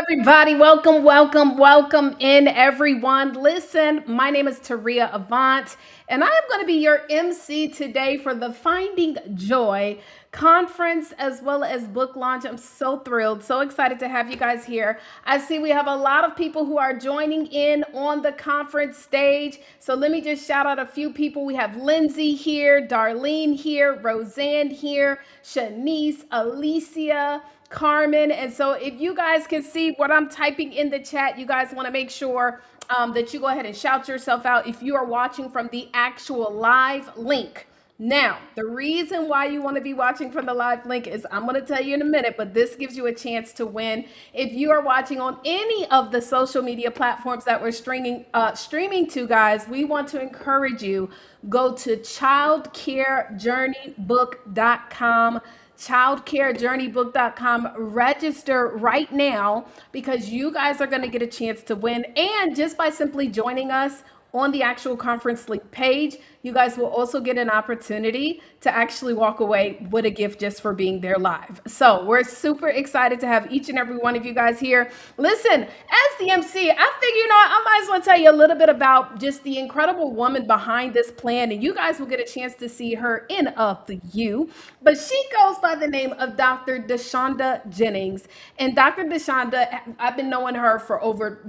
everybody. Welcome, welcome, welcome in, everyone. Listen, my name is Taria Avant, and I am going to be your MC today for the Finding Joy conference as well as book launch. I'm so thrilled, so excited to have you guys here. I see we have a lot of people who are joining in on the conference stage. So let me just shout out a few people. We have Lindsay here, Darlene here, Roseanne here, Shanice, Alicia, Carmen. And so if you guys can see what I'm typing in the chat, you guys want to make sure that you go ahead and shout yourself out if you are watching from the actual live link. Now, the reason why you want to be watching from the live link is I'm going to tell you in a minute, but this gives you a chance to win. If you are watching on any of the social media platforms that we're streaming to, guys, we want to encourage you, go to childcarejourneybook.com, childcarejourneybook.com. Register right now because you guys are going to get a chance to win. And just by simply joining us on the actual conference link page, you guys will also get an opportunity to actually walk away with a gift just for being there live. So we're super excited to have each and every one of you guys here. Listen, as the MC, I figure, I might as well tell you a little bit about just the incredible woman behind this plan, and you guys will get a chance to see her in a few. But she goes by the name of Dr. Deshonda Jennings. And Dr. Deshonda, I've been knowing her for over,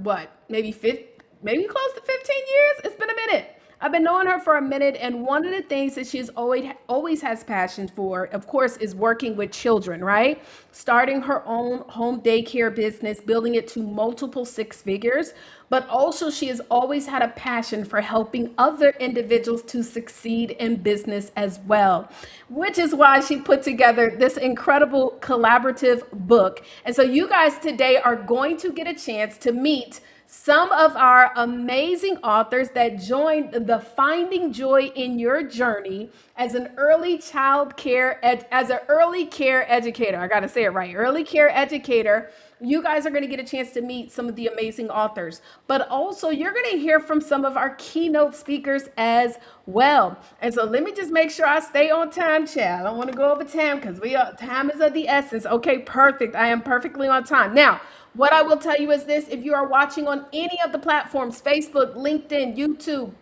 maybe close to 15 years. It's been a minute. I've been knowing her for a minute, and one of the things that she's always has passion for, of course, is working with children, right? Starting her own home daycare business, building it to multiple six figures, but also she has always had a passion for helping other individuals to succeed in business as well, which is why she put together this incredible collaborative book. And so you guys today are going to get a chance to meet some of our amazing authors that joined the Finding Joy in Your Journey as an early care educator. I got to say it right. Early care educator. You guys are going to get a chance to meet some of the amazing authors, but also you're going to hear from some of our keynote speakers as well. And so let me just make sure I stay on time, chat. I don't want to go over time because time is of the essence. Okay, perfect. I am perfectly on time. Now, what I will tell you is this: if you are watching on any of the platforms, Facebook, LinkedIn, YouTube,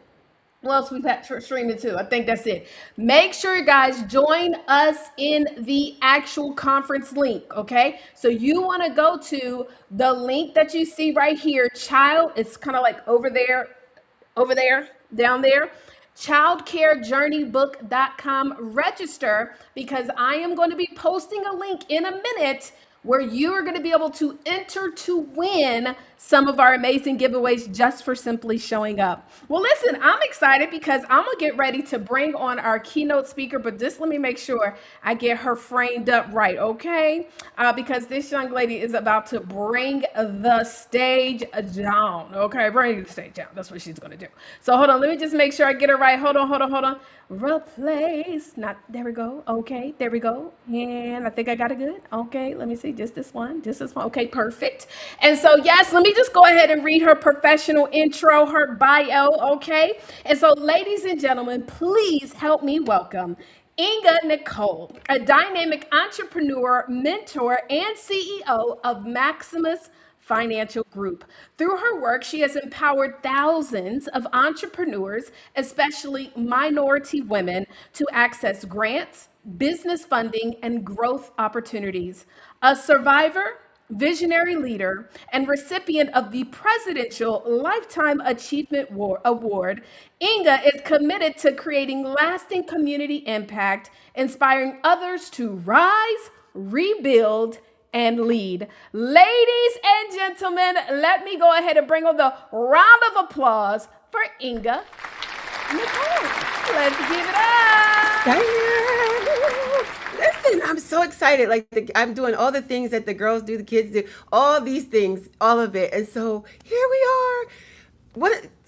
what else we've had streaming too? I think that's it. Make sure, guys, join us in the actual conference link, okay? So you want to go to the link that you see right here, it's kind of like over there, down there. childcarejourneybook.com. Register because I am going to be posting a link in a minute where you are going to be able to enter to win some of our amazing giveaways just for simply showing up. Well, listen, I'm excited because I'm going to get ready to bring on our keynote speaker, but just let me make sure I get her framed up right, okay? Because this young lady is about to bring the stage down, okay? Bring the stage down. That's what she's going to do. So hold on. Let me just make sure I get her right. Hold on. Replace. There we go. Okay, there we go. And I think I got it good. Okay, let me see. Just this one. Okay, perfect. And so, yes, let me just go ahead and read her professional intro, her bio, okay? And so, ladies and gentlemen, please help me welcome Inga Nicole, a dynamic entrepreneur, mentor, and CEO of Maximus Financial Group. Through her work, she has empowered thousands of entrepreneurs, especially minority women, to access grants, business funding, and growth opportunities. A survivor, visionary leader, and recipient of the Presidential Lifetime Achievement Award, Inga is committed to creating lasting community impact, inspiring others to rise, rebuild, and lead. Ladies and gentlemen, let me go ahead and bring on the round of applause for Inga Nicole. Let's give it up. Listen, I'm so excited. I'm doing all the things that the girls do, the kids do, all these things, all of it. And so here we are.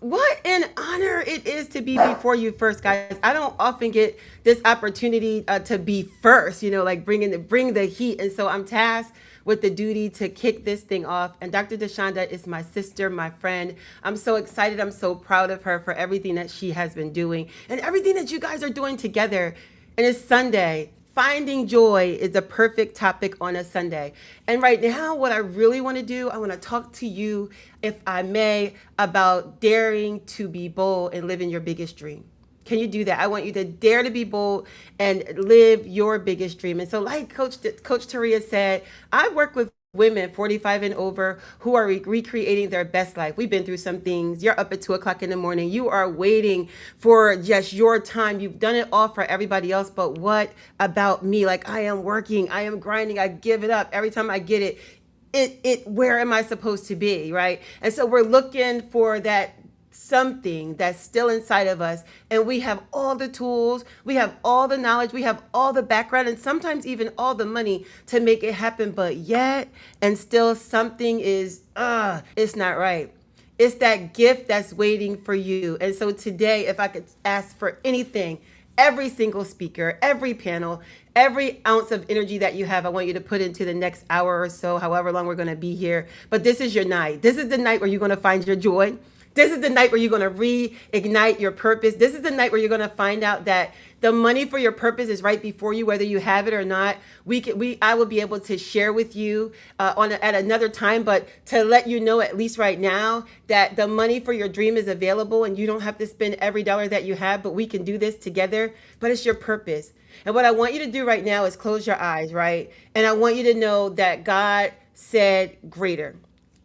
What an honor it is to be before you first, guys. I don't often get this opportunity to be first, bring the heat. And so I'm tasked with the duty to kick this thing off. And Dr. Deshonda is my sister, my friend. I'm so excited. I'm so proud of her for everything that she has been doing and everything that you guys are doing together. And it's Sunday, finding joy is the perfect topic on a Sunday. And right now, what I really want to do, I want to talk to you, if I may, about daring to be bold and living your biggest dream. Can you do that? I want you to dare to be bold and live your biggest dream. And so, like Coach Taria said, I work with women 45 and over who are recreating their best life. We've been through some things. You're up at 2 o'clock in the morning. You are waiting for just your time. You've done it all for everybody else. But what about me? Like, I am working, I am grinding, I give it up. Every time I get where am I supposed to be? Right. And so we're looking for that something that's still inside of us, and we have all the tools, we have all the knowledge, we have all the background, and sometimes even all the money to make it happen, but yet and still something is it's not right. It's that gift that's waiting for you. And so today, if I could ask for anything, every single speaker, every panel, every ounce of energy that you have, I want you to put into the next hour or so, however long we're going to be here. But this is your night. This is the night where you're going to find your joy. This is the night where you're going to reignite your purpose. This is the night where you're going to find out that the money for your purpose is right before you, whether you have it or not. I will be able to share with you at another time, but to let you know, at least right now, that the money for your dream is available, and you don't have to spend every dollar that you have, but we can do this together. But it's your purpose. And what I want you to do right now is close your eyes, right? And I want you to know that God said greater.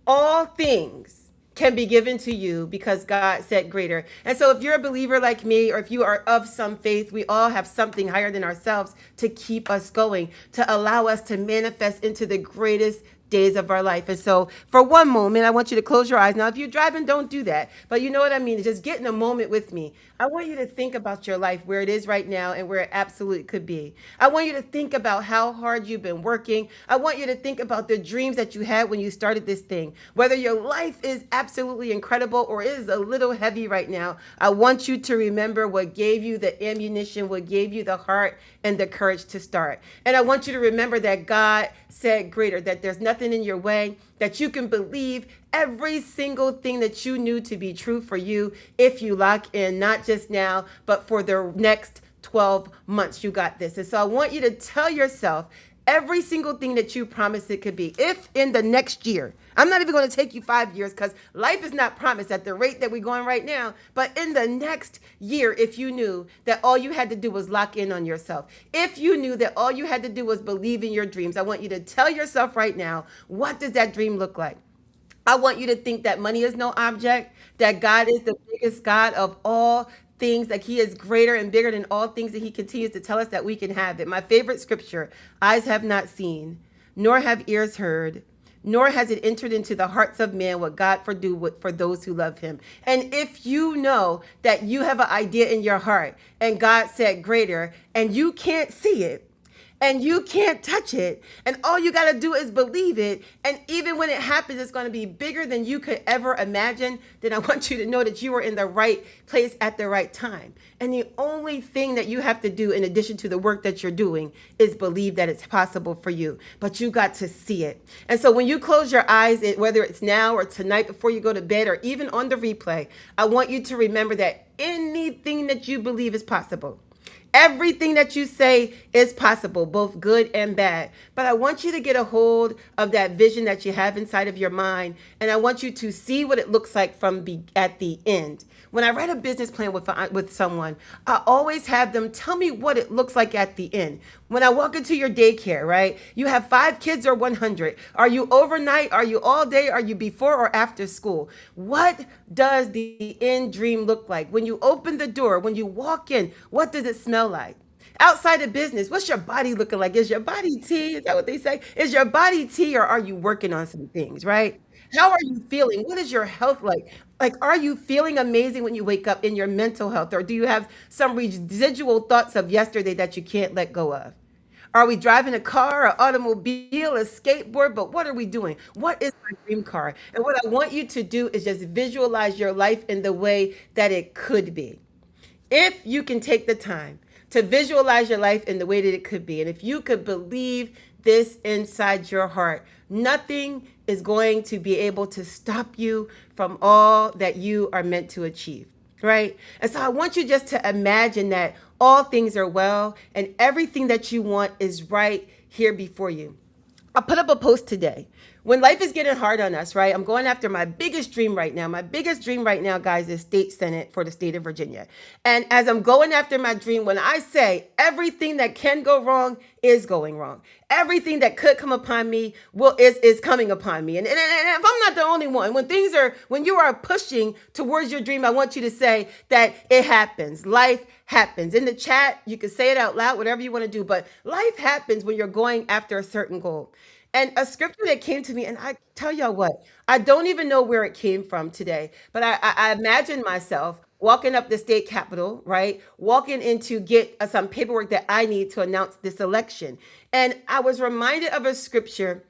All things can be given to you because God said greater. And so if you're a believer like me, or if you are of some faith, we all have something higher than ourselves to keep us going, to allow us to manifest into the greatest days of our life. And so for one moment, I want you to close your eyes. Now, if you're driving, don't do that. But you know what I mean? Just get in a moment with me. I want you to think about your life, where it is right now and where it absolutely could be. I want you to think about how hard you've been working. I want you to think about the dreams that you had when you started this thing. Whether your life is absolutely incredible or is a little heavy right now, I want you to remember what gave you the ammunition, what gave you the heart and the courage to start. And I want you to remember that God said greater, that there's nothing in your way, that you can believe every single thing that you knew to be true for you if you lock in, not just now, but for the next 12 months. You got this. And so I want you to tell yourself every single thing that you promised it could be. If in the next year, I'm not even going to take you 5 years, because life is not promised at the rate that we're going right now. But in the next year, if you knew that all you had to do was lock in on yourself, if you knew that all you had to do was believe in your dreams, I want you to tell yourself right now, what does that dream look like? I want you to think that money is no object, that God is the biggest God of all things, like he is greater and bigger than all things, that he continues to tell us that we can have it. My favorite scripture, eyes have not seen, nor have ears heard, nor has it entered into the hearts of man what God for those who love him. And if you know that you have an idea in your heart and God said greater, and you can't see it, and you can't touch it, and all you got to do is believe it, and even when it happens, it's going to be bigger than you could ever imagine, then I want you to know that you are in the right place at the right time. And the only thing that you have to do, in addition to the work that you're doing, is believe that it's possible for you. But you got to see it. And so when you close your eyes, whether it's now or tonight before you go to bed, or even on the replay, I want you to remember that anything that you believe is possible. Everything that you say is possible, both good and bad. But I want you to get a hold of that vision that you have inside of your mind, and I want you to see what it looks like at the end. When I write a business plan with someone, I always have them tell me what it looks like at the end. When I walk into your daycare, right? You have 5 kids or 100. Are you overnight? Are you all day? Are you before or after school? What does the end dream look like? When you open the door, when you walk in, what does it smell like? Outside of business, what's your body looking like? Is your body tea? Is that what they say? Is your body tea, or are you working on some things, right? How are you feeling? What is your health like? Like, are you feeling amazing when you wake up in your mental health? Or do you have some residual thoughts of yesterday that you can't let go of? Are we driving a car, an automobile, a skateboard? But what are we doing? What is my dream car? And what I want you to do is just visualize your life in the way that it could be. If you can take the time to visualize your life in the way that it could be, and if you could believe this inside your heart, nothing is going to be able to stop you from all that you are meant to achieve. right? And so I want you just to imagine that all things are well and everything that you want is right here before you. I put up a post today. When life is getting hard on us, right? I'm going after my biggest dream right now. My biggest dream right now, guys, is state senate for the state of Virginia. And as I'm going after my dream, when I say everything that can go wrong is going wrong, everything that could come upon me is coming upon me. And if I'm not the only one, when you are pushing towards your dream, I want you to say that it happens. Life happens. In the chat, you can say it out loud, whatever you want to do, but life happens when you're going after a certain goal. And a scripture that came to me, and I tell y'all what, I don't even know where it came from today, but I imagine myself walking up the state capitol, right? Walking in to get some paperwork that I need to announce this election. And I was reminded of a scripture,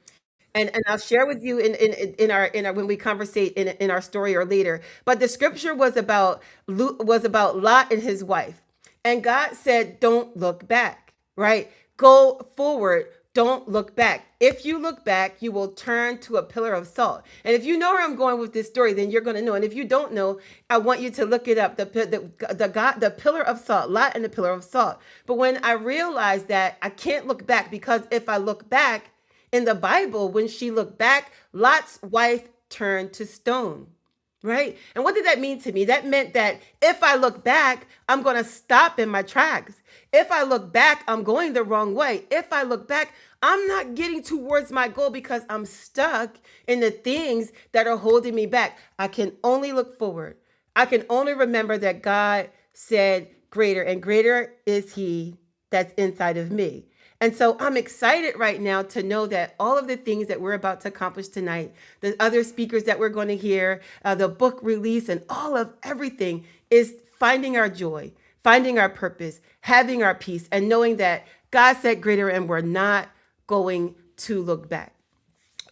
and I'll share with you in our when we conversate in our story or later. But the scripture was about Lot and his wife, and God said, "Don't look back." Right? Go forward. Don't look back. If you look back, you will turn to a pillar of salt. And if you know where I'm going with this story, then you're going to know. And if you don't know, I want you to look it up. The pillar of salt, Lot and the pillar of salt. But when I realized that I can't look back, because if I look back in the Bible, when she looked back, Lot's wife turned to stone. Right? And what did that mean to me? That meant that if I look back, I'm going to stop in my tracks. If I look back, I'm going the wrong way. If I look back, I'm not getting towards my goal because I'm stuck in the things that are holding me back. I can only look forward. I can only remember that God said greater, and greater is he that's inside of me. And so I'm excited right now to know that all of the things that we're about to accomplish tonight, the other speakers that we're going to hear, the book release, and all of everything is finding our joy, finding our purpose, having our peace, and knowing that God said greater and we're not going to look back.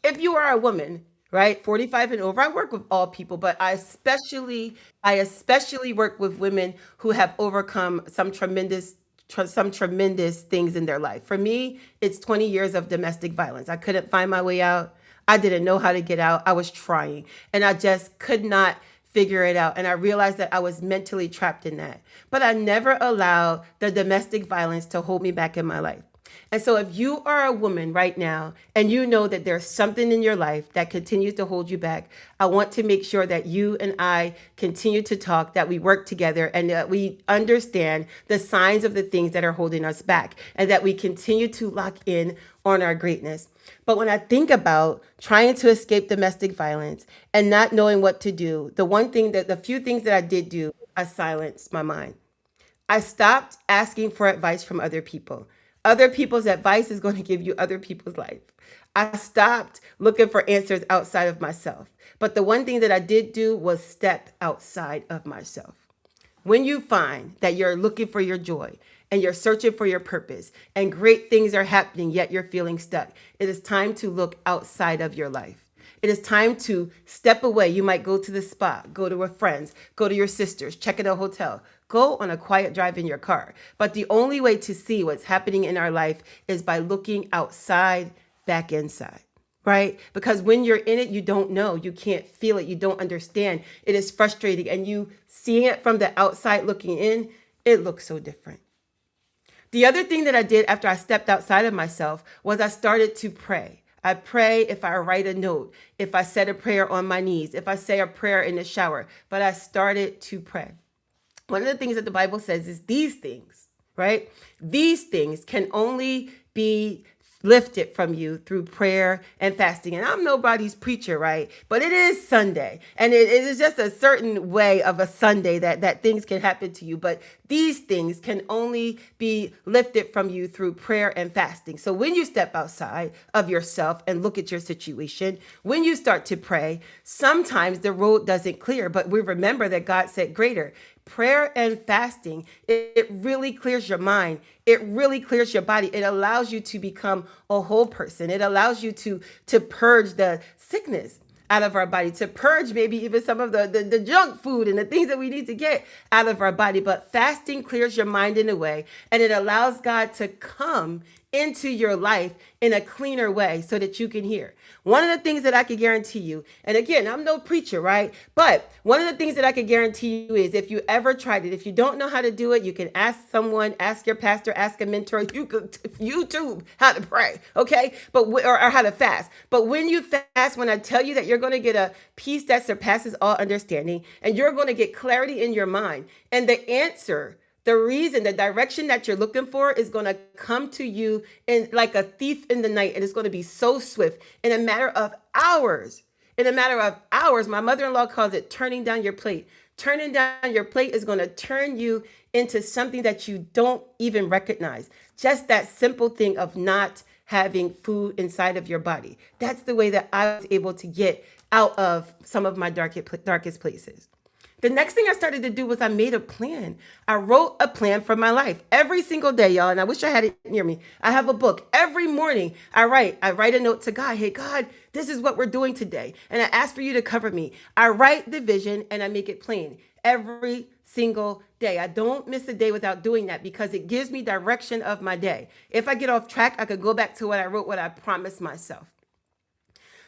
If you are a woman, right, 45 and over, I work with all people, but I especially work with women who have overcome some tremendous things in their life. For me, it's 20 years of domestic violence. I couldn't find my way out. I didn't know how to get out. I was trying, and I just could not figure it out. And I realized that I was mentally trapped in that. But I never allowed the domestic violence to hold me back in my life. And so if you are a woman right now and you know that there's something in your life that continues to hold you back, I want to make sure that you and I continue to talk, that we work together, and that we understand the signs of the things that are holding us back, and that we continue to lock in on our greatness. But when I think about trying to escape domestic violence and not knowing what to do, the few things that I did do, I silenced my mind. I stopped asking for advice from other people. Other people's advice is going to give you other people's life. I stopped looking for answers outside of myself. But the one thing that I did do was step outside of myself. When you find that you're looking for your joy and you're searching for your purpose and great things are happening, yet you're feeling stuck, it is time to look outside of your life. It is time to step away. You might go to the spa, go to a friend's, go to your sister's, check in a hotel, go on a quiet drive in your car. But the only way to see what's happening in our life is by looking outside, back inside, right? Because when you're in it, you don't know, you can't feel it, you don't understand. It is frustrating. And you seeing it from the outside looking in, it looks so different. The other thing that I did after I stepped outside of myself was I started to pray. I pray if I write a note, if I said a prayer on my knees, if I say a prayer in the shower, but I started to pray. One of the things that the Bible says is these things, right? These things can only be lifted from you through prayer and fasting. And I'm nobody's preacher, right? But it is Sunday. And it is just a certain way of a Sunday that things can happen to you. But these things can only be lifted from you through prayer and fasting. So when you step outside of yourself and look at your situation, when you start to pray, sometimes the road doesn't clear, but we remember that God said greater. Prayer and fasting, it really clears your mind. It really clears your body. It allows you to become a whole person. It allows you to purge the sickness out of our body, to purge maybe even some of the junk food and the things that we need to get out of our body. But fasting clears your mind in a way, and it allows God to come into your life in a cleaner way so that you can hear. One of the things that I can guarantee you, and again, I'm no preacher, right? But one of the things that I can guarantee you is if you ever tried it, if you don't know how to do it, you can ask someone, ask your pastor, ask a mentor, you could YouTube how to pray, okay? But or how to fast. But when you fast, when I tell you that you're going to get a peace that surpasses all understanding, and you're going to get clarity in your mind, and the answer, the reason, the direction that you're looking for is going to come to you in like a thief in the night, and it's going to be so swift in a matter of hours. In a matter of hours, my mother-in-law calls it turning down your plate. Turning down your plate is going to turn you into something that you don't even recognize. Just that simple thing of not having food inside of your body. That's the way that I was able to get out of some of my darkest places. The next thing I started to do was I made a plan. I wrote a plan for my life every single day, y'all. And I wish I had it near me. I have a book. Every morning I write a note to God. Hey, God, this is what we're doing today. And I ask for you to cover me. I write the vision and I make it plain every single day. I don't miss a day without doing that because it gives me direction of my day. If I get off track, I could go back to what I wrote, what I promised myself.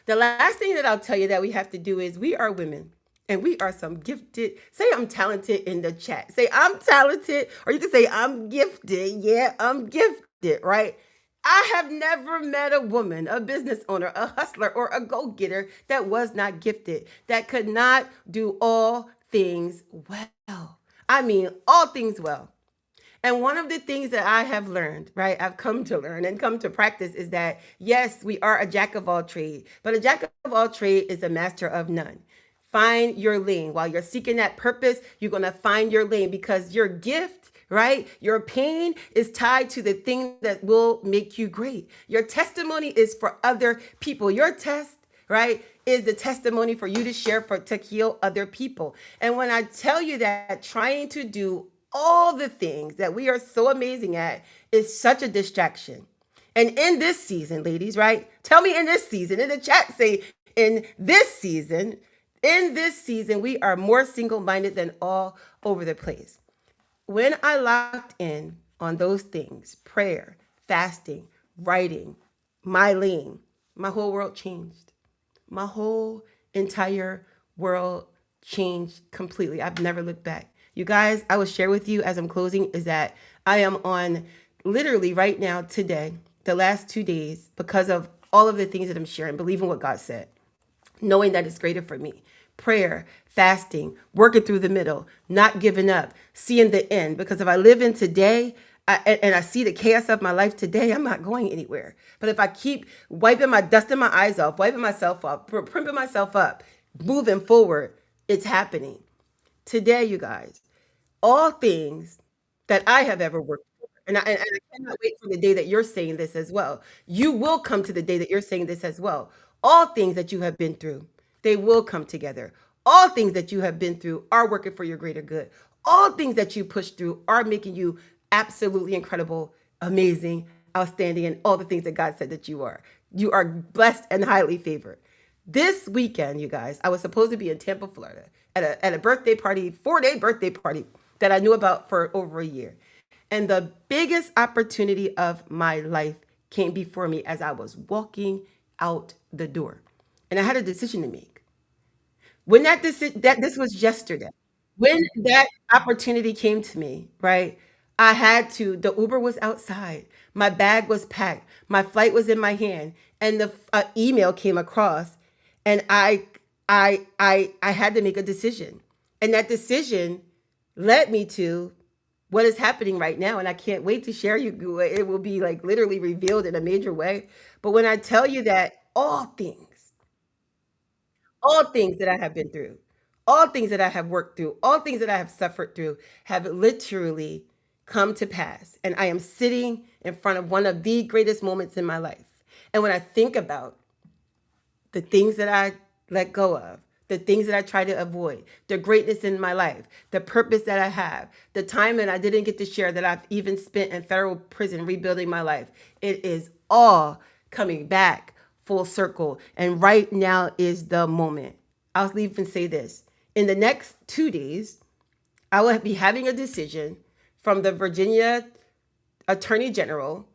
The last thing that I'll tell you that we have to do is we are women. And we are some gifted. Say I'm talented in the chat. Say I'm talented, or you can say I'm gifted. Yeah, I'm gifted, right? I have never met a woman, a business owner, a hustler, or a go-getter that was not gifted, that could not do all things well. I mean, all things well. And one of the things that I have learned, right, I've come to learn and come to practice is that, yes, we are a jack of all trades, but a jack of all trades is a master of none. Find your lane. While you're seeking that purpose, you're going to find your lane because your gift, right? Your pain is tied to the thing that will make you great. Your testimony is for other people. Your test, right, is the testimony for you to share to heal other people. And when I tell you that trying to do all the things that we are so amazing at is such a distraction. And in this season, ladies, right? Tell me in this season, in the chat, say in this season, we are more single-minded than all over the place. When I locked in on those things, prayer, fasting, writing, my lane, my whole world changed. My whole entire world changed completely. I've never looked back. You guys, I will share with you as I'm closing is that I am on literally right now, today, the last 2 days, because of all of the things that I'm sharing, believing what God said, knowing that it's greater for me. Prayer, fasting, working through the middle, not giving up, seeing the end. Because if I live in today and I see the chaos of my life today, I'm not going anywhere. But if I keep dusting my eyes off, wiping myself up, primping myself up, moving forward, it's happening. Today, you guys, all things that I have ever worked for, and I cannot wait for the day that you're saying this as well. You will come to the day that you're saying this as well. All things that you have been through, they will come together. All things that you have been through are working for your greater good. All things that you push through are making you absolutely incredible, amazing, outstanding, and all the things that God said that you are. You are blessed and highly favored. This weekend, you guys, I was supposed to be in Tampa, Florida at a birthday party, 4-day birthday party that I knew about for over a year. And the biggest opportunity of my life came before me as I was walking out the door. And I had a decision to make. When this was yesterday, when that opportunity came to me, right? The Uber was outside. My bag was packed. My flight was in my hand. And the email came across and I had to make a decision. And that decision led me to what is happening right now. And I can't wait to share you. It will be like literally revealed in a major way. But when I tell you that all things that I have been through, all things that I have worked through, all things that I have suffered through have literally come to pass. And I am sitting in front of one of the greatest moments in my life. And when I think about the things that I let go of, the things that I try to avoid, the greatness in my life, the purpose that I have, the time that I didn't get to share that I've even spent in federal prison rebuilding my life, it is all coming back full circle. And right now is the moment. I'll even say this. In the next 2 days, I will be having a decision from the Virginia Attorney General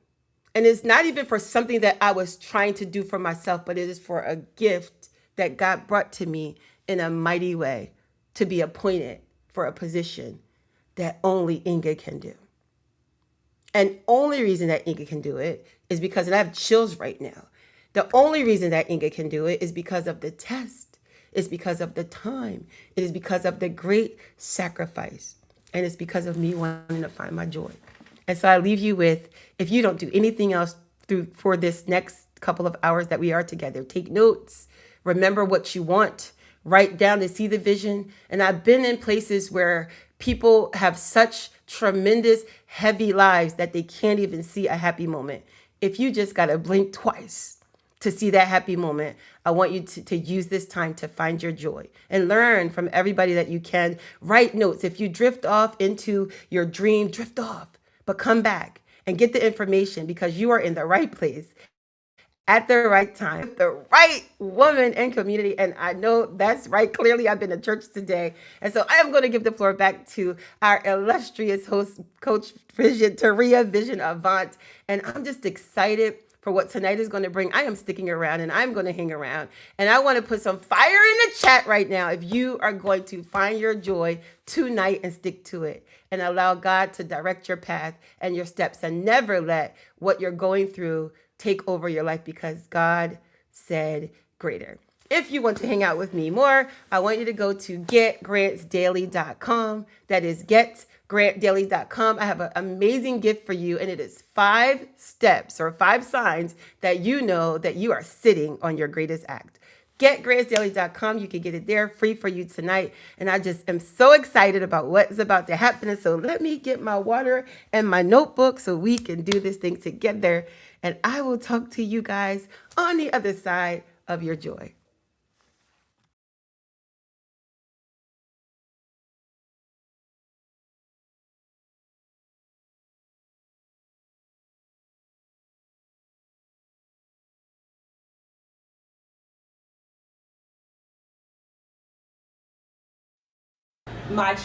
And it's not even for something that I was trying to do for myself, but it is for a gift that God brought to me in a mighty way to be appointed for a position that only Inga can do. And only reason that Inga can do it is because, and I have chills right now. The only reason that Inga can do it is because of the test. It's because of the time. It is because of the great sacrifice. And it's because of me wanting to find my joy. And so I leave you with, if you don't do anything else for this next couple of hours that we are together, take notes, remember what you want, write down to see the vision. And I've been in places where people have such tremendous, heavy lives that they can't even see a happy moment. If you just got to blink twice to see that happy moment, I want you to use this time to find your joy and learn from everybody that you can. Write notes. If you drift off into your dream, drift off, but come back and get the information, because you are in the right place at the right time, the right woman and community. And I know that's right. Clearly, I've been to church today. And so I am going to give the floor back to our illustrious host, Coach Taria Vision Avant. And I'm just excited for what tonight is going to bring. I am sticking around and I'm going to hang around. And I want to put some fire in the chat right now if you are going to find your joy tonight and stick to it and allow God to direct your path and your steps, and never let what you're going through take over your life, because God said greater. If you want to hang out with me more, I want you to go to getgrantsdaily.com. That is getgrantdaily.com. I have an amazing gift for you, and it is 5 steps or 5 signs that you know that you are sitting on your greatest act. Getgrantsdaily.com. You can get it there free for you tonight. And I just am so excited about what's about to happen. And so let me get my water and my notebook so we can do this thing together. And I will talk to you guys on the other side of your joy. My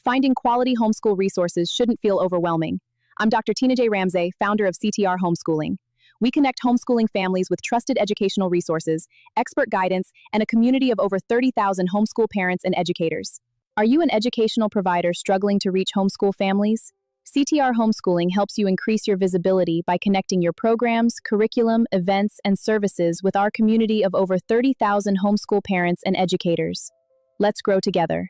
Finding quality homeschool resources shouldn't feel overwhelming. I'm Dr. Tina J. Ramsey, founder of CTR Homeschooling. We connect homeschooling families with trusted educational resources, expert guidance, and a community of over 30,000 homeschool parents and educators. Are you an educational provider struggling to reach homeschool families? CTR Homeschooling helps you increase your visibility by connecting your programs, curriculum, events, and services with our community of over 30,000 homeschool parents and educators. Let's grow together.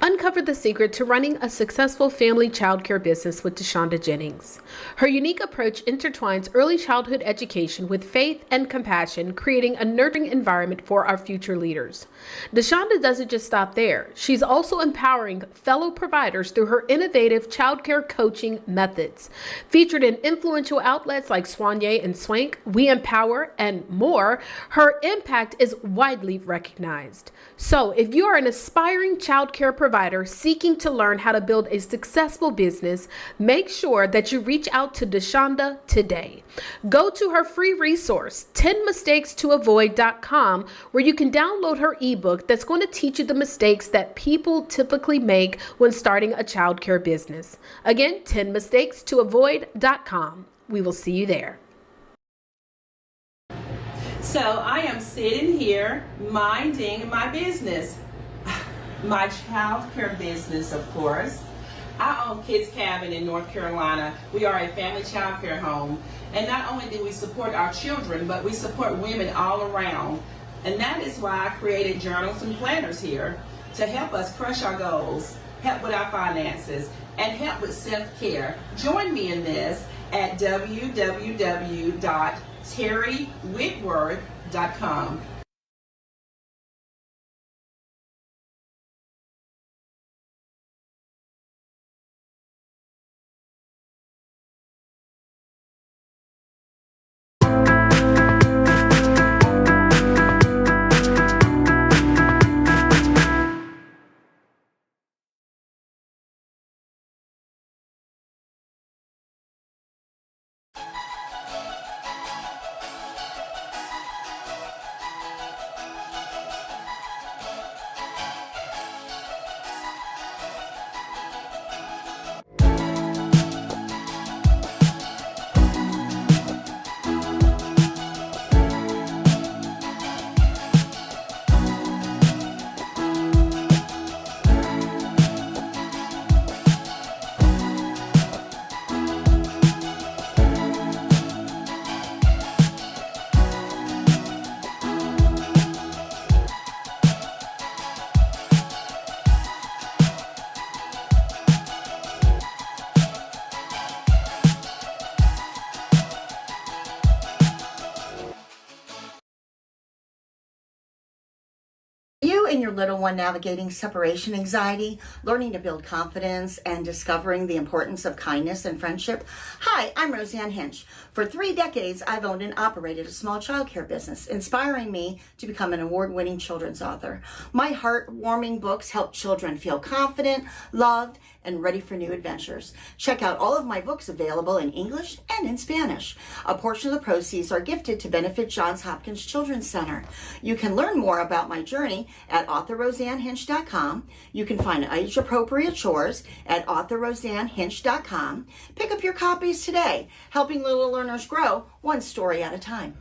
Uncover the secret to running a successful family childcare business with Deshonda Jennings. Her unique approach intertwines early childhood education with faith and compassion, creating a nurturing environment for our future leaders. Deshonda doesn't just stop there. She's also empowering fellow providers through her innovative childcare coaching methods. Featured in influential outlets like Soigné and Swank, We Empower, and more, her impact is widely recognized. So if you are an aspiring childcare provider seeking to learn how to build a successful business, make sure that you reach out to Deshonda today. Go to her free resource, 10mistakes-to-avoid.com, where you can download her ebook that's going to teach you the mistakes that people typically make when starting a childcare business. Again, 10mistakes-to-avoid.com. We will see you there. So I am sitting here minding my business. My child care business, of course. I own Kids Cabin in North Carolina. We are a family child care home. And not only do we support our children, but we support women all around. And that is why I created journals and planners here to help us crush our goals, help with our finances, and help with self-care. Join me in this at www.terrywhitworth.com. and your little one navigating separation anxiety, learning to build confidence, and discovering the importance of kindness and friendship? Hi, I'm Roseanne Hinch. For 3 decades, I've owned and operated a small childcare business, inspiring me to become an award-winning children's author. My heartwarming books help children feel confident, loved, and ready for new adventures. Check out all of my books available in English and in Spanish. A portion of the proceeds are gifted to benefit Johns Hopkins Children's Center. You can learn more about my journey at authorroseannehinch.com. You can find age-appropriate chores at authorroseannehinch.com. Pick up your copies today, helping little learners grow one story at a time.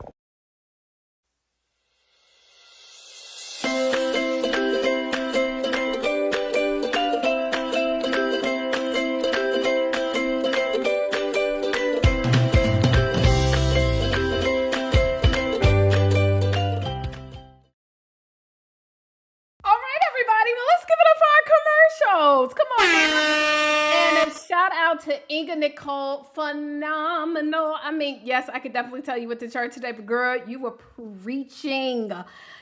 Come on now. And a shout out to Inga Nicole. Phenomenal. I mean, yes, I could definitely tell you what to church today, but girl, you were preaching.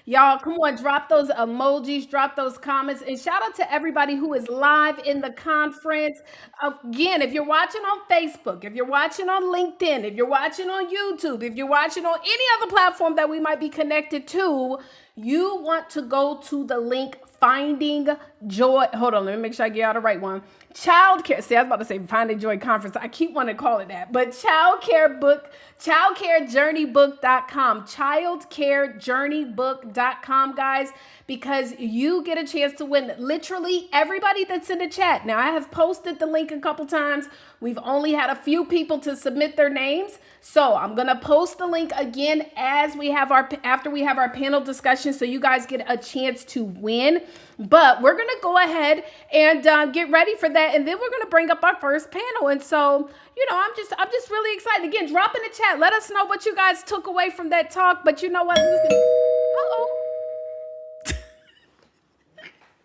Y'all, come on, drop those emojis, drop those comments, and shout out to everybody who is live in the conference. Again, if you're watching on Facebook, if you're watching on LinkedIn, if you're watching on YouTube, if you're watching on any other platform that we might be connected to, you want to go to the link Finding Joy. Hold on, let me make sure I get out the right one. Childcare. See, I was about to say Finding Joy Conference. I keep wanting to call it that. But childcarejourneybook.com. Childcarejourneybook.com, guys, because you get a chance to win literally everybody that's in the chat. Now, I have posted the link a couple times. We've only had a few people to submit their names. So I'm going to post the link again after we have our panel discussion, so you guys get a chance to win. But we're going to go ahead and get ready for that. And then we're going to bring up our first panel. And so, you know, I'm just really excited. Again, drop in the chat. Let us know what you guys took away from that talk. But you know what? Uh-oh.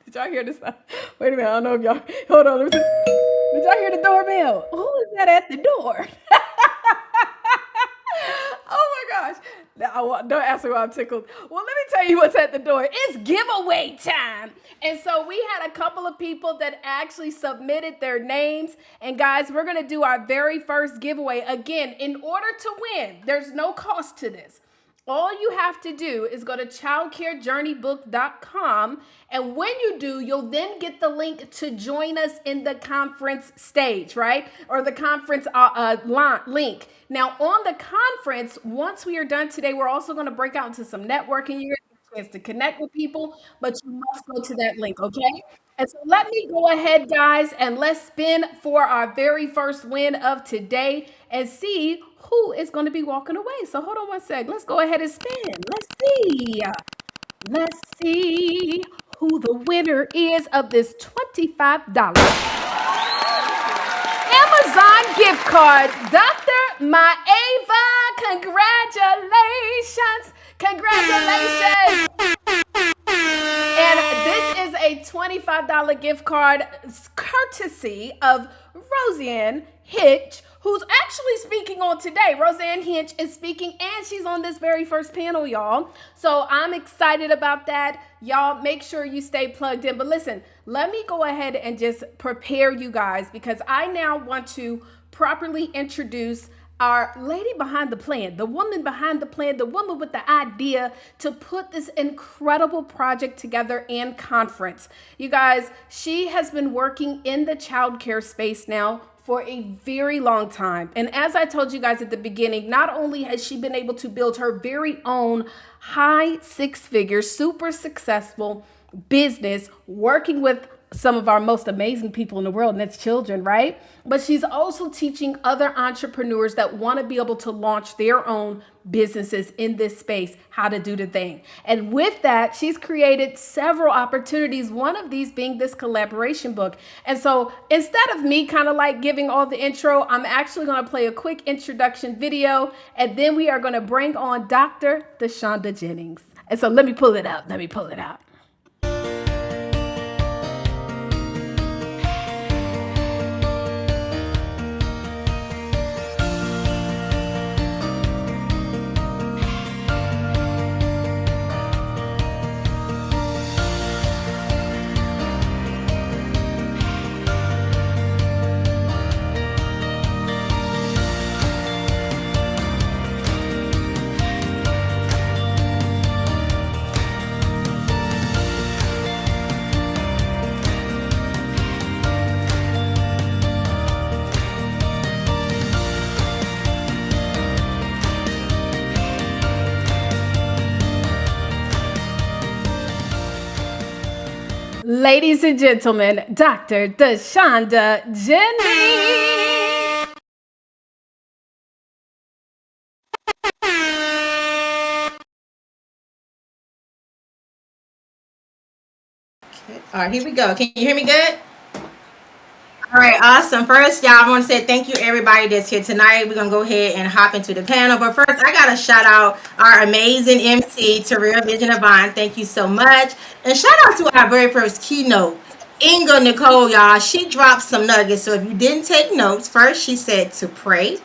Did y'all hear this? Wait a minute. I don't know if y'all, hold on. Did y'all hear the doorbell? Who is that at the door? Oh my gosh. Now, don't ask me why I'm tickled. Well, let me tell you what's at the door. It's giveaway time. And so we had a couple of people that actually submitted their names. And guys, we're going to do our very first giveaway. Again, in order to win, there's no cost to this. All you have to do is go to childcarejourneybook.com. And when you do, you'll then get the link to join us in the conference stage, right? Or the conference link. Now, on the conference, once we are done today, we're also going to break out into some networking. You're going to get a chance to connect with people, but you must go to that link, okay? And so let me go ahead, guys, and let's spin for our very first win of today and see who is going to be walking away. So hold on one sec. Let's go ahead and spin. Let's see. Let's see who the winner is of this $25 Amazon gift card. Dr. Maeva, congratulations. Congratulations. And this is a $25 gift card courtesy of Roseanne Hinch, who's actually speaking on today. Roseanne Hinch is speaking, and she's on this very first panel, y'all. So I'm excited about that. Y'all, make sure you stay plugged in. But listen, let me go ahead and just prepare you guys, because I now want to properly introduce our lady behind the plan, the woman behind the plan, the woman with the idea to put this incredible project together and conference. You guys, she has been working in the childcare space now for a very long time. And as I told you guys at the beginning, not only has she been able to build her very own high six-figure, super successful business working with some of our most amazing people in the world, and that's children, right? But she's also teaching other entrepreneurs that want to be able to launch their own businesses in this space how to do the thing. And with that, she's created several opportunities, one of these being this collaboration book. And so instead of me kind of like giving all the intro, I'm actually going to play a quick introduction video, and then we are going to bring on Dr. DeShonda Jennings. And so let me pull it out. Let me pull it out. Ladies and gentlemen, Dr. Deshonda Jennings. All right, here we go. Can you hear me good? All right, awesome. First, y'all, I want to say thank you everybody that's here tonight. We're gonna go ahead and hop into the panel. But first, I gotta shout out our amazing MC, Terrell Vision Avon. Thank you so much. And shout out to our very first keynote, Inga Nicole, y'all. She dropped some nuggets. So if you didn't take notes, first she said to pray,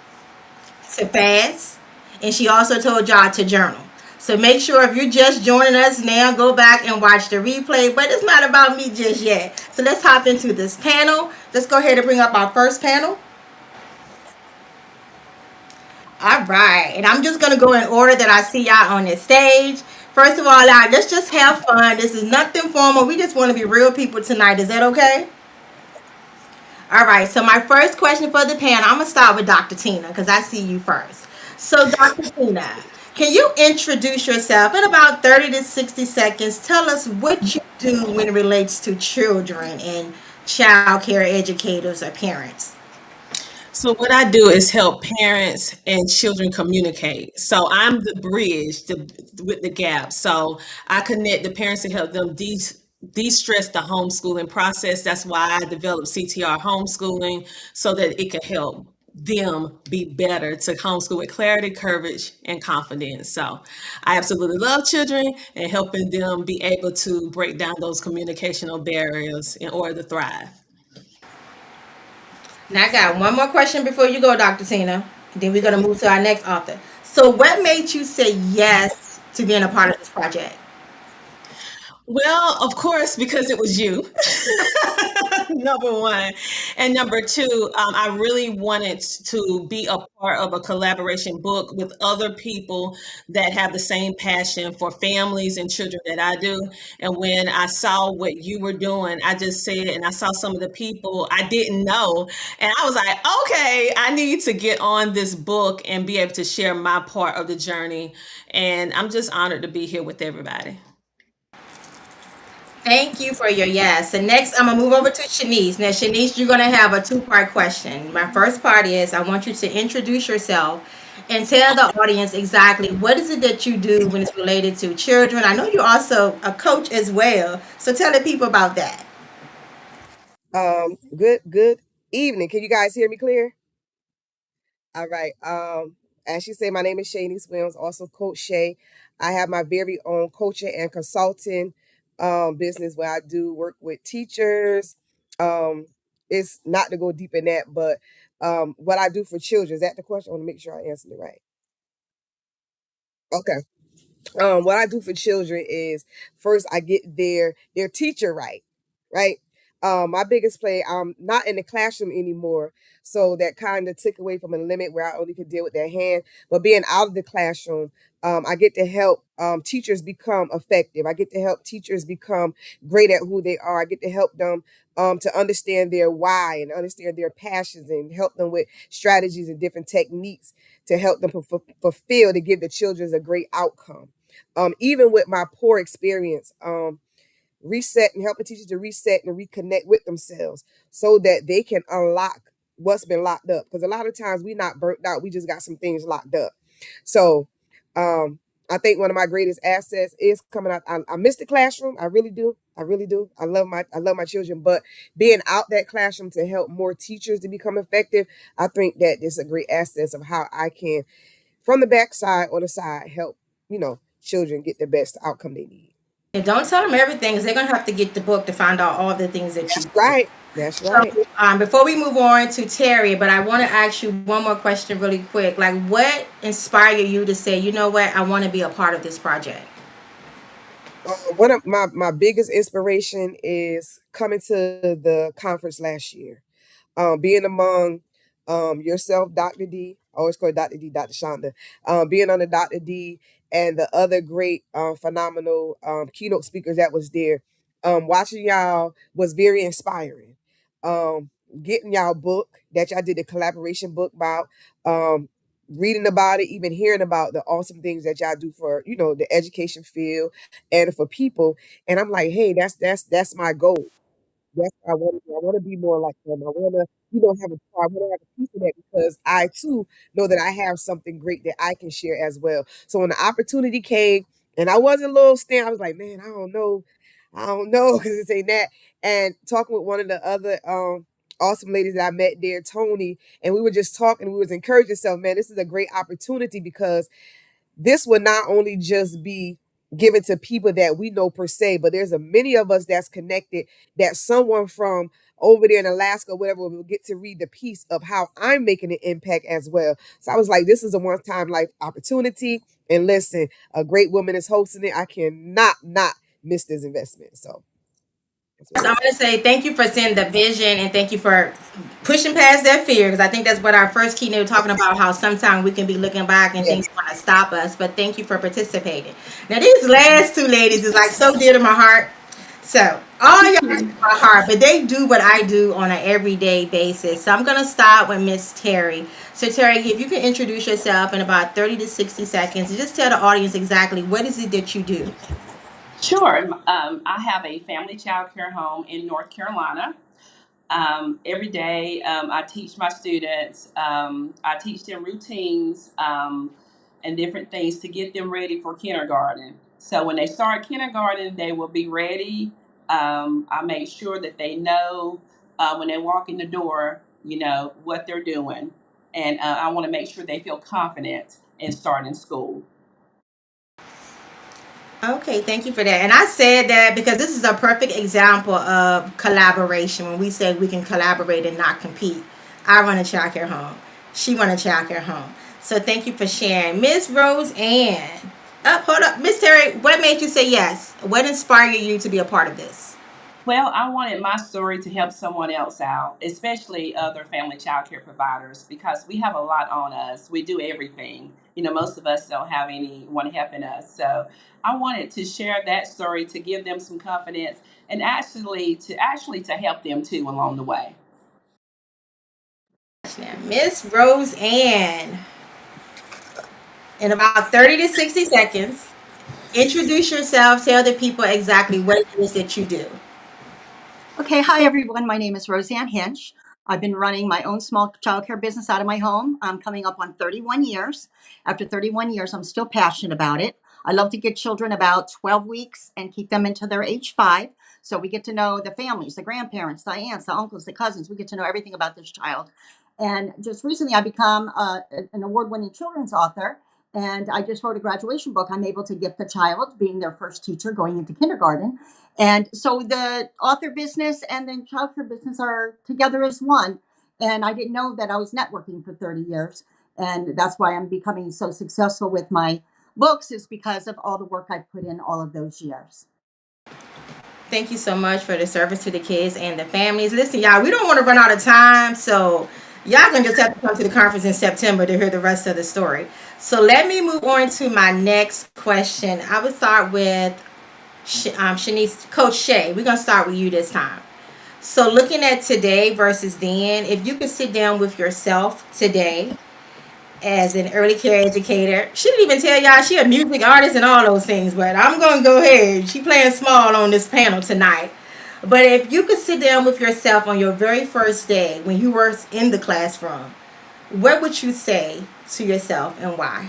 to fast, and she also told y'all to journal. So make sure if you're just joining us now, go back and watch the replay. But it's not about me just yet. So let's hop into this panel. Let's go ahead and bring up our first panel. All right. And I'm just going to go in order that I see y'all on this stage. First of all, let's just have fun. This is nothing formal. We just want to be real people tonight. Is that okay? All right. So my first question for the panel, I'm going to start with Dr. Tina because I see you first. So Dr. Tina, can you introduce yourself in about 30 to 60 seconds? Tell us what you do when it relates to children and child care educators or parents. So what I do is help parents and children communicate. So I'm the bridge with the gap. So I connect the parents and help them de-stress the homeschooling process. That's why I developed CTR homeschooling so that it can help them be better to homeschool with clarity, courage, and confidence. So I absolutely love children and helping them be able to break down those communicational barriers in order to thrive. Now I got one more question before you go, Dr. Tina. Then we're gonna move to our next author. So what made you say yes to being a part of this project? Well, of course, because it was you, number one. And number two, I really wanted to be a part of a collaboration book with other people that have the same passion for families and children that I do. And when I saw what you were doing, I just said, and I saw some of the people I didn't know, and I was like, okay, I need to get on this book and be able to share my part of the journey. And I'm just honored to be here with everybody. Thank you for your yes. And next, I'm gonna move over to Shanice. Now, Shanice, you're gonna have a two-part question. My first part is I want you to introduce yourself and tell the audience exactly what is it that you do when it's related to children. I know you're also a coach as well, so tell the people about that. Good evening. Can you guys hear me clear? All right. As you say, my name is Shanice Williams, also Coach Shay. I have my very own coaching and consulting business where I do work with teachers. Um, it's not to go deep in that, but what I do for children, is that the question? I want to make sure I answered it right. Okay. What I do for children is first I get their teacher right, right. My biggest play, I'm not in the classroom anymore, so that kind of took away from a limit where I only could deal with their hand. But being out of the classroom, I get to help teachers become effective. I get to help teachers become great at who they are. I get to help them to understand their why and understand their passions and help them with strategies and different techniques to help them fulfill to give the children a great outcome. Even with my poor experience, reset and helping teachers to reset and reconnect with themselves so that they can unlock what's been locked up. Because a lot of times we not burnt out, we just got some things locked up. So I think one of my greatest assets is coming out. I miss the classroom. I really do. I really do. I love my children, but being out that classroom to help more teachers to become effective, I think that is a great asset of how I can, from the backside or the side, help children get the best outcome they need. And don't tell them everything, because they're gonna have to get the book to find out all the things that you That's do. right. That's So, right. before we move on to Terry, but I want to ask you one more question really quick. Like, what inspired you to say, you know what, I want to be a part of this project? One of my biggest inspiration is coming to the conference last year. Being among yourself, Dr. D, I always call it Dr. D, Dr. Shonda, being under Dr. D and the other great, phenomenal keynote speakers that was there, watching y'all was very inspiring. Um, Getting y'all book that y'all did a collaboration book about, reading about it, even hearing about the awesome things that y'all do for, the education field and for people. And I'm like, hey, that's my goal. That's what I want to do. I want to be more like them. I want to, have I want to have a piece of that because I too know that I have something great that I can share as well. So when the opportunity came, and I wasn't a little stand, I was like, man, I don't know, because this ain't that. And talking with one of the other awesome ladies that I met there, Tony, and we were just talking. We was encouraging ourselves, man, this is a great opportunity because this would not only just be given to people that we know per se, but there's a many of us that's connected that someone from over there in Alaska, whatever, will get to read the piece of how I'm making an impact as well. So I was like, this is a one-time life opportunity. And listen, a great woman is hosting it. I cannot not miss this investment. So that's So what I'm going to say thank you for seeing the vision and thank you for pushing past that fear because I think that's what our first keynote talking about how sometimes we can be looking back and yes, things want to stop us. But thank you for participating. Now these last two ladies is like so dear to my heart. So all y'all are my heart, but they do what I do on an everyday basis. So I'm going to start with Miss Terry. So Terry, if you can introduce yourself in about 30 to 60 seconds and just tell the audience exactly what is it that you do. Sure. I have a family child care home in North Carolina. Every day, I teach my students. I teach them routines and different things to get them ready for kindergarten. So when they start kindergarten, they will be ready. I make sure that they know when they walk in the door, what they're doing, and I want to make sure they feel confident in starting school. Okay, thank you for that. And I said that because this is a perfect example of collaboration. When we say we can collaborate and not compete, I run a child care home. She run a child care home. So thank you for sharing, Miss Rose Ann. Up, hold up, Miss Terry. What made you say yes? What inspired you to be a part of this? Well, I wanted my story to help someone else out, especially other family child care providers, because we have a lot on us. We do everything. Most of us don't have anyone helping us. So I wanted to share that story to give them some confidence and actually to help them too along the way. Now, Miss Rose Ann, in about 30 to 60 seconds, introduce yourself, tell the people exactly what it is that you do. Okay, hi everyone. My name is Roseanne Hinch. I've been running my own small childcare business out of my home. I'm coming up on 31 years. After 31 years, I'm still passionate about it. I love to get children about 12 weeks and keep them into their age 5. So we get to know the families, the grandparents, the aunts, the uncles, the cousins. We get to know everything about this child. And just recently, I become an award-winning children's author. And I just wrote a graduation book. I'm able to gift the child, being their first teacher going into kindergarten. And so the author business and the childcare business are together as one. And I didn't know that I was networking for 30 years. And that's why I'm becoming so successful with my books, is because of all the work I've put in all of those years. Thank you so much for the service to the kids and the families. Listen, y'all, we don't want to run out of time, so y'all gonna just have to come to the conference in September to hear the rest of the story. So let me move on to my next question. I would start with Shanice, Coach Shay. We're gonna start with you this time. So looking at today versus then, if you could sit down with yourself today as an early care educator. She didn't even tell y'all she a music artist and all those things, but I'm gonna go ahead. She playing small on this panel tonight. But if you could sit down with yourself on your very first day when you were in the classroom, what would you say to yourself and why?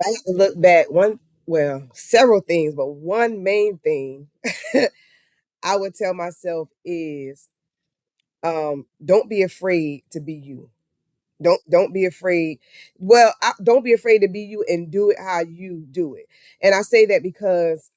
I have to look back several things, but one main thing I would tell myself is don't be afraid to be you. Don't be afraid. Well, don't be afraid to be you and do it how you do it. And I say that because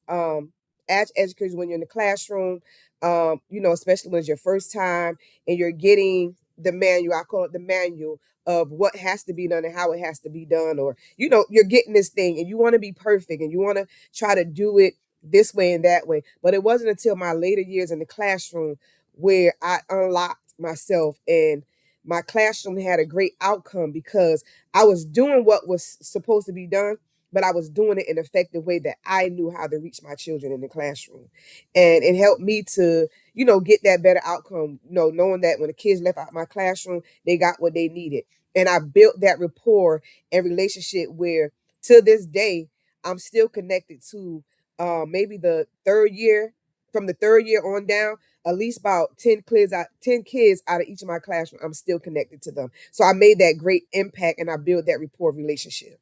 as educators, when you're in the classroom, especially when it's your first time and you're getting the manual, I call it the manual of what has to be done and how it has to be done, or you're getting this thing and you want to be perfect and you want to try to do it this way and that way. But it wasn't until my later years in the classroom where I unlocked myself, and my classroom had a great outcome because I was doing what was supposed to be done, but I was doing it in an effective way that I knew how to reach my children in the classroom. And it helped me to, get that better outcome, knowing that when the kids left out my classroom, they got what they needed. And I built that rapport and relationship where to this day I'm still connected to maybe the third year, from the third year on down, at least about 10 kids out of each of my classroom, I'm still connected to them. So I made that great impact and I built that rapport relationship.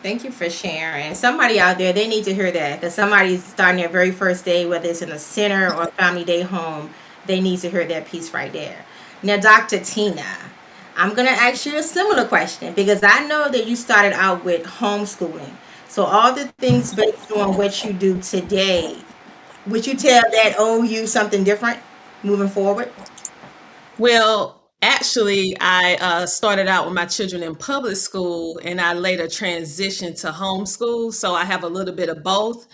Thank you for sharing. Somebody out there, they need to hear that because somebody's starting their very first day, whether it's in a center or family day home, they need to hear that piece right there. Now, Dr. Tina, I'm going to ask you a similar question because I know that you started out with homeschooling. So, all the things based on what you do today, would you tell that you something different moving forward? Well, actually, I started out with my children in public school and I later transitioned to homeschool. So I have a little bit of both.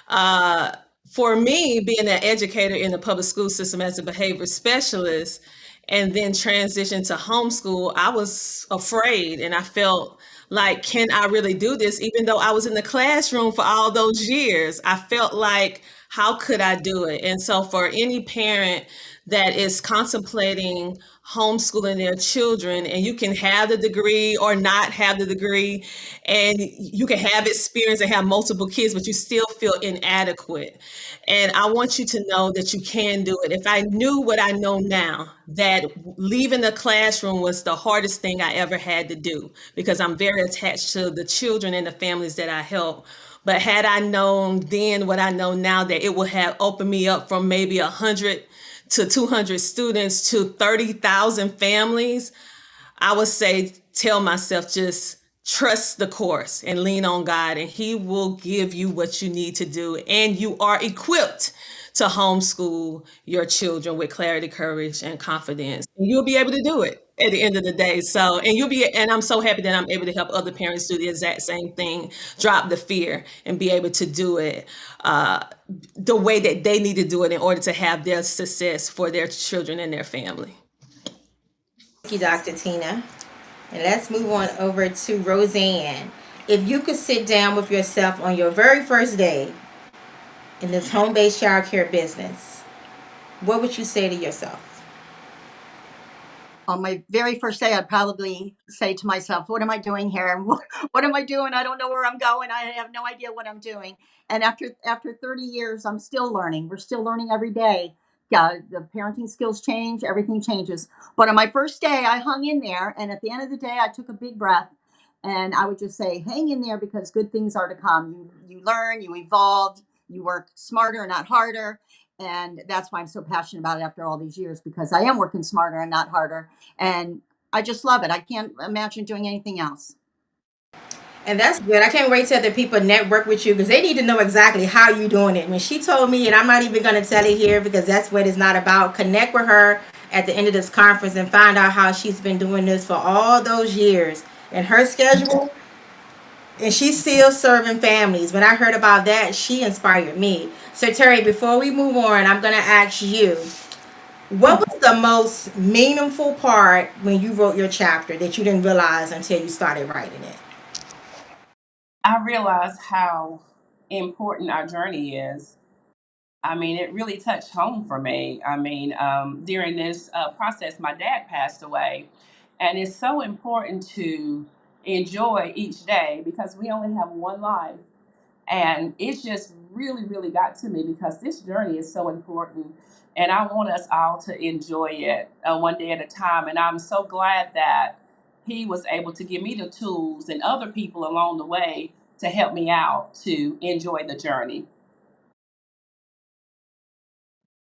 Uh, for me, being an educator in the public school system as a behavior specialist and then transition to homeschool, I was afraid and I felt like, can I really do this? Even though I was in the classroom for all those years, I felt like, how could I do it? And so, for any parent that is contemplating homeschooling their children, and you can have the degree or not have the degree, and you can have experience and have multiple kids, but you still feel inadequate. And I want you to know that you can do it. If I knew what I know now, that leaving the classroom was the hardest thing I ever had to do because I'm very attached to the children and the families that I help. But had I known then what I know now, that it would have opened me up from maybe 100 to 200 students to 30,000 families, I would say, tell myself, just trust the course and lean on God, and He will give you what you need to do. And you are equipped to homeschool your children with clarity, courage, and confidence. And you'll be able to do it at the end of the day. So, and I'm so happy that I'm able to help other parents do the exact same thing, drop the fear and be able to do it the way that they need to do it in order to have their success for their children and their family. Thank you, Dr. Tina. And let's move on over to Roseanne. If you could sit down with yourself on your very first day in this home based child care business, what would you say to yourself? On my very first day, I'd probably say to myself, what am I doing here? What am I doing? I don't know where I'm going. I have no idea what I'm doing. And after 30 years, I'm still learning. We're still learning every day. Yeah, the parenting skills change, everything changes. But on my first day, I hung in there. And at the end of the day, I took a big breath and I would just say, hang in there because good things are to come. You learn, you evolve, you work smarter, not harder. And that's why I'm so passionate about it after all these years, because I am working smarter and not harder. And I just love it. I can't imagine doing anything else. And that's good. I can't wait till the people network with you because they need to know exactly how you doing it. When she told me, and I'm not even going to tell it here because that's what it's not about, connect with her at the end of this conference and find out how she's been doing this for all those years and her schedule. And she's still serving families. When I heard about that, she inspired me. So, Terry, before we move on, I'm going to ask you, what was the most meaningful part when you wrote your chapter that you didn't realize until you started writing it? I realized how important our journey is. I mean, it really touched home for me. I mean, during this process, my dad passed away. And it's so important to enjoy each day because we only have one life. And it just really, really got to me because this journey is so important. And I want us all to enjoy it one day at a time. And I'm so glad that he was able to give me the tools and other people along the way to help me out to enjoy the journey.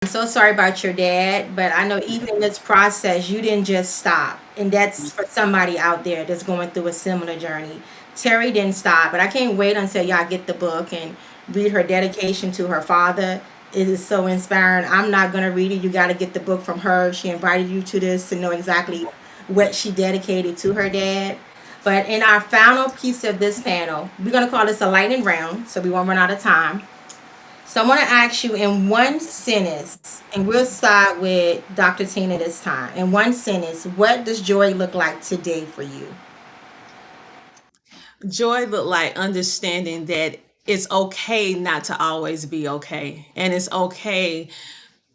I'm so sorry about your dad, but I know even in this process, you didn't just stop. And that's for somebody out there that's going through a similar journey. Terry didn't stop, but I can't wait until y'all get the book and read her dedication to her father. It is so inspiring. I'm not going to read it. You got to get the book from her. She invited you to this to know exactly what she dedicated to her dad. But in our final piece of this panel, we're going to call this a lightning round so we won't run out of time. So I want to ask you in one sentence, and we'll start with Dr. Tina this time. In one sentence, what does joy look like today for you? Joy looked like understanding that it's okay not to always be okay. And it's okay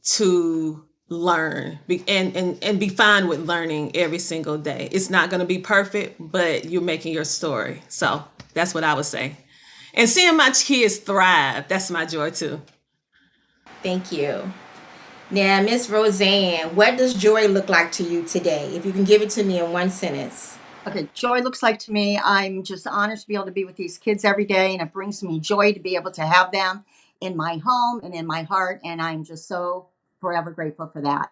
to learn and be fine with learning every single day. It's not going to be perfect, but you're making your story. So that's what I would say. And seeing my kids thrive, that's my joy too. Thank you. Now, Miss Roseanne, what does joy look like to you today? If you can give it to me in one sentence. Okay, joy looks like to me, I'm just honored to be able to be with these kids every day, and it brings me joy to be able to have them in my home and in my heart, and I'm just so forever grateful for that.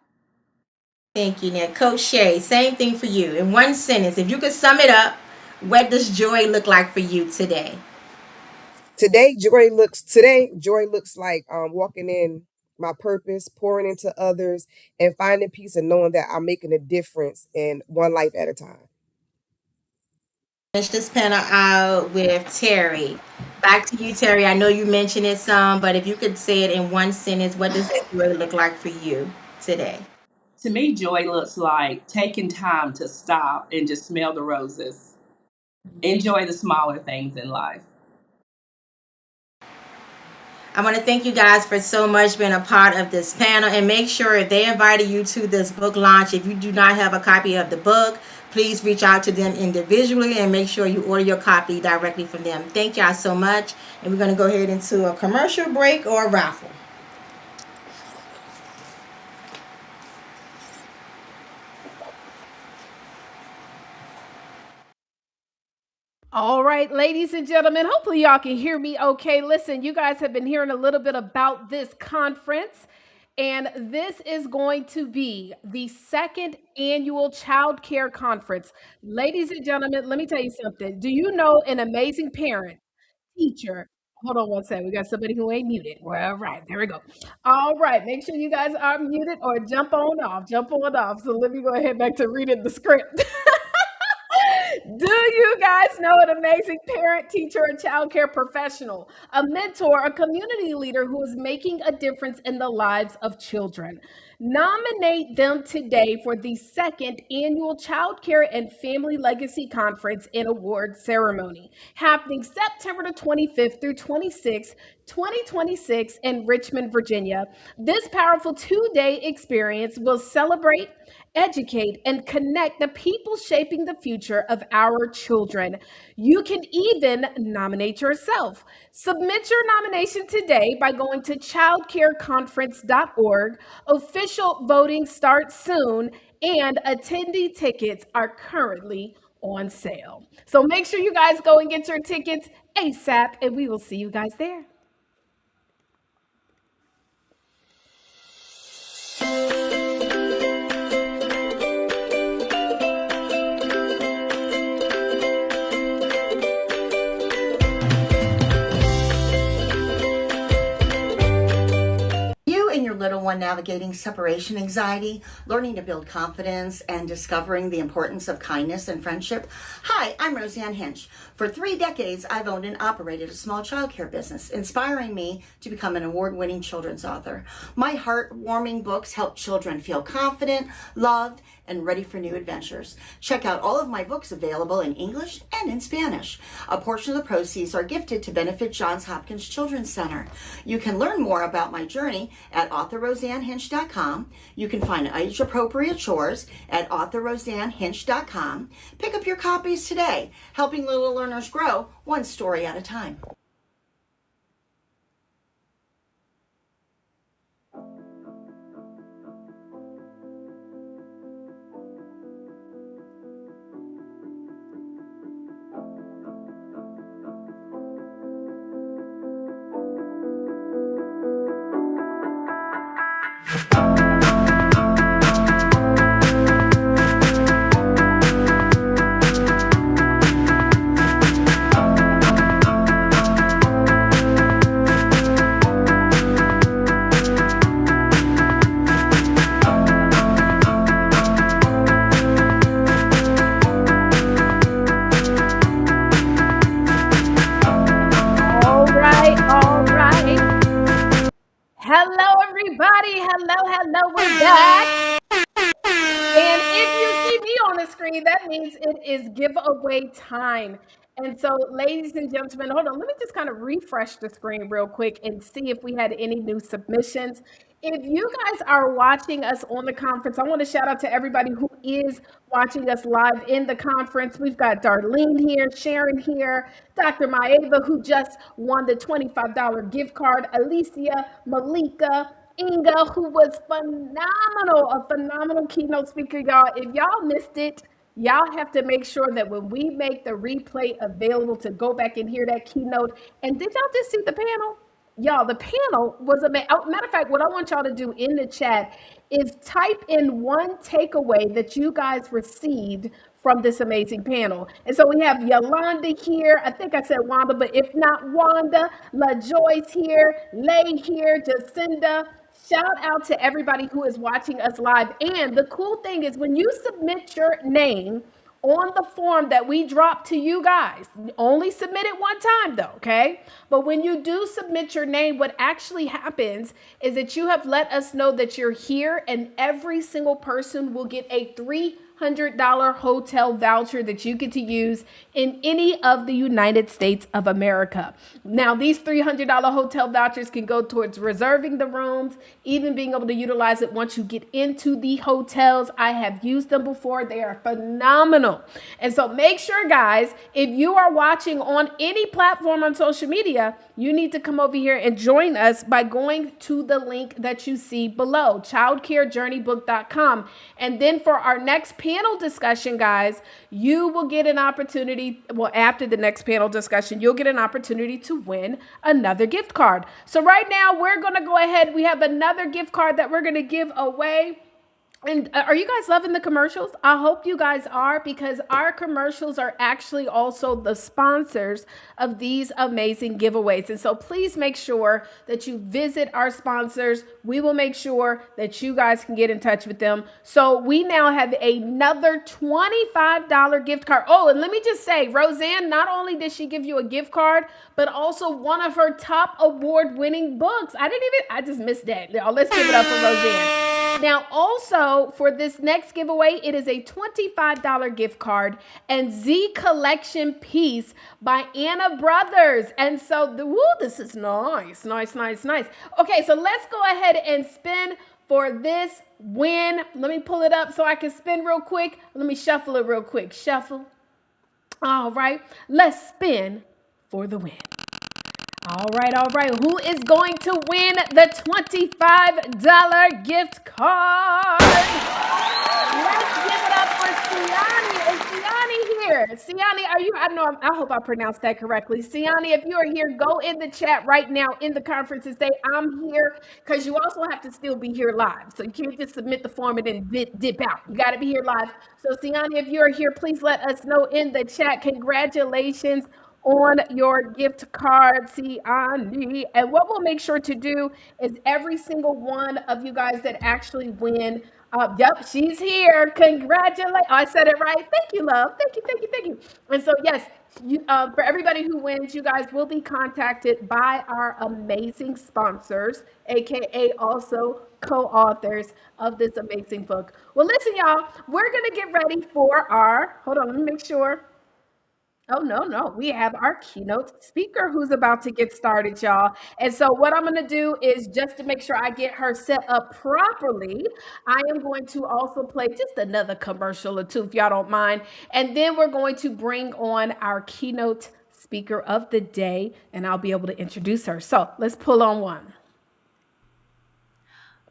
Thank you, Now, Coach Shay, same thing for you. In one sentence, if you could sum it up, what does joy look like for you today? Today joy looks like walking in my purpose, pouring into others, and finding peace and knowing that I'm making a difference in one life at a time. Finish this panel out with Terry. Back to you, Terry. I know you mentioned it some, but if you could say it in one sentence, what does that joy look like for you today? To me, joy looks like taking time to stop and just smell the roses. Enjoy the smaller things in life. I want to thank you guys for so much being a part of this panel, and make sure if they invited you to this book launch, if you do not have a copy of the book, please reach out to them individually and make sure you order your copy directly from them. Thank y'all so much, and we're going to go ahead into a commercial break or a raffle. All right, ladies and gentlemen, hopefully y'all can hear me okay. Listen, you guys have been hearing a little bit about this conference, and this is going to be the second annual child care conference. Ladies and gentlemen, let me tell you something. Do you know an amazing parent, teacher? Hold on one second. We got somebody who ain't muted. Well, all right, there we go. All right, make sure you guys are muted or jump on off. Jump on off. So let me go ahead back to reading the script. Do you guys know an amazing parent, teacher, and child care professional, a mentor, a community leader who is making a difference in the lives of children? Nominate them today for the second annual Child Care and Family Legacy Conference and Award Ceremony, happening September the 25th through 26th, 2026 in Richmond, Virginia. This powerful two-day experience will celebrate, educate, and connect the people shaping the future of our children. You can even nominate yourself. Submit your nomination today by going to childcareconference.org. Official voting starts soon, and attendee tickets are currently on sale. So make sure you guys go and get your tickets ASAP, and we will see you guys there. You and your little one navigating separation anxiety, learning to build confidence, and discovering the importance of kindness and friendship. Hi, I'm Roseanne Hinch. For 3 decades, I've owned and operated a small childcare business, inspiring me to become an award-winning children's author. My heartwarming books help children feel confident, loved, and ready for new adventures. Check out all of my books available in English and in Spanish. A portion of the proceeds are gifted to benefit Johns Hopkins Children's Center. You can learn more about my journey at authorroseannehinch.com. You can find age-appropriate chores at authorroseannehinch.com. Pick up your copies today, helping little learners grow one story at a time. Hello, everybody. Hello. We're back. And if you see me on the screen, that means it is giveaway time. And so, ladies and gentlemen, hold on. Let me just kind of refresh the screen real quick and see if we had any new submissions. If you guys are watching us on the conference, I want to shout out to everybody who is watching us live in the conference. We've got Darlene here, Sharon here, Dr. Maeva, who just won the $25 gift card, Alicia, Malika, Inga, who was phenomenal, a phenomenal keynote speaker, y'all. If y'all missed it, y'all have to make sure that when we make the replay available to go back and hear that keynote. And did y'all just see the panel? Y'all, the panel was a matter of fact. What I want y'all to do in the chat is type in one takeaway that you guys received from this amazing panel. And so we have Yolanda here. I think I said Wanda, but if not Wanda, LaJoy's here, Lay here, Jacinda. Shout out to everybody who is watching us live. And the cool thing is when you submit your name on the form that we drop to you guys, only submit it one time though, okay? But when you do submit your name, what actually happens is that you have let us know that you're here, and every single person will get a $300 hotel voucher that you get to use in any of the United States of America. Now, these $300 hotel vouchers can go towards reserving the rooms, even being able to utilize it once you get into the hotels. I have used them before. They are phenomenal. And so make sure, guys, if you are watching on any platform on social media, you need to come over here and join us by going to the link that you see below, childcarejourneybook.com. And then for our next panel discussion, guys, you will get an opportunity. Well, after the next panel discussion, you'll get an opportunity to win another gift card. So right now, we're going to go ahead. We have another gift card that we're going to give away. And are you guys loving the commercials? I hope you guys are, because our commercials are actually also the sponsors of these amazing giveaways. And so please make sure that you visit our sponsors. We will make sure that you guys can get in touch with them. So we now have another $25 gift card. Oh, and let me just say, Roseanne, not only did she give you a gift card, but also one of her top award-winning books. I just missed that. Let's give it up for Roseanne. Now, also for this next giveaway, it is a $25 gift card and Z Collection piece by Anna Brothers. And so, this is nice. Okay, so let's go ahead and spin for this win. Let me pull it up so I can spin real quick. Let me shuffle it real quick. Shuffle. All right, let's spin for the win. All right. Who is going to win the $25 gift card? Let's give it up for Siani. Is Siani here? Siani, are you? I hope I pronounced that correctly. Siani, if you are here, go in the chat right now in the conference and say, I'm here, because you also have to still be here live. So you can't just submit the form and then dip out. You got to be here live. So Siani, if you are here, please let us know in the chat. Congratulations on your gift card, Siani. And what we'll make sure to do is every single one of you guys that actually win. Yep, she's here. Congratulations. I said it right. Thank you, love. Thank you. And so, yes, for everybody who wins, you guys will be contacted by our amazing sponsors, aka also co-authors of this amazing book. Well, listen, y'all, we're going to get ready for hold on, let me make sure. Oh, no. We have our keynote speaker who's about to get started, y'all. And so what I'm going to do is, just to make sure I get her set up properly, I am going to also play just another commercial or two, if y'all don't mind. And then we're going to bring on our keynote speaker of the day, and I'll be able to introduce her. So let's pull on one.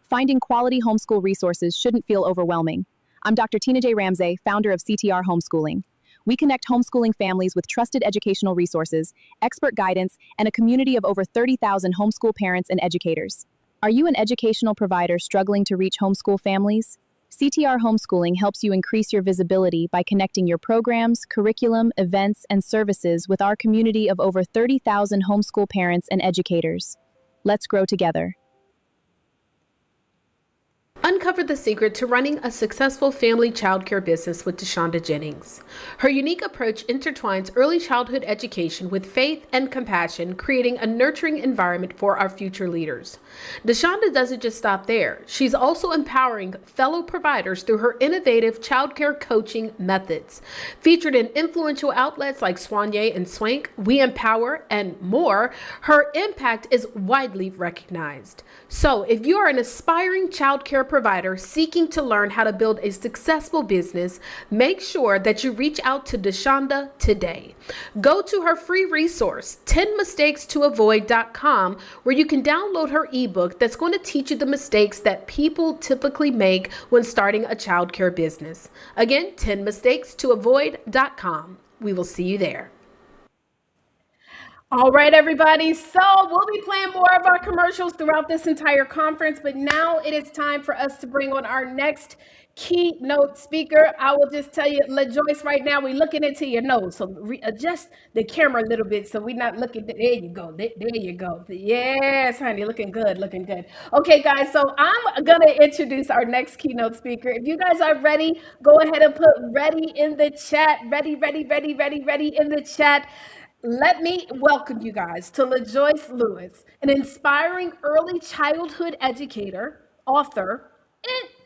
Finding quality homeschool resources shouldn't feel overwhelming. I'm Dr. Tina J. Ramsey, founder of CTR Homeschooling. We connect homeschooling families with trusted educational resources, expert guidance, and a community of over 30,000 homeschool parents and educators. Are you an educational provider struggling to reach homeschool families? CTR Homeschooling helps you increase your visibility by connecting your programs, curriculum, events, and services with our community of over 30,000 homeschool parents and educators. Let's grow together. Uncover the secret to running a successful family childcare business with Deshonda Jennings. Her unique approach intertwines early childhood education with faith and compassion, creating a nurturing environment for our future leaders. Deshonda doesn't just stop there. She's also empowering fellow providers through her innovative childcare coaching methods. Featured in influential outlets like Soigné and Swank, We Empower, and more, her impact is widely recognized. So, if you are an aspiring childcare provider seeking to learn how to build a successful business, make sure that you reach out to Deshonda today. Go to her free resource, 10mistakes-to-avoid.com, where you can download her ebook that's going to teach you the mistakes that people typically make when starting a childcare business. Again, 10mistakes-to-avoid.com. We will see you there. All right, everybody. So we'll be playing more of our commercials throughout this entire conference, but now it is time for us to bring on our next keynote speaker. I will just tell you, LaJoyce, right now we're looking into your nose, so adjust the camera a little bit so we're not looking. There you go. There you go. Yes, honey, looking good, looking good. Okay, guys. So I'm gonna introduce our next keynote speaker. If you guys are ready, go ahead and put "ready" in the chat. Ready, ready, ready, ready, ready in the chat. Let me welcome you guys to LaJoyce Lewis, an inspiring early childhood educator, author,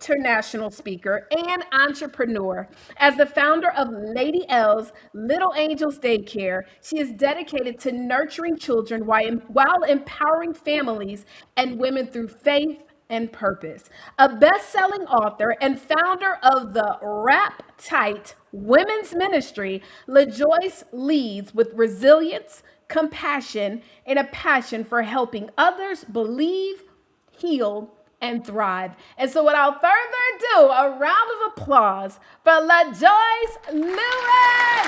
international speaker, and entrepreneur. As the founder of Lady L's Little Angels Daycare, she is dedicated to nurturing children while empowering families and women through faith and purpose. A best-selling author and founder of the Rap Tight Women's Ministry, LaJoyce leads with resilience, compassion, and a passion for helping others believe, heal, and thrive. And so without further ado, a round of applause for LaJoyce Lewis.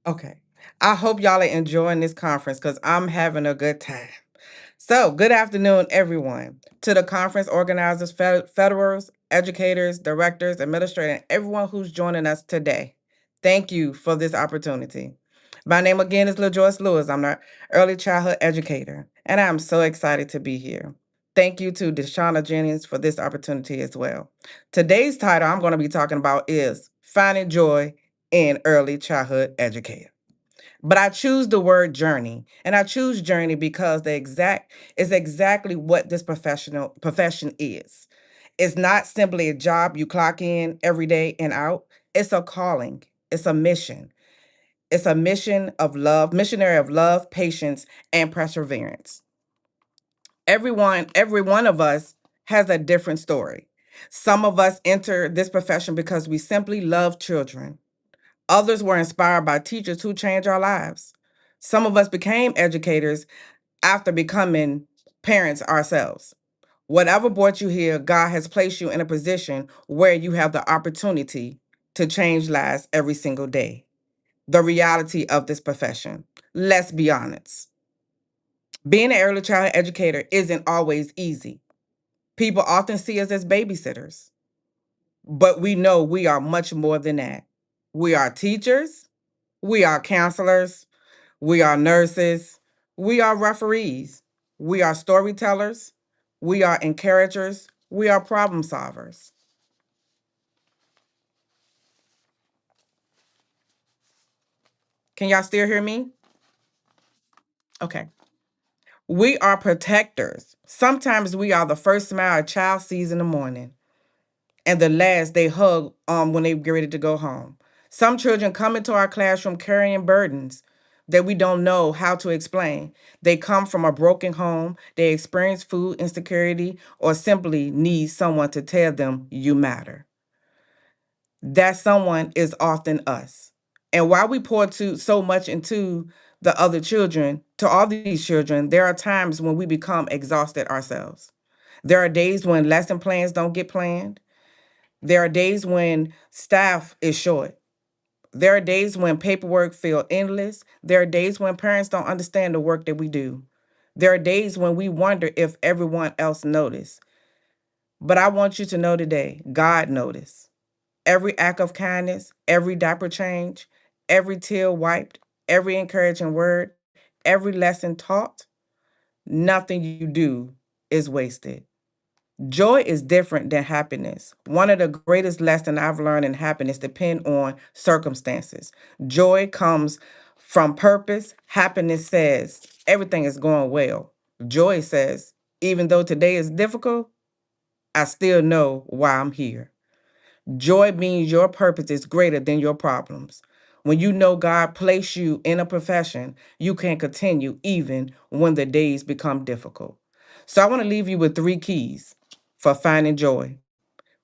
Okay. I hope y'all are enjoying this conference because I'm having a good time. So, good afternoon, everyone. To the conference organizers, federals, educators, directors, administrators, and everyone who's joining us today. Thank you for this opportunity. My name again is LaJoyce Lewis. I'm an early childhood educator, and I'm so excited to be here. Thank you to Deshonda Jennings for this opportunity as well. Today's title I'm going to be talking about is Finding Joy in Early Childhood Educator. But I choose the word journey, and I choose journey because is exactly what this profession is. It's not simply a job you clock in every day and out. It's a calling. It's a mission. It's a mission of love, missionary of love, patience, and perseverance. Every one of us has a different story. Some of us enter this profession because we simply love children. Others were inspired by teachers who changed our lives. Some of us became educators after becoming parents ourselves. Whatever brought you here, God has placed you in a position where you have the opportunity to change lives every single day. The reality of this profession. Let's be honest. Being an early child educator isn't always easy. People often see us as babysitters, but we know we are much more than that. We are teachers, we are counselors, we are nurses, we are referees, we are storytellers, we are encouragers, we are problem solvers. Can y'all still hear me? Okay. We are protectors. Sometimes we are the first smile a child sees in the morning and the last they hug when they get ready to go home. Some children come into our classroom carrying burdens that we don't know how to explain. They come from a broken home, they experience food insecurity, or simply need someone to tell them you matter. That someone is often us. And while we pour so much into the other children, to all these children, there are times when we become exhausted ourselves. There are days when lesson plans don't get planned. There are days when staff is short. There are days when paperwork feels endless. There are days when parents don't understand the work that we do. There are days when we wonder if everyone else noticed. But I want you to know today, God noticed. Every act of kindness, every diaper change, every tear wiped, every encouraging word, every lesson taught, nothing you do is wasted. Joy is different than happiness. One of the greatest lessons I've learned in happiness depend on circumstances. Joy comes from purpose. Happiness says everything is going well. Joy says, even though today is difficult, I still know why I'm here. Joy means your purpose is greater than your problems. When you know God placed you in a profession, you can continue even when the days become difficult. So I want to leave you with three keys for finding joy.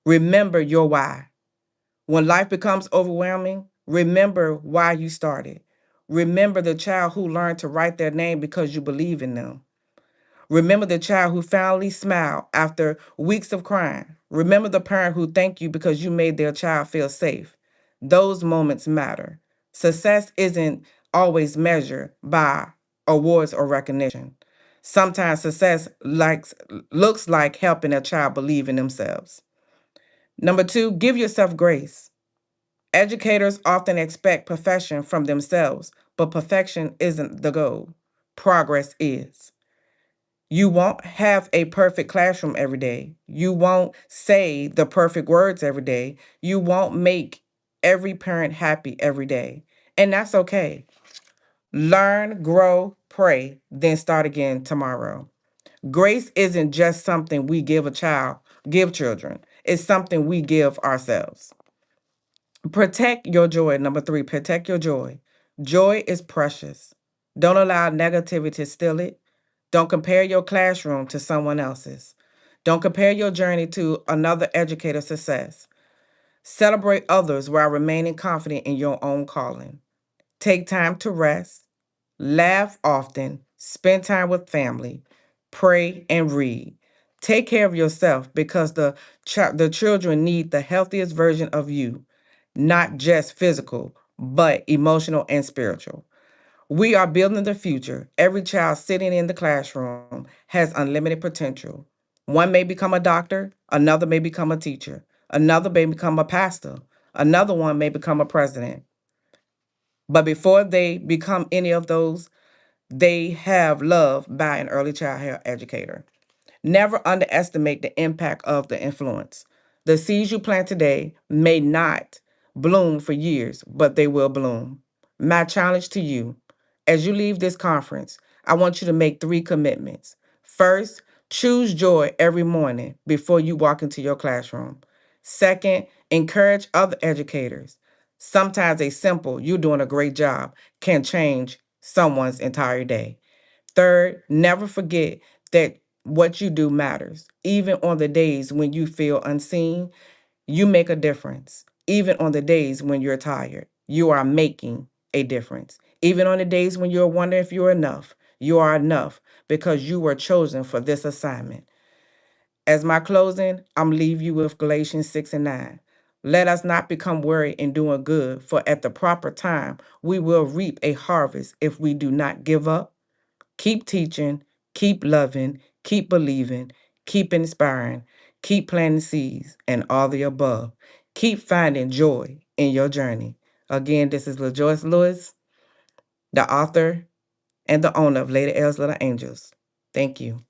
Remember your why. When life becomes overwhelming, remember why you started. Remember the child who learned to write their name because you believe in them. Remember the child who finally smiled after weeks of crying. Remember the parent who thanked you because you made their child feel safe. Those moments matter. Success isn't always measured by awards or recognition. Sometimes success looks like helping a child believe in themselves. Number two, give yourself grace. Educators often expect perfection from themselves, but perfection isn't the goal. Progress is. You won't have a perfect classroom every day. You won't say the perfect words every day. You won't make every parent happy every day. And that's okay. Learn, grow, pray, then start again tomorrow. Grace isn't just something we give children. It's something we give ourselves. Protect your joy. Number three, protect your joy. Joy is precious. Don't allow negativity to steal it. Don't compare your classroom to someone else's. Don't compare your journey to another educator's success. Celebrate others while remaining confident in your own calling. Take time to rest, laugh often, spend time with family, pray and read. Take care of yourself because the children need the healthiest version of you, not just physical, but emotional and spiritual. We are building the future. Every child sitting in the classroom has unlimited potential. One may become a doctor, another may become a teacher, another may become a pastor, another one may become a president. But before they become any of those, they have loved by an early childhood educator. Never underestimate the impact of the influence. The seeds you plant today may not bloom for years, but they will bloom. My challenge to you, as you leave this conference, I want you to make three commitments. First, choose joy every morning before you walk into your classroom. Second, encourage other educators. Sometimes a simple, you're doing a great job, can change someone's entire day. Third, never forget that what you do matters. Even on the days when you feel unseen, you make a difference. Even on the days when you're tired, you are making a difference. Even on the days when you're wondering if you're enough, you are enough because you were chosen for this assignment. As my closing, I'm leave you with Galatians 6 and 9. Let us not become weary in doing good, for at the proper time we will reap a harvest if we do not give up. Keep teaching, keep loving, keep believing, keep inspiring, keep planting seeds, and all the above. Keep finding joy in your journey. Again, this is LaJoyce Lewis, the author and the owner of Lady L's Little Angels. Thank you.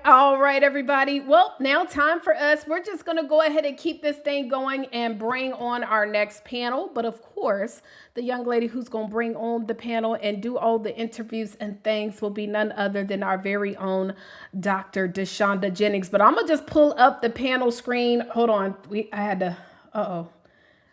All right, everybody. Well, now time for us. We're just going to go ahead and keep this thing going and bring on our next panel. But of course, the young lady who's going to bring on the panel and do all the interviews and things will be none other than our very own Dr. Deshonda Jennings. But I'm going to just pull up the panel screen. Hold on. I had to,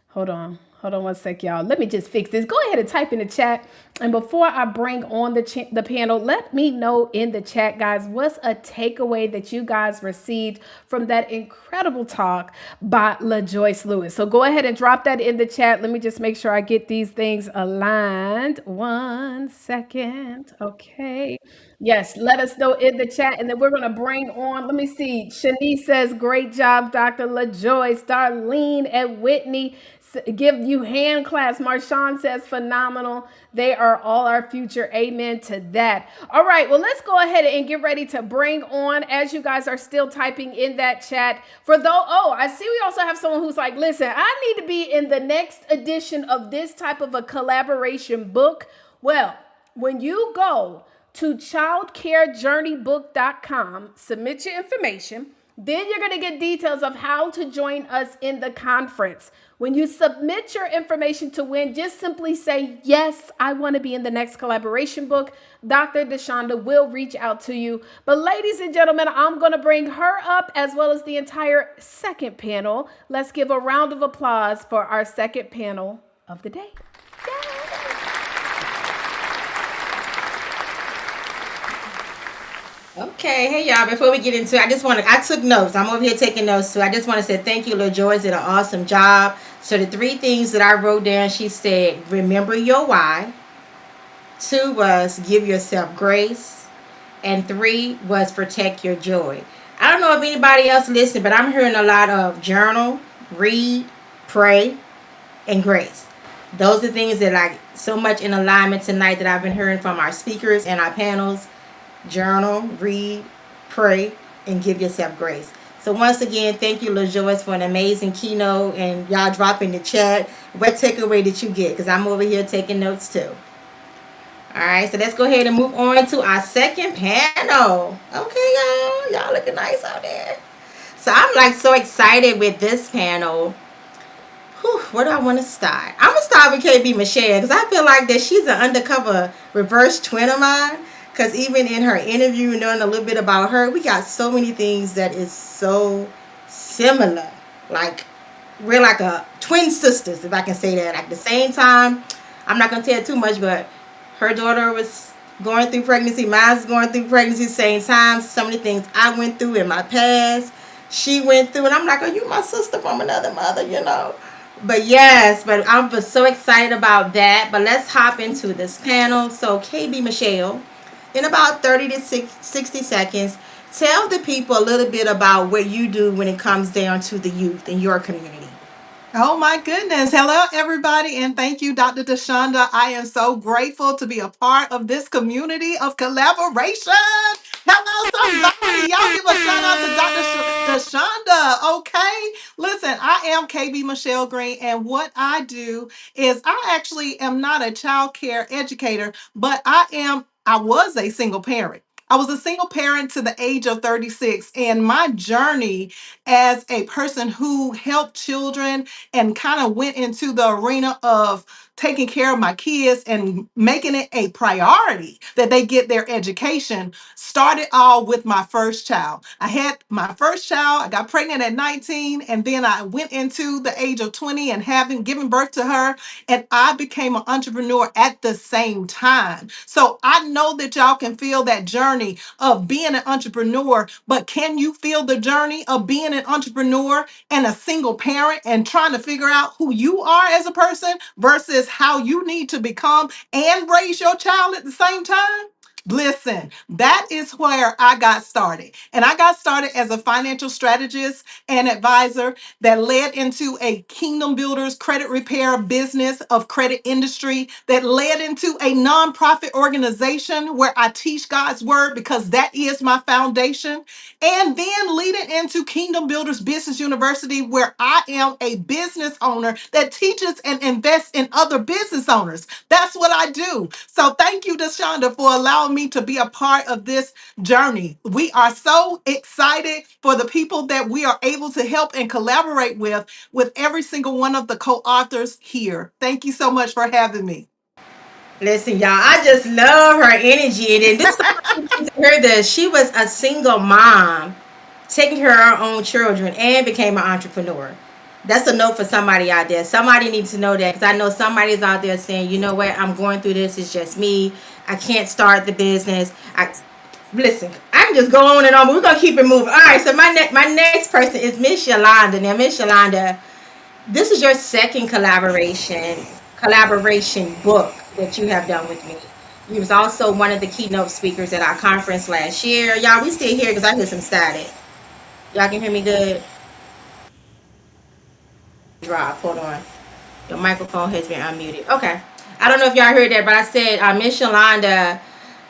hold on. Hold on one sec, y'all. Let me just fix this. Go ahead and type in the chat. And before I bring on the panel, let me know in the chat, guys, what's a takeaway that you guys received from that incredible talk by LaJoyce Lewis. So go ahead and drop that in the chat. Let me just make sure I get these things aligned. 1 second. Okay. Yes, let us know in the chat. And then we're going to bring on, let me see. Shanice says, great job, Dr. LaJoyce. Darlene and Whitney give you hand clasps. Marshawn says phenomenal. They are all our future. Amen to that. All right, well, let's go ahead and get ready to bring on, as you guys are still typing in that chat. I see we also have someone who's like, listen, I need to be in the next edition of this type of a collaboration book. Well, when you go to childcarejourneybook.com, submit your information. Then you're going to get details of how to join us in the conference. When you submit your information to win, just simply say, yes, I want to be in the next collaboration book. Dr. DeShonda will reach out to you. But ladies and gentlemen, I'm going to bring her up as well as the entire second panel. Let's give a round of applause for our second panel of the day. Yay! Okay, hey y'all, before we get into it, I took notes. I'm over here taking notes too. I just want to say thank you, LaJoy, did an awesome job. So the 3 things that I wrote down, she said, remember your why. 2 was give yourself grace. And 3 was protect your joy. I don't know if anybody else listened, but I'm hearing a lot of journal, read, pray, and grace. Those are things that like so much in alignment tonight that I've been hearing from our speakers and our panels. Journal, read, pray, and give yourself grace. So once again, thank you, LaJoyce, for an amazing keynote, and y'all drop in the chat what takeaway did you get, because I'm over here taking notes too. All right, so let's go ahead and move on to our second panel. Okay, y'all looking nice out there. So I'm like so excited with this panel. Where do I want to start? I'm gonna start with KB Michelle, because I feel like that she's an undercover reverse twin of mine. Because even in her interview, knowing a little bit about her, we got so many things that is so similar. Like, we're like a twin sisters, if I can say that. At the same time, I'm not going to tell too much, but her daughter was going through pregnancy. Mine's going through pregnancy at the same time. Some of the things I went through in my past, she went through. And I'm like, are you my sister from another mother, you know? But yes, but I'm just so excited about that. But let's hop into this panel. So, KB Michelle, in about 30 to 60 seconds, tell the people a little bit about what you do when it comes down to the youth in your community. Oh my goodness. Hello, everybody. And thank you, Dr. DeShonda. I am so grateful to be a part of this community of collaboration. Hello, somebody. Y'all give a shout out to Dr. DeShonda. Okay. Listen, I am KB Michelle Green. And what I do is I actually am not a child care educator, but I was a single parent. I was a single parent to the age of 36. And my journey as a person who helped children and kind of went into the arena of taking care of my kids and making it a priority that they get their education started all with my first child. I had my first child, I got pregnant at 19, and then I went into the age of 20 and having given birth to her, and I became an entrepreneur at the same time. So I know that y'all can feel that journey of being an entrepreneur, but can you feel the journey of being an entrepreneur and a single parent and trying to figure out who you are as a person versus how you need to become and raise your child at the same time? Listen, that is where I got started. And I got started as a financial strategist and advisor that led into a Kingdom Builders credit repair business of credit industry that led into a nonprofit organization where I teach God's word because that is my foundation. And then leading into Kingdom Builders Business University, where I am a business owner that teaches and invests in other business owners. That's what I do. So thank you, DeShonda, for allowing me to be a part of this journey. We are so excited for the people that we are able to help and collaborate with every single one of the co-authors here. Thank you so much for having me. Listen, y'all, I just love her energy. And then this is to her that she was a single mom, taking care of her own children, and became an entrepreneur. That's a note for somebody out there. Somebody needs to know that, because I know somebody's out there saying, you know what, I'm going through this. It's just me. I can't start the business. Listen, I can just go on and on, but we're going to keep it moving. All right, so my next person is Miss Yolanda. Now, Miss Yolanda, this is your second collaboration book that you have done with me. You was also one of the keynote speakers at our conference last year. Y'all, we still here because I hear some static. Y'all can hear me good? Drop, hold on. Your microphone has been unmuted. Okay. I don't know if y'all heard that, but I said Miss Yolanda,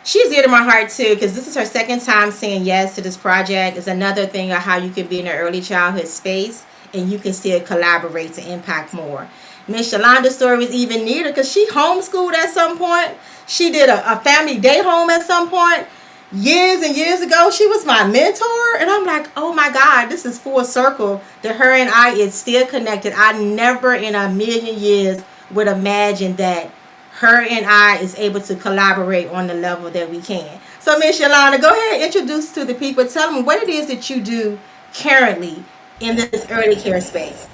she's dear to my heart too, because this is her second time saying yes to this project. It's another thing of how you can be in an early childhood space and you can still collaborate to impact more. Miss Yolanda's story was even neater because she homeschooled at some point. She did a family day home at some point. Years and years ago, she was my mentor, and I'm like, oh my God, this is full circle. That her and I is still connected. I never in a million years would imagine that her and I is able to collaborate on the level that we can. So, Miss Yolanda, go ahead and introduce to the people. Tell them what it is that you do currently in this early care space.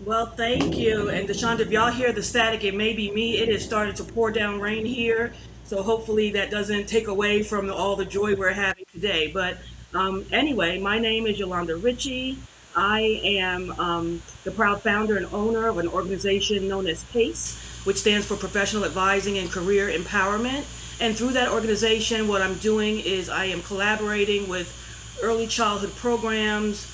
Well, thank you. And Deshonda, if y'all hear the static, it may be me. It has started to pour down rain here. So hopefully that doesn't take away from all the joy we're having today. But anyway, my name is Yolanda Ritchie. I am the proud founder and owner of an organization known as PACE, which stands for Professional Advising and Career Empowerment. And through that organization, what I'm doing is I am collaborating with early childhood programs,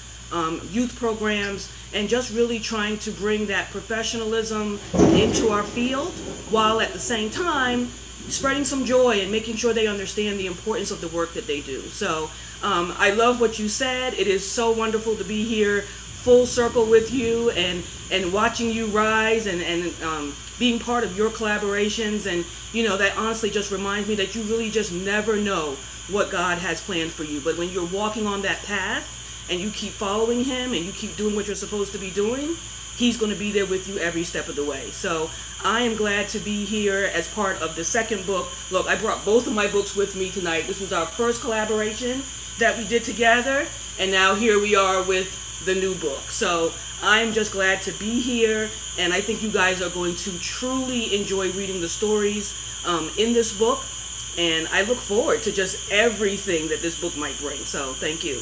youth programs, and just really trying to bring that professionalism into our field while at the same time spreading some joy and making sure they understand the importance of the work that they do. So I love what you said. It is so wonderful to be here full circle with you and watching you rise and being part of your collaborations. And, you know, that honestly just reminds me that you really just never know what God has planned for you. But when you're walking on that path, and you keep following him and you keep doing what you're supposed to be doing, he's going to be there with you every step of the way. So I am glad to be here as part of the second book. Look, I brought both of my books with me tonight. This was our first collaboration that we did together, and now here we are with the new book. So I'm just glad to be here, and I think you guys are going to truly enjoy reading the stories in this book, and I look forward to just everything that this book might bring. So thank you.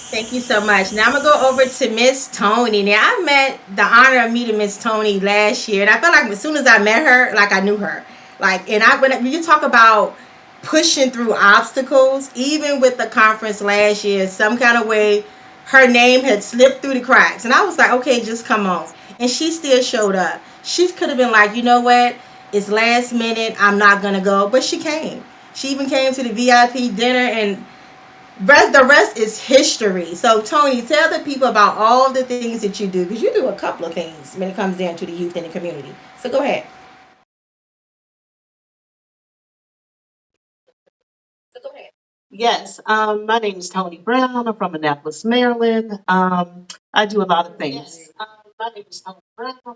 Thank you so much. Now I'm gonna go over to Miss Tony. Now I met the honor of meeting Miss Tony last year, and I felt like as soon as I met her, like I knew her. Like, and when you talk about pushing through obstacles, even with the conference last year, some kind of way, her name had slipped through the cracks, and I was like, okay, just come on. And she still showed up. She could have been like, you know what? It's last minute. I'm not gonna go, but she came. She even came to the VIP dinner and. The rest is history. So, Tony, tell the people about all the things that you do, because you do a couple of things when it comes down to the youth and the community. So, go ahead. Yes, my name is Tony Brown. I'm from Annapolis, Maryland. I do a lot of things.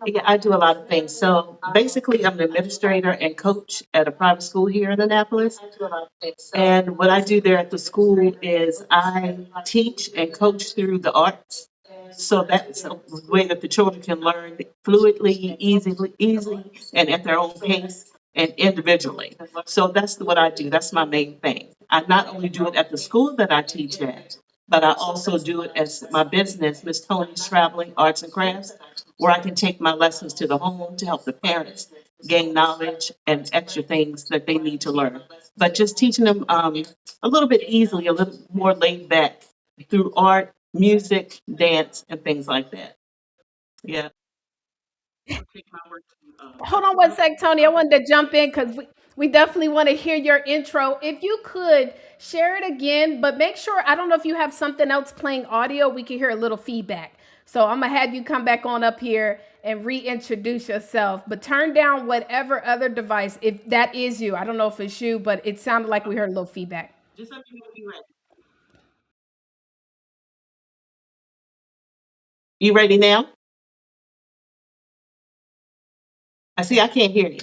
Yeah, I do a lot of things. So basically, I'm an administrator and coach at a private school here in Annapolis. And what I do there at the school is I teach and coach through the arts. So that's a way that the children can learn fluidly, easily, and at their own pace and individually. So that's what I do. That's my main thing. I not only do it at the school that I teach at, but I also do it as my business, Miss Tony's Traveling Arts and Crafts, where I can take my lessons to the home to help the parents gain knowledge and extra things that they need to learn. But just teaching them a little bit easily, a little more laid back through art, music, dance, and things like that. Yeah. Take my work to, Hold on one sec, Tony. I wanted to jump in because we definitely want to hear your intro. If you could share it again, but make sure, I don't know if you have something else playing audio, we can hear a little feedback. So I'm going to have you come back on up here and reintroduce yourself, but turn down whatever other device, if that is you. I don't know if it's you, but it sounded like we heard a little feedback. just let me know when you're ready. You ready now? I see I can't hear you.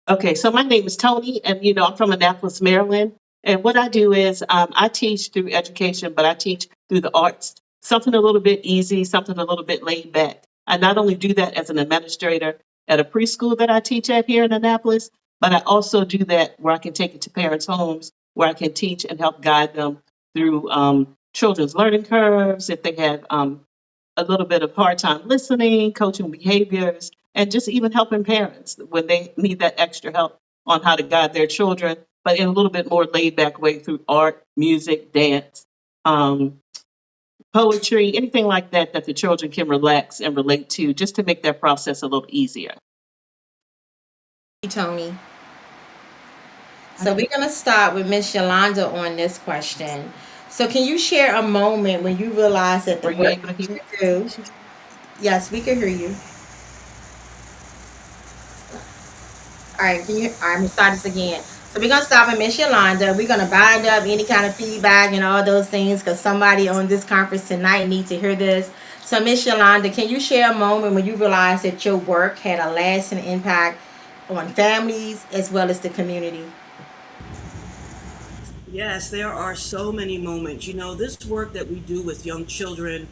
Okay, so my name is Tony, and I'm from Annapolis, Maryland. And what I do is I teach through education, but I teach through the arts. Something a little bit easy, something a little bit laid back. I not only do that as an administrator at a preschool that I teach at here in Annapolis, but I also do that where I can take it to parents' homes, where I can teach and help guide them through children's learning curves, if they have a little bit of hard time listening, coaching behaviors, and just even helping parents when they need that extra help on how to guide their children, but in a little bit more laid back way through art, music, dance. um, poetry, anything like that that the children can relax and relate to, just to make that process a little easier. Tony. So we're gonna start with Miss Yolanda on this question. So can you share a moment when you realized that the Were you work able to hear you do? Yes, we can hear you. All right, can you? All right, I'm gonna start this again. So we're gonna start with Miss Yolanda. We're gonna bind up any kind of feedback and all those things because somebody on this conference tonight needs to hear this. So Miss Yolanda, can you share a moment when you realized that your work had a lasting impact on families as well as the community? Yes, there are so many moments. This work that we do with young children,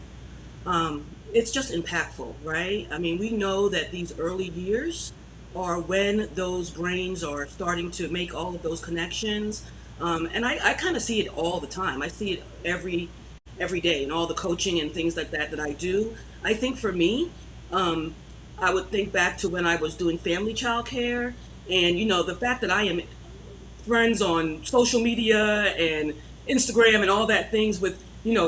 it's just impactful, right? I mean, we know that these early years are when those brains are starting to make all of those connections. And I kind of see it all the time. I see it every day in all the coaching and things like that I do. I think for me, um, I would think back to when I was doing family child care, and the fact that I am friends on social media and Instagram and all that things with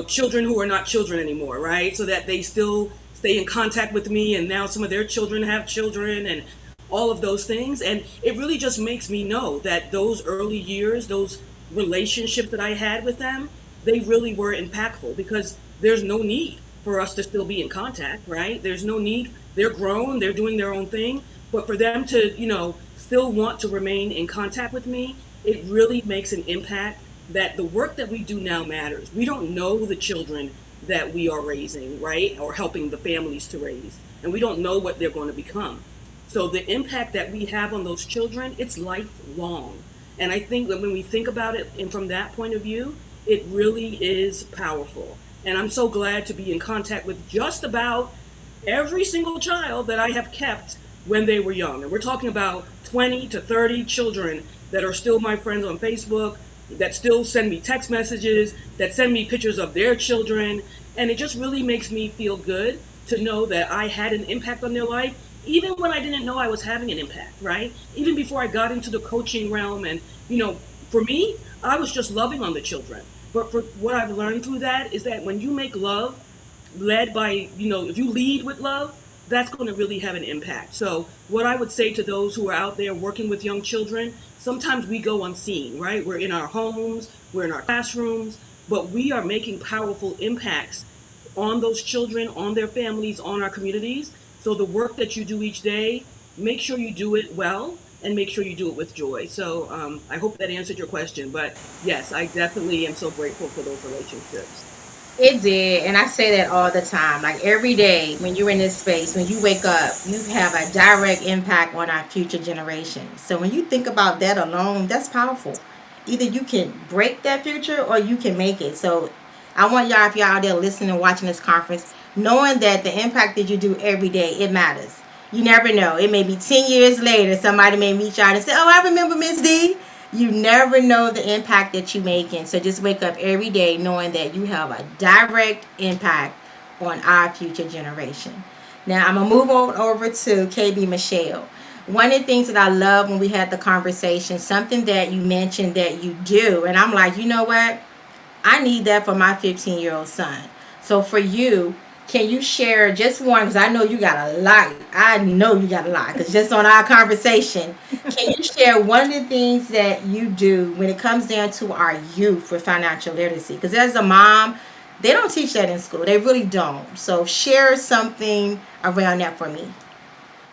children who are not children anymore, right? So that they still stay in contact with me, and now some of their children have children and all of those things. And it really just makes me know that those early years, those relationships that I had with them, they really were impactful because there's no need for us to still be in contact, right? There's no need. They're grown, they're doing their own thing, but for them to still want to remain in contact with me, it really makes an impact that the work that we do now matters. We don't know the children that we are raising, right? Or helping the families to raise. And we don't know what they're going to become. So the impact that we have on those children, it's lifelong. And I think that when we think about it and from that point of view, it really is powerful. And I'm so glad to be in contact with just about every single child that I have kept when they were young. And we're talking about 20 to 30 children that are still my friends on Facebook, that still send me text messages, that send me pictures of their children. And it just really makes me feel good to know that I had an impact on their life, even when I didn't know I was having an impact, right? Even before I got into the coaching realm. And, for me, I was just loving on the children. But for what I've learned through that is that when you make love, led by, if you lead with love, that's going to really have an impact. So, what I would say to those who are out there working with young children, sometimes we go unseen, right? We're in our homes, we're in our classrooms, but we are making powerful impacts on those children, on their families, on our communities. So, the work that you do each day, make sure you do it well and make sure you do it with joy. So, I hope that answered your question. But yes, I definitely am so grateful for those relationships. It did, and I say that all the time. Like every day when you're in this space, when you wake up, you have a direct impact on our future generations. So when you think about that alone, that's powerful. Either you can break that future or you can make it. So I want y'all, if y'all out there listening and watching this conference, knowing that the impact that you do every day, it matters. You never know. It may be 10 years later, somebody may meet y'all and say, "Oh, I remember Miss D." You never know the impact that you're making. So just wake up every day knowing that you have a direct impact on our future generation. Now I'm gonna move on over to KB Michelle. One of the things that I love when we had the conversation, something that you mentioned that you do, and I'm like, you know what? I need that for my 15-year-old son. So for you, can you share just one? Because I know you got a lot. I know you got a lot. Because just on our conversation, can you share one of the things that you do when it comes down to our youth with financial literacy? Because as a mom, they don't teach that in school. They really don't. So share something around that for me.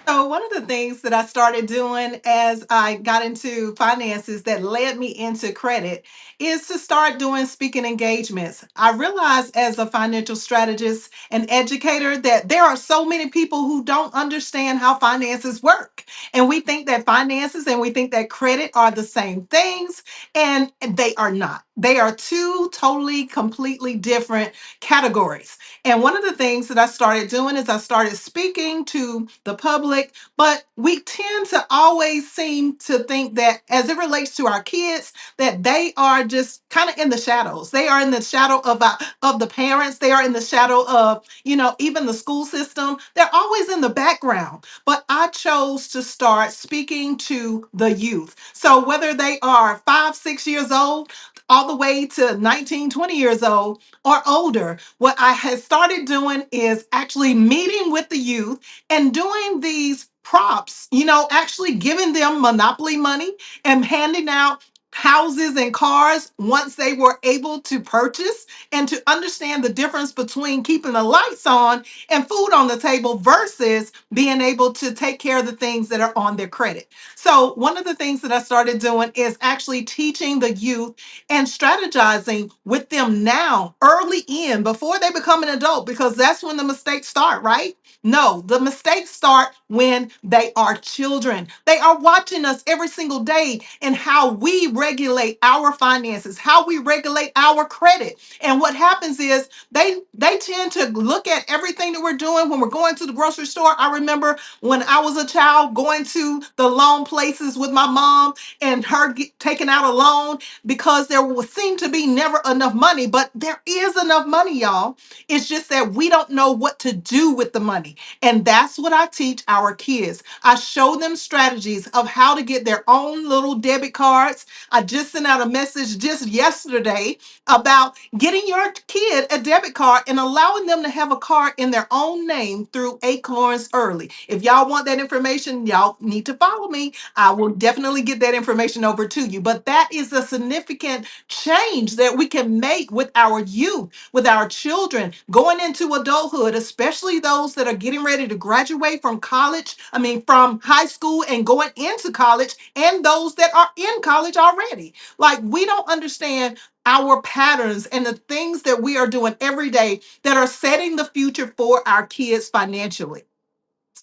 So, one of the things that I started doing as I got into finances that led me into credit is to start doing speaking engagements. I realized as a financial strategist and educator that there are so many people who don't understand how finances work. And we think that finances and we think that credit are the same things, and they are not. They are two totally, completely different categories. And one of the things that I started doing is I started speaking to the public, but we tend to always seem to think that as it relates to our kids, that they are just kind of in the shadows. They are in the shadow of the parents. They are in the shadow of, even the school system. They're always in the background. But I chose to start speaking to the youth. So whether they are 5, 6 years old, all all the way to 19, 20 years old or older, what I had started doing is actually meeting with the youth and doing these props, actually giving them monopoly money and handing out houses and cars once they were able to purchase and to understand the difference between keeping the lights on and food on the table versus being able to take care of the things that are on their credit. So, one of the things that I started doing is actually teaching the youth and strategizing with them now, early in, before they become an adult, because that's when the mistakes start, right? No, the mistakes start when they are children. They are watching us every single day and how we regulate our finances, how we regulate our credit. And what happens is they tend to look at everything that we're doing when we're going to the grocery store. I remember when I was a child going to the loan places with my mom and her taking out a loan because there will seem to be never enough money, but there is enough money, y'all. It's just that we don't know what to do with the money. And that's what I teach our kids. I show them strategies of how to get their own little debit cards. I just sent out a message just yesterday about getting your kid a debit card and allowing them to have a card in their own name through Acorns Early. If y'all want that information, y'all need to follow me. I will definitely get that information over to you. But that is a significant change that we can make with our youth, with our children going into adulthood, especially those that are getting ready to graduate from college, from high school and going into college, and those that are in college already. Like, we don't understand our patterns and the things that we are doing every day that are setting the future for our kids financially.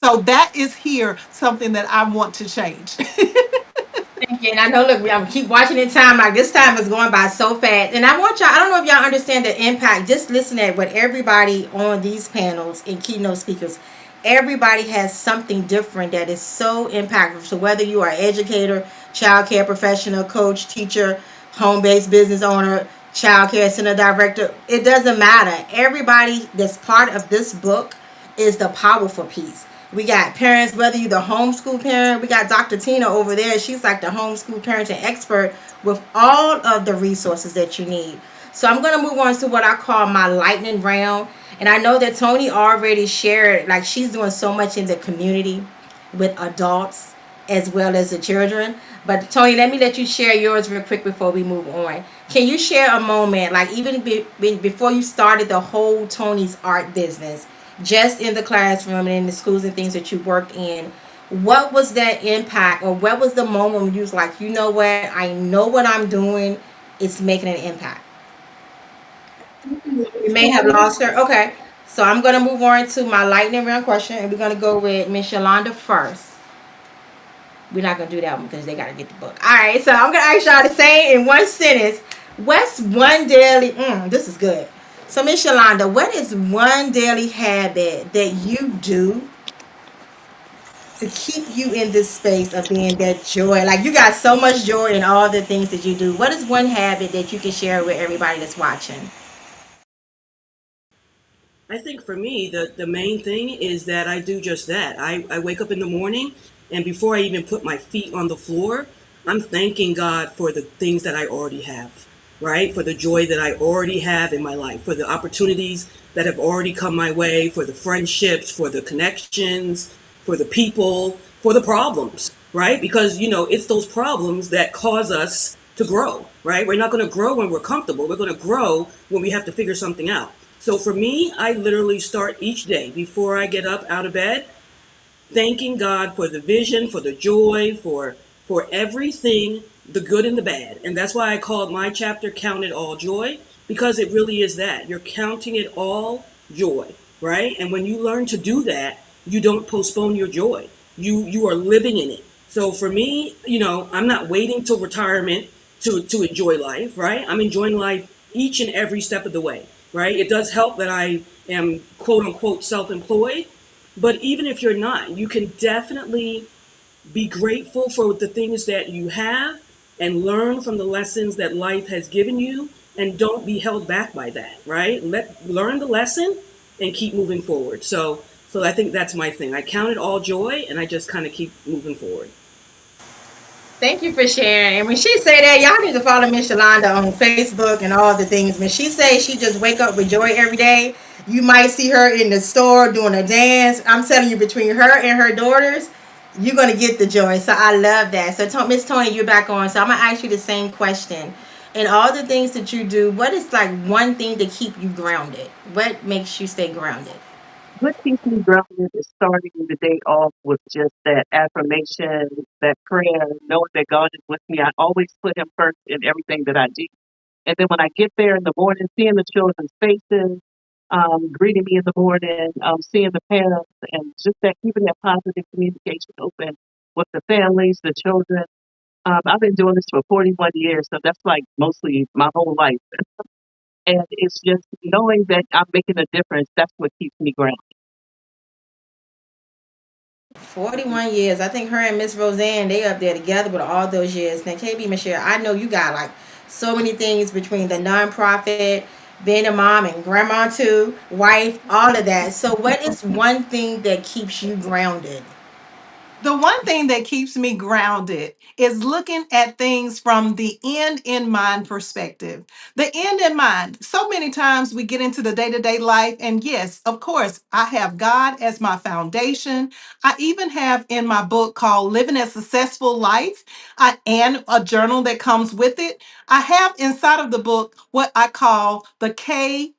So that is here something that I want to change. Thank you. And I know, look, I'm keep watching in time. Like, this time is going by so fast. And I want y'all, I don't know if y'all understand the impact. Just listen at what everybody on these panels and keynote speakers, everybody has something different that is so impactful. So whether you are an educator, child care professional, coach, teacher, home-based business owner, child care center director, it doesn't matter. Everybody that's part of this book is the powerful piece. We got parents, whether you're the homeschool parent, we got Dr. Tina over there. She's like the homeschool parenting expert with all of the resources that you need. So I'm going to move on to what I call my lightning round. And I know that Tony already shared, like, she's doing so much in the community with adults as well as the children. But Tony, let me let you share yours real quick before we move on. Can you share a moment, like even before you started the whole Tony's art business, just in the classroom and in the schools and things that you worked in, what was that impact, or what was the moment when you was like, you know what, I know what I'm doing, it's making an impact? You may have lost her. Okay, so I'm going to move on to my lightning round question, and we're going to go with Miss Yolanda first. We're not going to do that one because they got to get the book. All right, so I'm going to ask y'all to say in one sentence, what's one daily, this is good. So, Miss Yolanda, what is one daily habit that you do to keep you in this space of being that joy? Like, you got so much joy in all the things that you do. What is one habit that you can share with everybody that's watching? I think for me, the main thing is that I do just that. I wake up in the morning, and before I even put my feet on the floor, I'm thanking God for the things that I already have, right? For the joy that I already have in my life, for the opportunities that have already come my way, for the friendships, for the connections, for the people, for the problems, right? Because, it's those problems that cause us to grow, right? We're not going to grow when we're comfortable. We're going to grow when we have to figure something out. So for me, I literally start each day before I get up out of bed, thanking God for the vision, for the joy, for everything, the good and the bad. And that's why I called my chapter Count It All Joy, because it really is that. You're counting it all joy, right? And when you learn to do that, you don't postpone your joy. You are living in it. So for me, I'm not waiting till retirement to enjoy life, right? I'm enjoying life each and every step of the way, right? It does help that I am quote unquote self-employed, but even if you're not, you can definitely be grateful for the things that you have and learn from the lessons that life has given you, and don't be held back by that, right? Learn the lesson and keep moving forward. So I think that's my thing. I count it all joy, and I just kind of keep moving forward. Thank you for sharing. And when she say that, y'all need to follow Miss Shalonda on Facebook and all the things. When she say she just wake up with joy every day, you might see her in the store doing a dance. I'm telling you, between her and her daughters, you're gonna get the joy. So I love that. So Miss Tony, you're back on. So I'm gonna ask you the same question. In all the things that you do, what is like one thing to keep you grounded? What makes you stay grounded? What keeps me grounded is starting the day off with just that affirmation, that prayer, knowing that God is with me. I always put Him first in everything that I do. And then when I get there in the morning, seeing the children's faces, greeting me in the morning, seeing the parents, and just that keeping that positive communication open with the families, the children. I've been doing this for 41 years, so that's like mostly my whole life. And it's just knowing that I'm making a difference. That's what keeps me grounded. 41 years. I think her and Miss Roseanne, they up there together with all those years. Now, KB Michelle, I know you got like so many things between the nonprofit, being a mom and grandma too, wife, all of that. So, what is one thing that keeps you grounded? The one thing that keeps me grounded is looking at things from the end in mind perspective. The end in mind. So many times we get into the day to day life, and yes, of course, I have God as my foundation. I even have in my book called Living a Successful Life and a journal that comes with it. I have inside of the book what I call the KIT.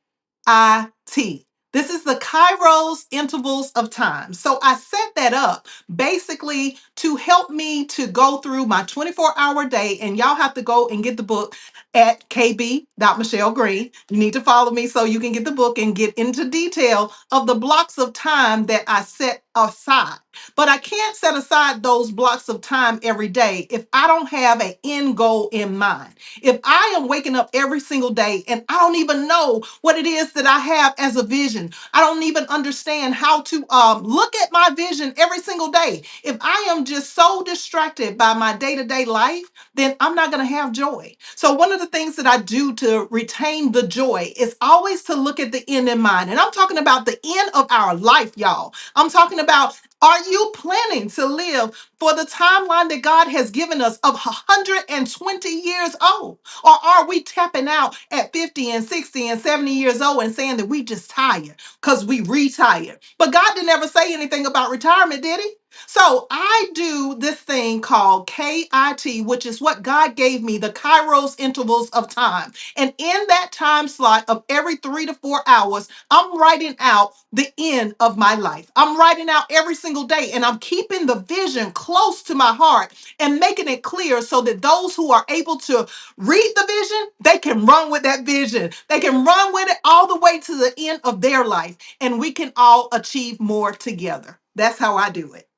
This is the Kairos intervals of time. So I set that up basically to help me to go through my 24-hour day. And y'all have to go and get the book at kb.michellegreen. You need to follow me so you can get the book and get into detail of the blocks of time that I set aside. But I can't set aside those blocks of time every day if I don't have an end goal in mind. If I am waking up every single day and I don't even know what it is that I have as a vision, I don't even understand how to look at my vision every single day. If I am just so distracted by my day to day life, then I'm not going to have joy. So, one of the things that I do to retain the joy is always to look at the end in mind. And I'm talking about the end of our life, y'all. I'm talking about, are you planning to live for the timeline that God has given us of 120 years old? Or are we tapping out at 50 and 60 and 70 years old and saying that we just tired because we retired? But God didn't ever say anything about retirement, did He? So I do this thing called KIT, which is what God gave me, the Kairos intervals of time. And in that time slot of every 3 to 4 hours, I'm writing out the end of my life. I'm writing out every single day, and I'm keeping the vision close to my heart and making it clear so that those who are able to read the vision, they can run with that vision. They can run with it all the way to the end of their life, and we can all achieve more together. That's how I do it.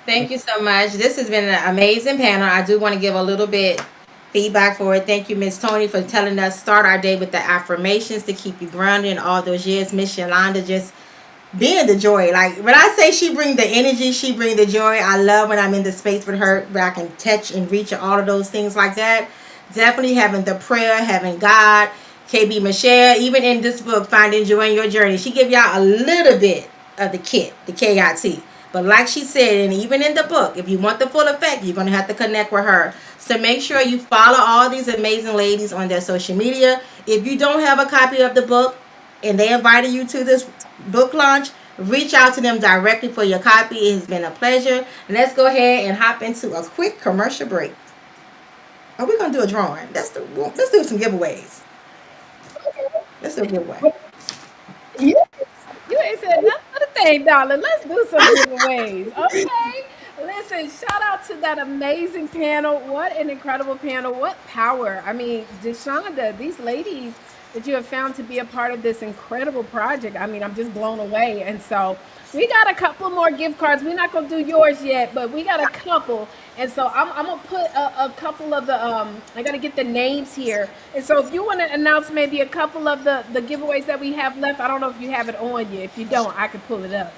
Thank you so much. This has been an amazing panel. I do want to give a little bit feedback for it. Thank you, Miss Tony, for telling us start our day with the affirmations to keep you grounded in all those years. Miss Yolanda just being the joy. Like when I say she bring the energy, she bring the joy. I love when I'm in the space with her where I can touch and reach and all of those things like that. Definitely having the prayer, having God, KB Michelle, even in this book, Finding Joy in Your Journey, she give y'all a little bit of the kit, the KIT. But like she said, and even in the book, if you want the full effect, you're going to have to connect with her. So make sure you follow all these amazing ladies on their social media. If you don't have a copy of the book and they invited you to this book launch, reach out to them directly for your copy. It has been a pleasure. Let's go ahead and hop into a quick commercial break. Are we going to do a drawing? Let's do some giveaways. Let's do a giveaway. You, you ain't said nothing but a thing, darling. Let's do some giveaways. Okay. Listen, shout out to that amazing panel. What an incredible panel. What power. I mean, Deshonda, these ladies that you have found to be a part of this incredible project. I mean, I'm just blown away. And so we got a couple more gift cards. We're not going to do yours yet, but we got a couple. And so I'm going to put a couple of the, I got to get the names here. And so if you want to announce maybe a couple of the giveaways that we have left, I don't know if you have it on you. If you don't, I can pull it up.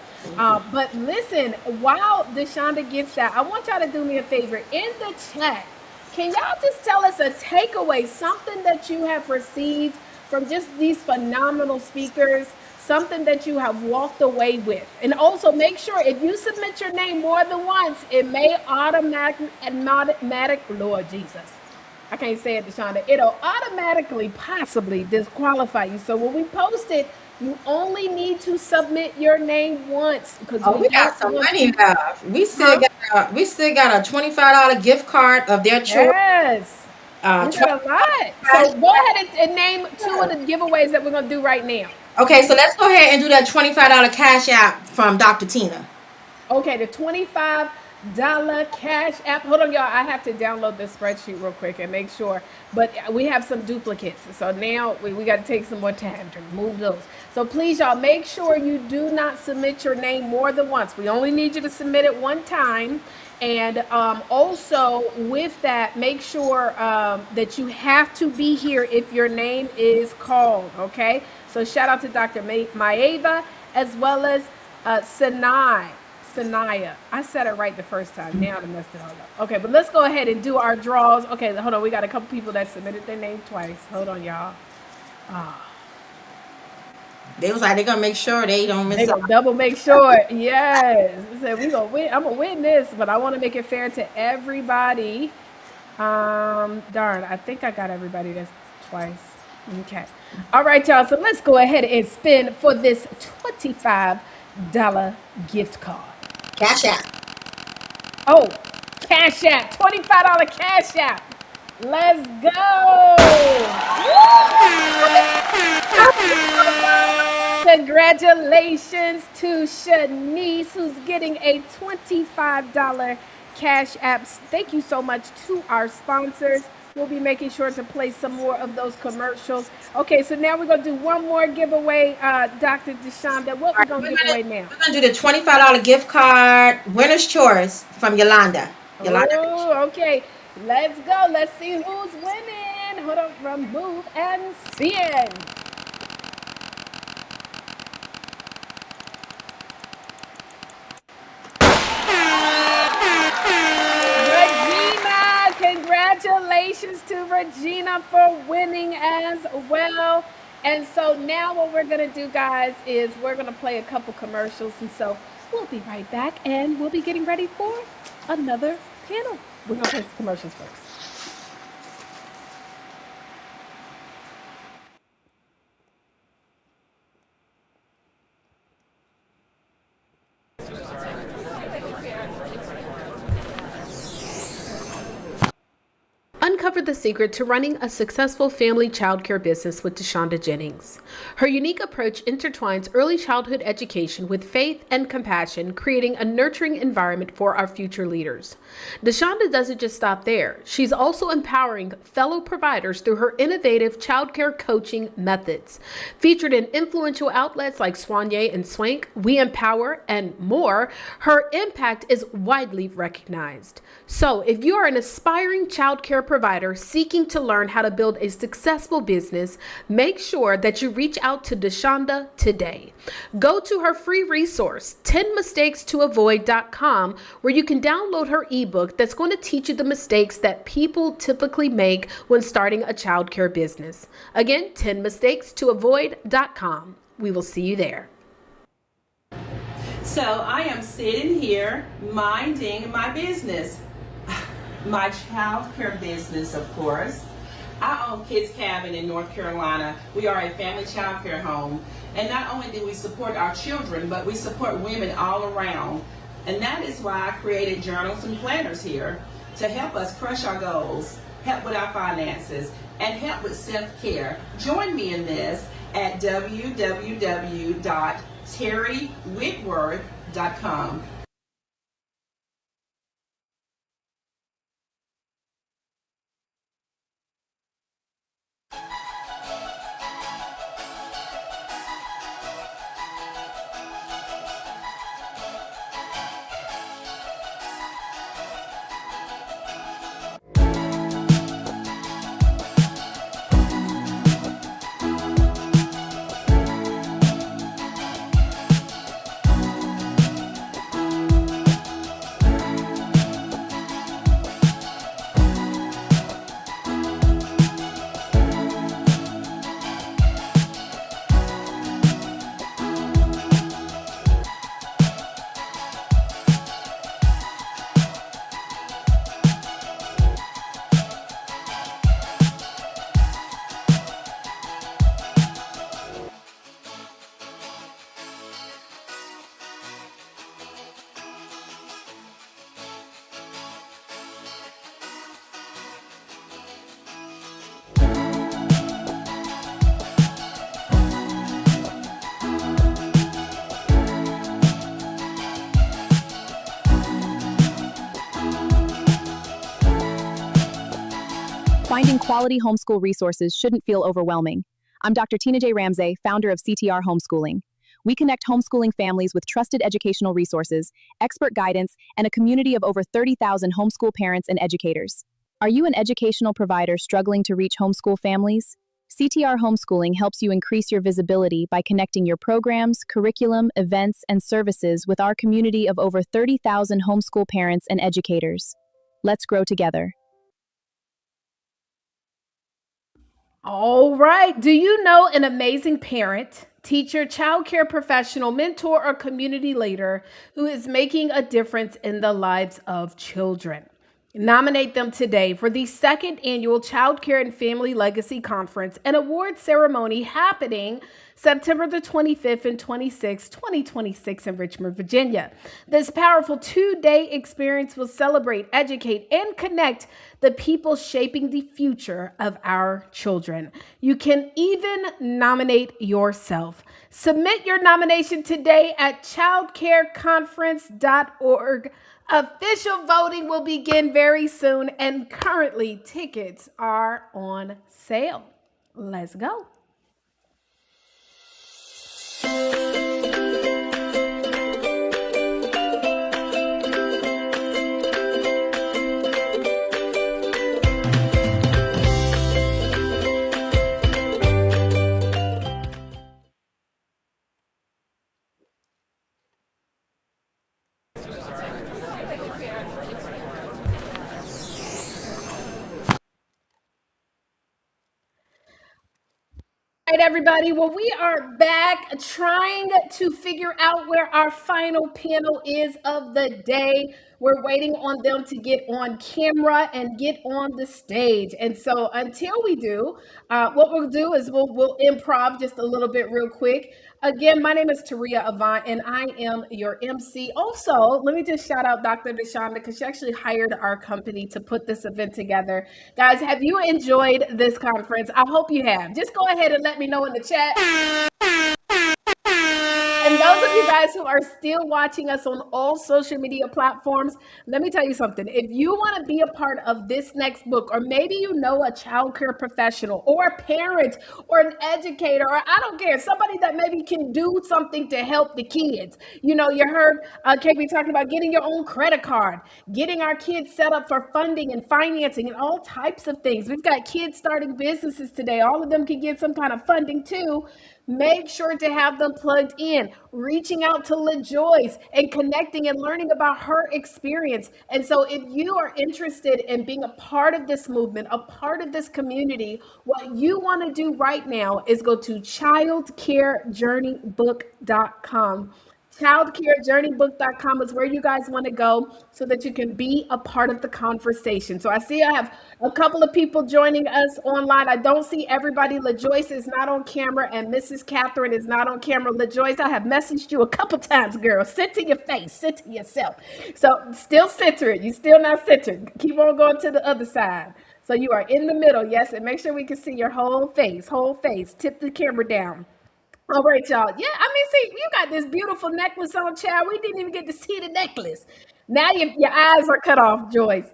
But listen, while Deshonda gets that, I want y'all to do me a favor. In the chat, can y'all just tell us a takeaway, something that you have received from just these phenomenal speakers, something that you have walked away with. And also make sure if you submit your name more than once, it may automatic, Lord Jesus. I can't say it, Deshonda. It'll automatically possibly disqualify you. So when we post it, you only need to submit your name once because Oh, we we got don't some want money left. We still got a $25 gift card of their choice. Yes. We 20 got a lot. So go ahead and name two of the giveaways that we're going to do right now. Okay, so let's go ahead and do that $25 cash app from Dr. Tina. Okay, the $25 cash app. Hold on, y'all. I have to download this spreadsheet real quick and make sure. But we have some duplicates. So now we got to take some more time to remove those. So please, y'all, make sure you do not submit your name more than once. We only need you to submit it one time. And also with that, make sure that you have to be here if your name is called. Okay. So shout out to Dr. Maeva as well as Sanaya. I said it right the first time. Now I messed it all up. Okay, but let's go ahead and do our draws. Okay, hold on. We got a couple people that submitted their name twice. Hold on, y'all. They was like, they're gonna make sure they don't miss They out. gonna double make sure. Yes. They said we gonna win. I'm gonna win this, but I want to make it fair to everybody. Darn, I think I got everybody that's twice. Okay. All right, y'all. So let's go ahead and spin for this $25 gift card. Cash app. Oh, Cash App, $25 Cash App. Let's go. Congratulations to Shanice, who's getting a $25 Cash App. Thank you so much to our sponsors. We'll be making sure to play some more of those commercials. Okay, so now we're going to do one more giveaway, Dr. Deshonda. What we're going to give away now? We're gonna do the $25 gift card, winner's choice from Yolanda. Oh, okay. Let's go. Let's see who's winning. Hold on. Remove and spin. Regina, congratulations to Regina for winning as well. And so now what we're going to do, guys, is we're going to play a couple commercials. And so we'll be right back and we'll be getting ready for another panel. We're going to play commercials first. Uncover the secret to running a successful family childcare business with Deshonda Jennings. Her unique approach intertwines early childhood education with faith and compassion, creating a nurturing environment for our future leaders. Deshonda doesn't just stop there. She's also empowering fellow providers through her innovative childcare coaching methods. Featured in influential outlets like Soigné and Swank, We Empower, and more, her impact is widely recognized. So if you are an aspiring childcare provider seeking to learn how to build a successful business, make sure that you reach out to Deshonda today. Go to her free resource, 10mistakes-to-avoid.com, where you can download her ebook that's going to teach you the mistakes that people typically make when starting a childcare business. Again, 10mistakes-to-avoid.com. We will see you there. So I am sitting here minding my business. My child care business, of course. I own Kids Cabin in North Carolina. We are a family child care home. And not only do we support our children, but we support women all around. And that is why I created journals and planners here to help us crush our goals, help with our finances, and help with self-care. Join me in this at www.terrywhitworth.com. Finding quality homeschool resources shouldn't feel overwhelming. I'm Dr. Tina J. Ramsey, founder of CTR Homeschooling. We connect homeschooling families with trusted educational resources, expert guidance, and a community of over 30,000 homeschool parents and educators. Are you an educational provider struggling to reach homeschool families? CTR Homeschooling helps you increase your visibility by connecting your programs, curriculum, events, and services with our community of over 30,000 homeschool parents and educators. Let's grow together. All right. Do you know an amazing parent, teacher, childcare professional, mentor, or community leader who is making a difference in the lives of children? Nominate them today for the second annual Child Care and Family Legacy Conference and award ceremony happening September the 25th and 26th, 2026 in Richmond, Virginia. This powerful two-day experience will celebrate, educate, and connect the people shaping the future of our children. You can even nominate yourself. Submit your nomination today at childcareconference.org. Official voting will begin very soon, and currently tickets are on sale. Let's go. All right, everybody. Well, we are back trying to figure out where our final panel is of the day. We're waiting on them to get on camera and get on the stage. And so until we do, what we'll do is we'll improv just a little bit real quick. Again, my name is Taria Avant, and I am your MC. Also, let me just shout out Dr. Deshonda because she actually hired our company to put this event together. Guys, have you enjoyed this conference? I hope you have. Just go ahead and let me know in the chat. And those of you guys who are still watching us on all social media platforms, let me tell you something. If you want to be a part of this next book, or maybe you know a childcare professional or a parent or an educator, or I don't care, somebody that maybe can do something to help the kids. You know, you heard KB talking about getting your own credit card, getting our kids set up for funding and financing and all types of things. We've got kids starting businesses today. All of them can get some kind of funding too. Make sure to have them plugged in, reaching out to LaJoyce and connecting and learning about her experience. And so if you are interested in being a part of this movement, a part of this community, what you want to do right now is go to childcarejourneybook.com. Childcarejourneybook.com is where you guys want to go so that you can be a part of the conversation. So I see I have a couple of people joining us online. I don't see everybody. LaJoyce is not on camera and Mrs. Catherine is not on camera. LaJoyce, I have messaged you a couple times, girl. Sit to your face. Sit to yourself. So still centered. You still not centered. Keep on going to the other side. So you are in the middle, yes, and make sure we can see your whole face, whole face. Tip the camera down. All right, y'all. Yeah, I mean, see, you got this beautiful necklace on, child. We didn't even get to see the necklace. Now your eyes are cut off, Joyce.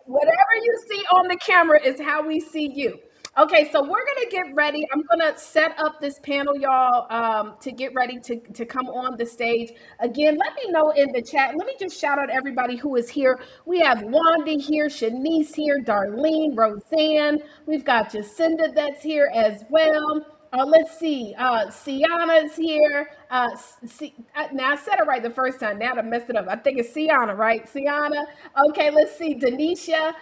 Whatever you see on the camera is how we see you. Okay, so we're gonna get ready. I'm gonna set up this panel, y'all, to get ready to come on the stage. Again, let me know in the chat. Let me just shout out everybody who is here. We have Wanda here, Shanice here, Darlene, Roseanne. We've got Jacinda that's here as well. Let's see. Sienna's here. Now I said it right the first time. Now I messed it up. I think it's Sienna, right? Sienna. Okay, let's see. Denisha.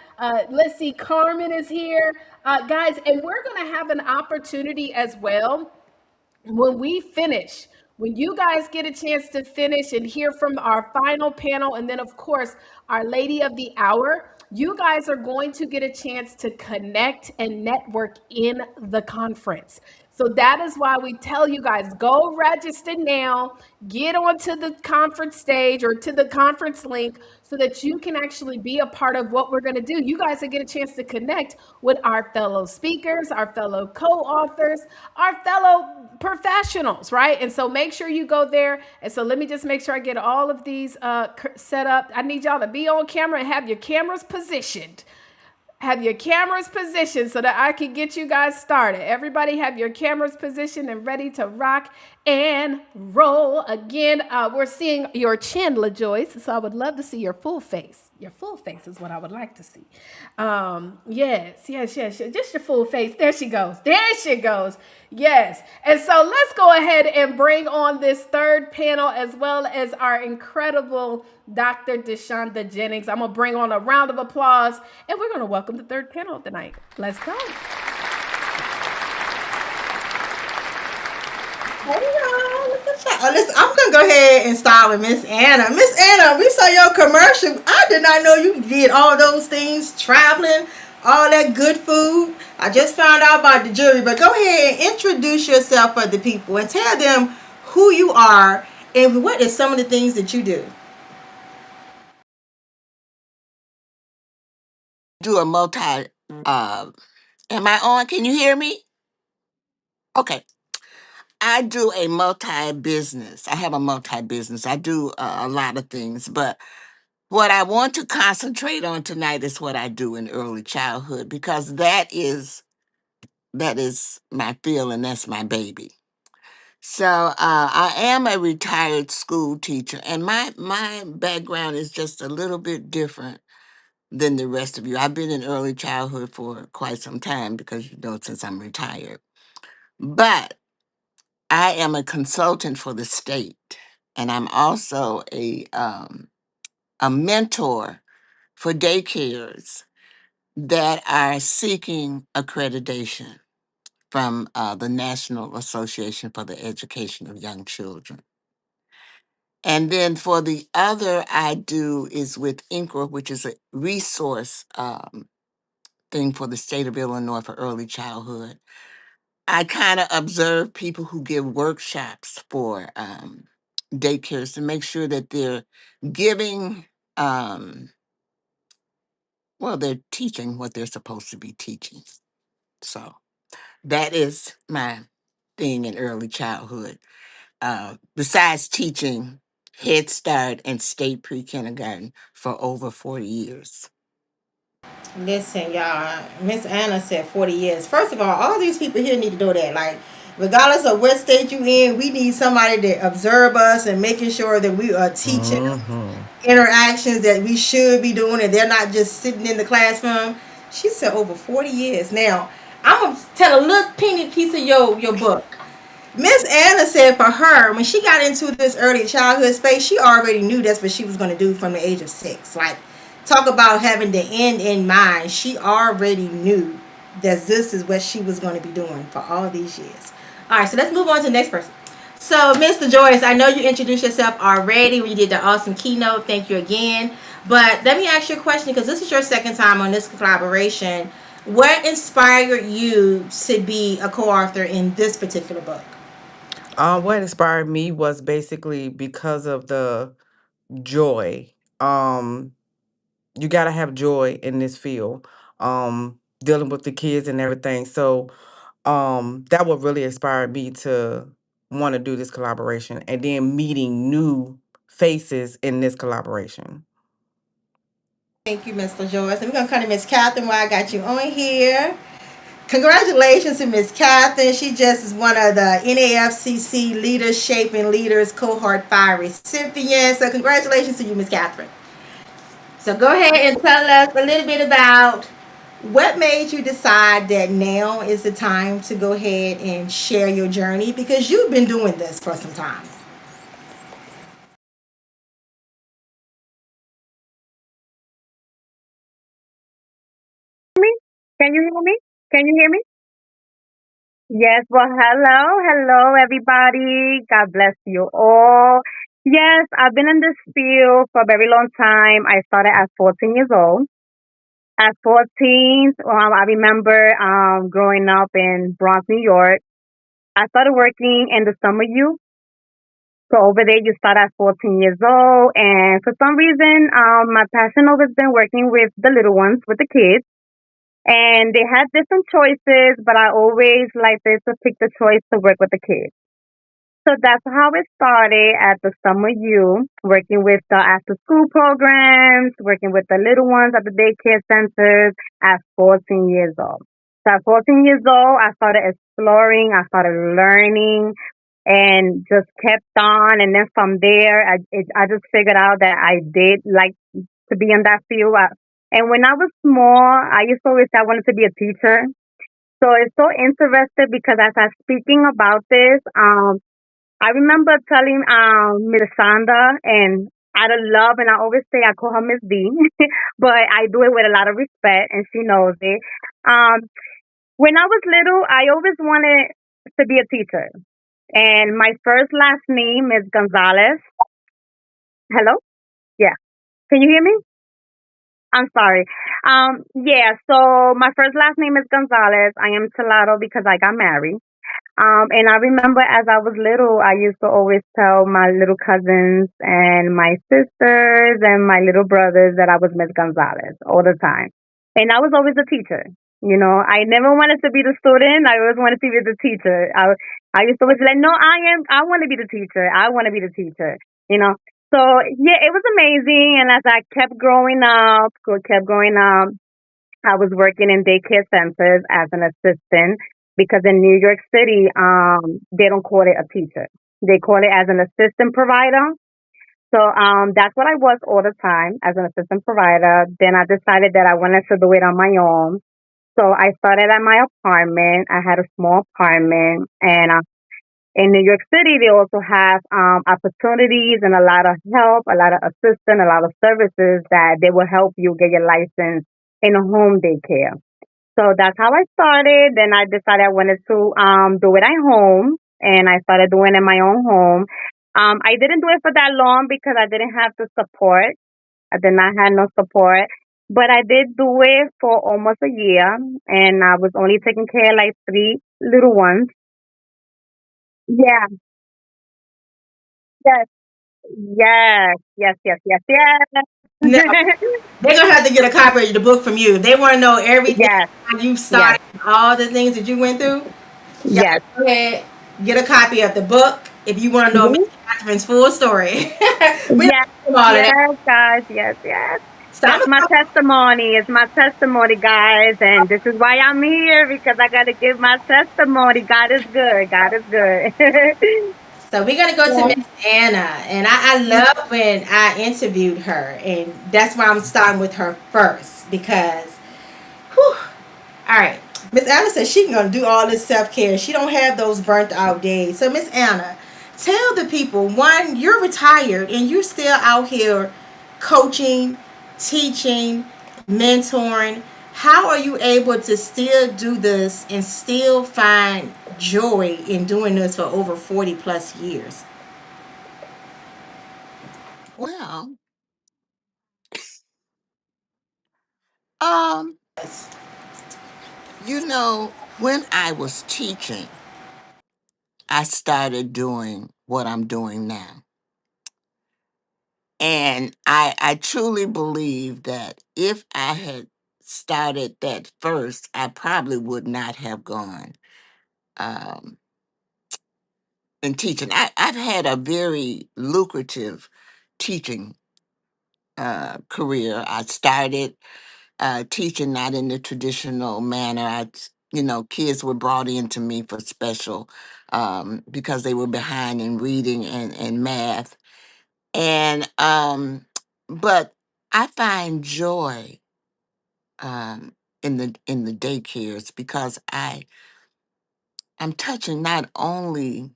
Let's see. Carmen is here. Guys, and we're going to have an opportunity as well when we finish. When you guys get a chance to finish and hear from our final panel, and then, of course, our Lady of the Hour, you guys are going to get a chance to connect and network in the conference. So that is why we tell you guys, go register now, get onto the conference stage or to the conference link so that you can actually be a part of what we're going to do. You guys will get a chance to connect with our fellow speakers, our fellow co-authors, our fellow professionals, right? And so make sure you go there. And so let me just make sure I get all of these set up. I need y'all to be on camera and have your cameras positioned. have your cameras positioned so that I can get you guys started. Everybody have your cameras positioned and ready to rock and roll. Again, we're seeing your chin, LaJoyce, so I would love to see your full face. Your full face is what I would like to see. Yes. Just your full face. There she goes. There she goes. Yes. And so let's go ahead and bring on this third panel as well as our incredible Dr. DeShonda Jennings. I'm going to bring on a round of applause and we're going to welcome the third panel of the night. Let's go. Hey y'all, look at y'all. Oh, listen, I'm gonna go ahead and start with Miss Anna. Miss Anna, we saw your commercial. I did not know you did all those things, traveling, all that good food. I just found out about the jury, but go ahead and introduce yourself for the people and tell them who you are and what is some of the things that you do. Do a multi am I on? Can you hear me? Okay. I do a multi business. I have a multi business. I do a lot of things, but what I want to concentrate on tonight is what I do in early childhood because that is my field and that's my baby. So I am a retired school teacher, and my background is just a little bit different than the rest of you. I've been in early childhood for quite some time because since I'm retired. But I am a consultant for the state, and I'm also a mentor for daycares that are seeking accreditation from the National Association for the Education of Young Children. And then for the other, I do is with INCRA, which is a resource thing for the state of Illinois for early childhood. I kind of observe people who give workshops for daycares to make sure that they're giving, they're teaching what they're supposed to be teaching. So that is my thing in early childhood. Besides teaching Head Start and state pre-kindergarten for over 40 years. Listen, y'all, Miss Anna said 40 years. First of all these people here need to know that. Like, regardless of what state you in, we need somebody to observe us and making sure that we are teaching interactions that we should be doing and they're not just sitting in the classroom. She said over 40 years. Now, I'm going to tell a little teeny piece of your book. Miss Anna said for her, when she got into this early childhood space, she already knew that's what she was going to do from the age of 6. Like, talk about having the end in mind. She already knew that this is what she was going to be doing for all these years. All right, so let's move on to the next person. So, Mr. Joyce, I know you introduced yourself already when you did the awesome keynote. Thank you again. But let me ask you a question because this is your second time on this collaboration. What inspired you to be a co-author in this particular book? What inspired me was basically because of the joy. You gotta have joy in this field, dealing with the kids and everything. So, that would really inspire me to want to do this collaboration, and then meeting new faces in this collaboration. Thank you, Mr. Joyce. And we're going to come to Miss Catherine while I got you on here. Congratulations to Miss Catherine. She just is one of the NAFCC Leaders Shaping Leaders Cohort 5 recipients. So congratulations to you, Miss Catherine. So go ahead and tell us a little bit about what made you decide that now is the time to go ahead and share your journey because you've been doing this for some time. Can you hear me? Can you hear me? Yes, well, hello, everybody. God bless you all. Yes, I've been in this field for a very long time. I started at 14 years old. At 14, I remember growing up in Bronx, New York. I started working in the summer youth. So over there, you start at 14 years old. And for some reason, my passion always been working with the little ones, with the kids. And they had different choices, but I always liked to pick the choice to work with the kids. So that's how it started at the Summer U, working with the after school programs, working with the little ones at the daycare centers at 14 years old. So at 14 years old, I started exploring, I started learning, and just kept on. And then from there, I just figured out that I did like to be in that field. And when I was small, I used to always say I wanted to be a teacher. So it's so interesting because as I'm speaking about this, I remember telling Miss Sanda and out of love, and I always say I call her Miss D, but I do it with a lot of respect, and she knows it. Um, when I was little, I always wanted to be a teacher, and my first last name is Gonzalez. Hello, yeah, can you hear me? I'm sorry. Yeah, so my first last name is Gonzalez. I am Telato because I got married. And I remember as I was little, I used to always tell my little cousins and my sisters and my little brothers that I was Miss Gonzalez all the time. And I was always a teacher. You know, I never wanted to be the student. I always wanted to be the teacher. I used to always be like, no, I want to be the teacher. I want to be the teacher. You know, so yeah, it was amazing. And as I kept growing up, I was working in daycare centers as an assistant because in New York City, they don't call it a teacher. They call it as an assistant provider. So that's what I was all the time as an assistant provider. Then I decided that I wanted to do it on my own. So I started at my apartment. I had a small apartment, and in New York City, they also have opportunities and a lot of help, a lot of assistance, a lot of services that they will help you get your license in a home daycare. So that's how I started. Then I decided I wanted to do it at home, and I started doing it in my own home. I didn't do it for that long because I didn't have the support. I did not have no support, but I did do it for almost a year, and I was only taking care of like three little ones. Yeah, yes, yes, yes, yes, yes, No, yes, they're gonna have to get a copy of the book from you. They want to know everything yes, how you yes, started, all the things that you went through. Y'all yes. go ahead, get a copy of the book if you want to know Miss Mhm. Catherine's full story. We don't Yes, do all of that. yes, guys, yes, yes. So I'm That's gonna my go. testimony. It's my testimony, guys, and this is why I'm here because I got to give my testimony. God is good. God is good. So we're gonna go to Yeah. Miss Anna, and I love when I interviewed her, and that's why I'm starting with her first because, whew, all right, Miss Anna says she's gonna do all this self care. She don't have those burnt out days. So Miss Anna, tell the people one, you're retired and you're still out here coaching, teaching, mentoring. How are you able to still do this and still find joy in doing this for over 40 plus years? Well, um, when I was teaching, I started doing what I'm doing now. And I truly believe that if I had started that first, I probably would not have gone um, in teaching. I've had a very lucrative teaching career. I started teaching not in the traditional manner. Kids were brought in to me for special because they were behind in reading and math. And but I find joy in the daycares because I'm touching not only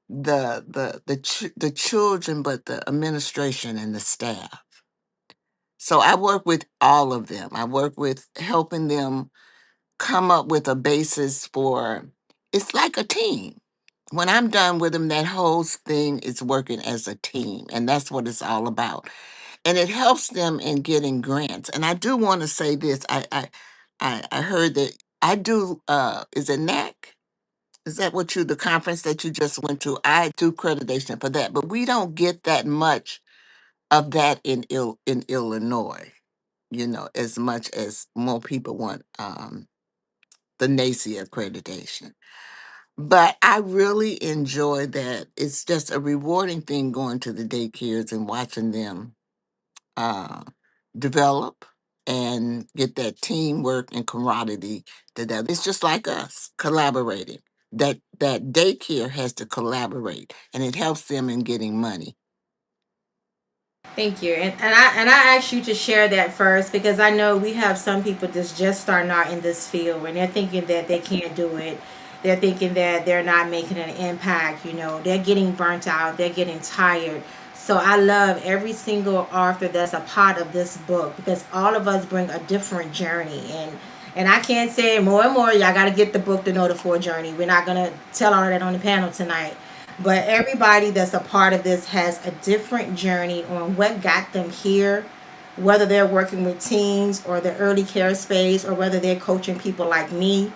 the children but the administration and the staff. So I work with all of them. I work with helping them come up with a basis for it's like a team. When I'm done with them, that whole thing is working as a team, and that's what it's all about. And it helps them in getting grants. And I do want to say this: I heard that I do. Is it NAC? Is that what the conference that you just went to? I do accreditation for that, but we don't get that much of that in Illinois. As much as more people want the NACI accreditation. But I really enjoy that. It's just a rewarding thing going to the daycares and watching them uh, develop and get that teamwork and camaraderie together. It's just like us collaborating. That daycare has to collaborate, and it helps them in getting money. Thank you. And I asked you to share that first because I know we have some people that's just starting out in this field and they're thinking that they can't do it. They're thinking that they're not making an impact, they're getting burnt out, they're getting tired. So I love every single author that's a part of this book because all of us bring a different journey, and I can't say more and more. Y'all got to get the book to know the full journey. We're not gonna tell all of that on the panel tonight, but everybody that's a part of this has a different journey on what got them here, whether they're working with teens or the early care space or whether they're coaching people like me.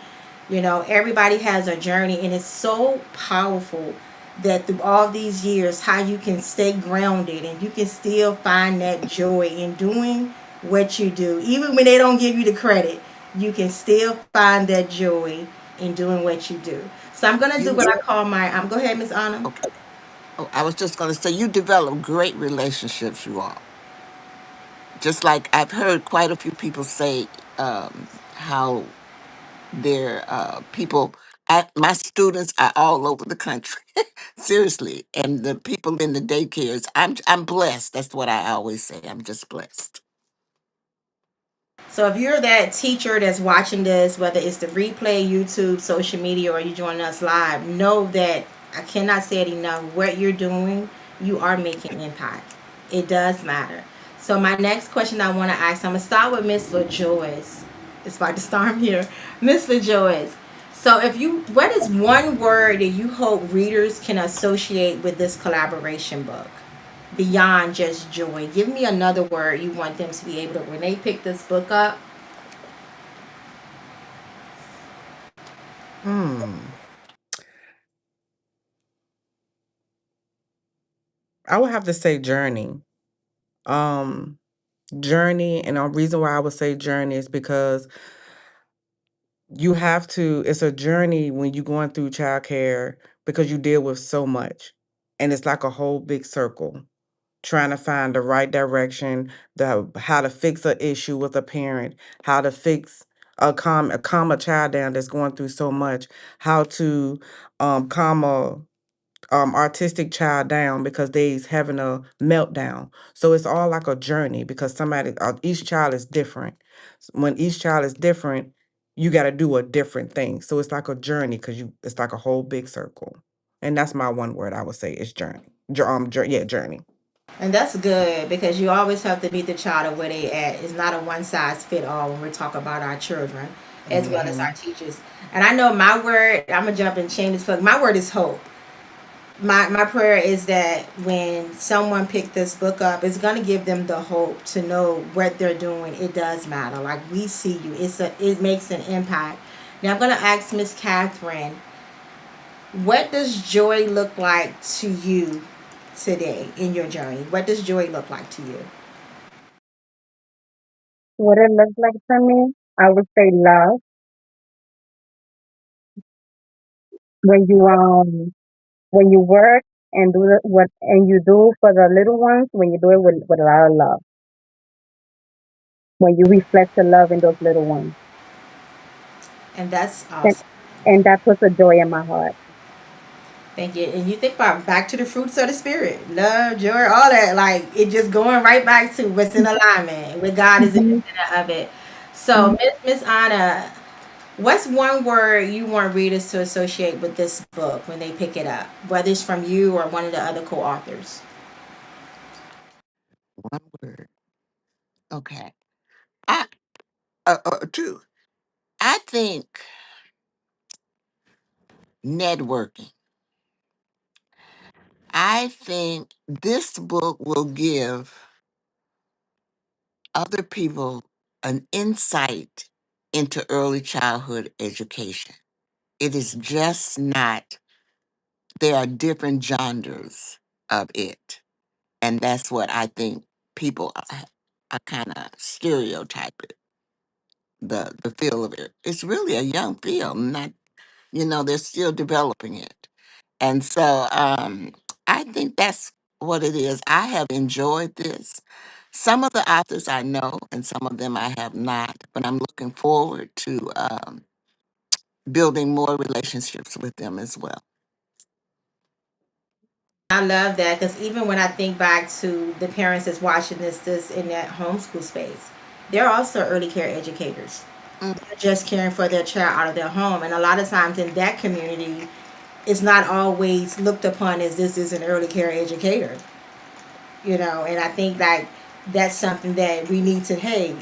Everybody has a journey, and it's so powerful that through all these years, how you can stay grounded and you can still find that joy in doing what you do. Even when they don't give you the credit, you can still find that joy in doing what you do. So I'm going to do You what I call go ahead, Miss Anna. okay? Oh, I was just going to say you develop great relationships. You all, just like I've heard quite a few people say how their people. My students are all over the country, seriously, and the people in the daycares. I'm blessed. That's what I always say. I'm just blessed. So if you're that teacher that's watching this, whether it's the replay, YouTube, social media, or you joining us live, know that I cannot say it enough. What you're doing, you are making impact. It does matter. So my next question I want to ask, I'm gonna start with Miss LaJoyce. It's about to storm here, Miss LaJoyce. So what is one word that you hope readers can associate with this collaboration book? Beyond just joy. Give me another word you want them to be able to, when they pick this book up. Hmm. I would have to say journey. Um, Journey, and the reason why I would say journey is because it's a journey when you're going through childcare because you deal with so much. And it's like a whole big circle, trying to find the right direction, how to fix an issue with a parent, how to fix calm a child down that's going through so much, how to calm a artistic child down because they's having a meltdown. So it's all like a journey because each child is different. When each child is different, you got to do a different thing. So it's like a journey because it's like a whole big circle. And that's my one word I would say is journey. Yeah, journey. And that's good because you always have to meet the child at where they at. It's not a one size fit all when we talk about our children as well as our Hmm. teachers. And I know my word, I'm gonna jump and change this plug. My word is hope. My prayer is that when someone pick this book up, it's gonna give them the hope to know what they're doing. It does matter. Like we see you. It makes an impact. Now I'm gonna ask Miss Catherine, what does joy look like to you today in your journey? What does joy look like to you? What it looks like for me, I would say love. When you when you work and what and you do for the little ones, when you do it with a lot of love, when you reflect the love in those little ones, And that's and, awesome. and that puts a joy in my heart. Thank you. And you think about back to the fruits of the spirit, love, joy, all that. Like it just going right back to what's in alignment with God is in the Hmm. center of it. So, Miss Anna, what's one word you want readers to associate with this book when they pick it up, whether it's from you or one of the other co-authors? One word. Okay. I two. I think networking. I think this book will give other people an insight into early childhood education. It is just not, there are different genres of it. And that's what I think people are kind of stereotype it, the feel of it. It's really a young feel, not They're still developing it. And so I think that's what it is. I have enjoyed this. Some of the authors I know, and some of them I have not, but I'm looking forward to building more relationships with them as well. I love that because even when I think back to the parents that's watching this in that homeschool space, they're also early care educators. Mm. They're just caring for their child out of their home, and a lot of times in that community, it's not always looked upon as this is an early care educator. And I think like that's something that we need to, hey,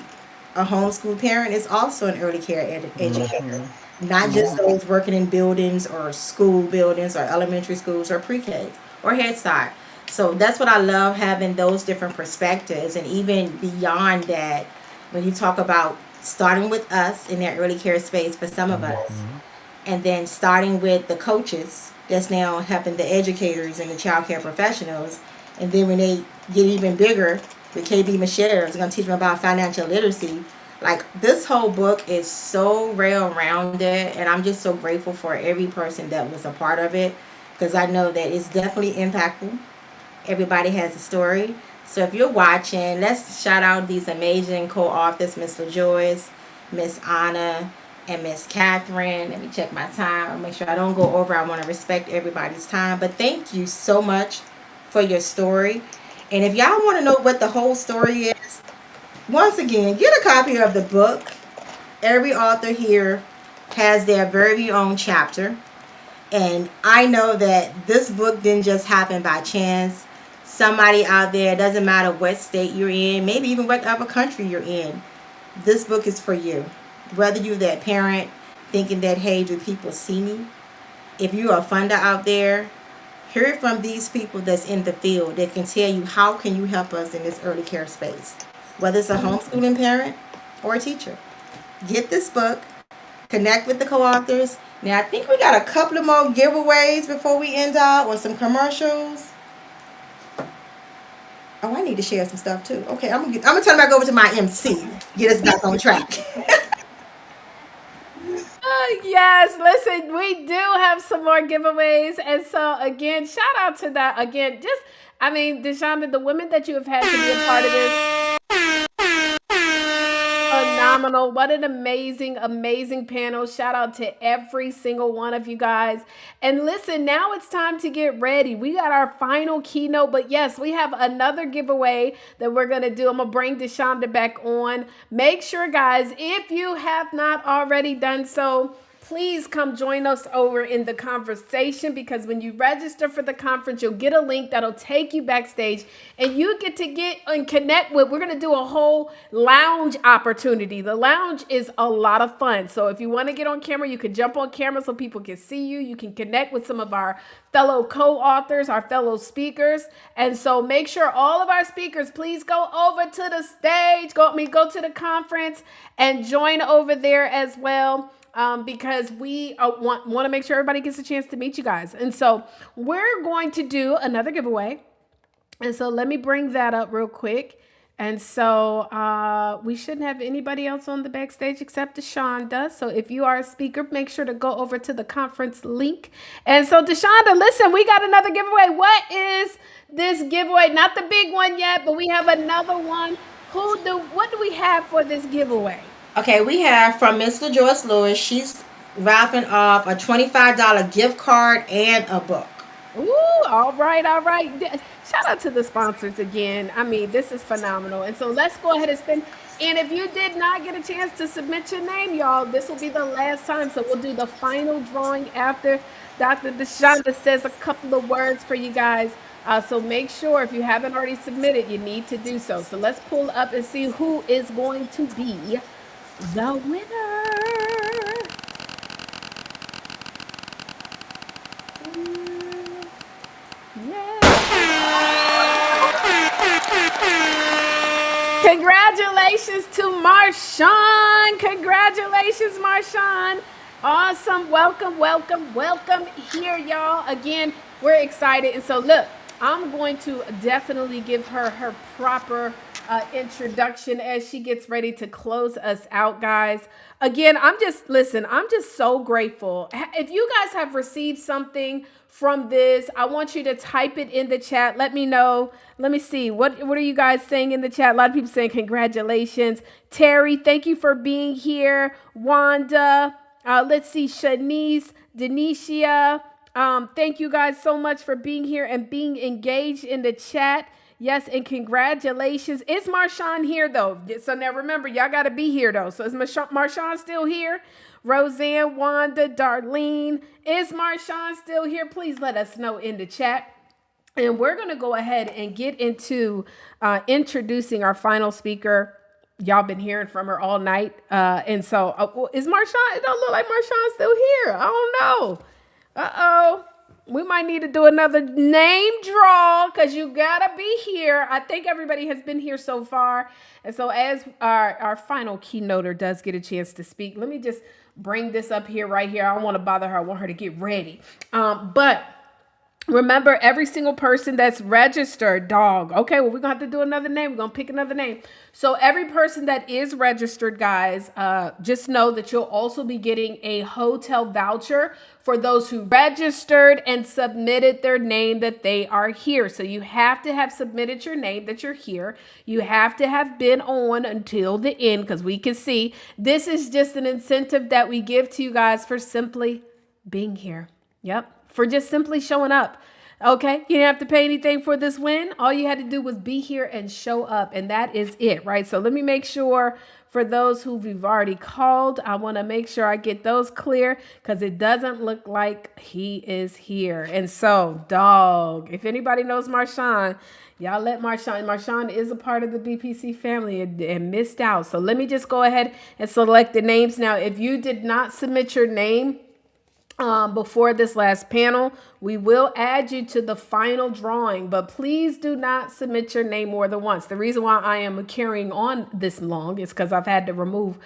a homeschool parent is also an early care educator, not just Yeah. those working in buildings or school buildings or elementary schools or pre-K or Head Start. So that's what I love, having those different perspectives. And even beyond that, when you talk about starting with us in that early care space for some of us, and then starting with the coaches that's now helping the educators and the child care professionals, and then when they get even bigger with KB Michelle is going to teach them about financial literacy. Like, this whole book is so well rounded, and I'm just so grateful for every person that was a part of it, because I know that it's definitely impactful. Everybody has a story. So if you're watching, let's shout out these amazing co-authors, Miss LaJoyce, Miss Anna, and Miss Catherine. Let me check my time. I'll make sure I don't go over. I want to respect everybody's time. But thank you so much for your story. And if y'all want to know what the whole story is, once again, get a copy of the book. Every author here has their very own chapter. And I know that this book didn't just happen by chance. Somebody out there, it doesn't matter what state you're in, maybe even whatever country you're in, this book is for you. Whether you're that parent thinking that, hey, do people see me? If you're a funder out there, hear from these people that's in the field that can tell you how can you help us in this early care space. Whether it's a homeschooling parent or a teacher. Get this book. Connect with the co-authors. Now, I think we got a couple of more giveaways before we end out with some commercials. Oh, I need to share some stuff too. Okay, I'm gonna turn back over to my MC. Get us back on track. Yes, listen, we do have some more giveaways. And so, again, shout out to that. Again, just, I mean, Deshonda, the women that you have had to be a part of this, phenomenal. What an amazing, amazing panel. Shout out to every single one of you guys. And listen, now it's time to get ready. We got our final keynote, but yes, we have another giveaway that we're going to do. I'm going to bring Deshonda back on. Make sure, guys, if you have not already done so, please come join us over in the conversation, because when you register for the conference, you'll get a link that'll take you backstage and you get to get and connect with, we're going to do a whole lounge opportunity. The lounge is a lot of fun. So if you want to get on camera, you can jump on camera so people can see you. You can connect with some of our fellow co-authors, our fellow speakers. And so make sure all of our speakers, please go over to the stage, go to the conference and join over there as well. Because we want to make sure everybody gets a chance to meet you guys. And so we're going to do another giveaway. And so let me bring that up real quick. And so we shouldn't have anybody else on the backstage except Deshonda. So if you are a speaker, make sure to go over to the conference link. And so Deshonda, listen, we got another giveaway. What is this giveaway? Not the big one yet, but we have another one. What do we have for this giveaway? Okay, we have from Miss LaJoyce Lewis. She's wrapping off a $25 gift card and a book. Ooh, all right, all right. Shout out to the sponsors again. I mean, this is phenomenal. And so let's go ahead and spend. And if you did not get a chance to submit your name, y'all, this will be the last time. So we'll do the final drawing after Dr. Deshonda says a couple of words for you guys. So make sure if you haven't already submitted, you need to do so. So let's pull up and see who is going to be the winner. Yeah. Congratulations to Marshawn. Congratulations, Marshawn. Awesome. Welcome, welcome, welcome here, y'all. Again, we're excited. And so look, I'm going to definitely give her her proper introduction as she gets ready to close us out, guys. Again, I'm just so grateful. If you guys have received something from this, I want you to type it in the chat. Let me know. Let me see. What are you guys saying in the chat? A lot of people saying congratulations. Terry, thank you for being here. Wanda, let's see, Shanice, Denicia. Thank you guys so much for being here and being engaged in the chat. Yes, and congratulations. Is Marshawn here, though? So now remember, y'all got to be here, though. So is Marshawn still here? Roseanne, Wanda, Darlene. Is Marshawn still here? Please let us know in the chat. And we're going to go ahead and get into introducing our final speaker. Y'all been hearing from her all night. And so is Marshawn? It don't look like Marshawn's still here. I don't know. Uh-oh. We might need to do another name draw because you gotta be here. I think everybody has been here so far. And so as our final keynoter does get a chance to speak, let me just bring this up here right here. I don't want to bother her. I want her to get ready. But remember, every single person that's registered, dog. Okay, well, we're going to have to do another name. We're going to pick another name. So every person that is registered, guys, just know that you'll also be getting a hotel voucher for those who registered and submitted their name that they are here. So you have to have submitted your name that you're here. You have to have been on until the end because we can see this is just an incentive that we give to you guys for simply being here. Yep. For just simply showing up. Okay, you didn't have to pay anything for this win. All you had to do was be here and show up, and that is it, right? So let me make sure for those who we've already called, I want to make sure I get those clear because it doesn't look like he is here. And so, dog, if anybody knows Marshawn, y'all let Marshawn. Marshawn is a part of the BPC family and missed out. So let me just go ahead and select the names now. If you did not submit your name before this last panel, we will add you to the final drawing, but please do not submit your name more than once. The reason why I am carrying on this long is because I've had to remove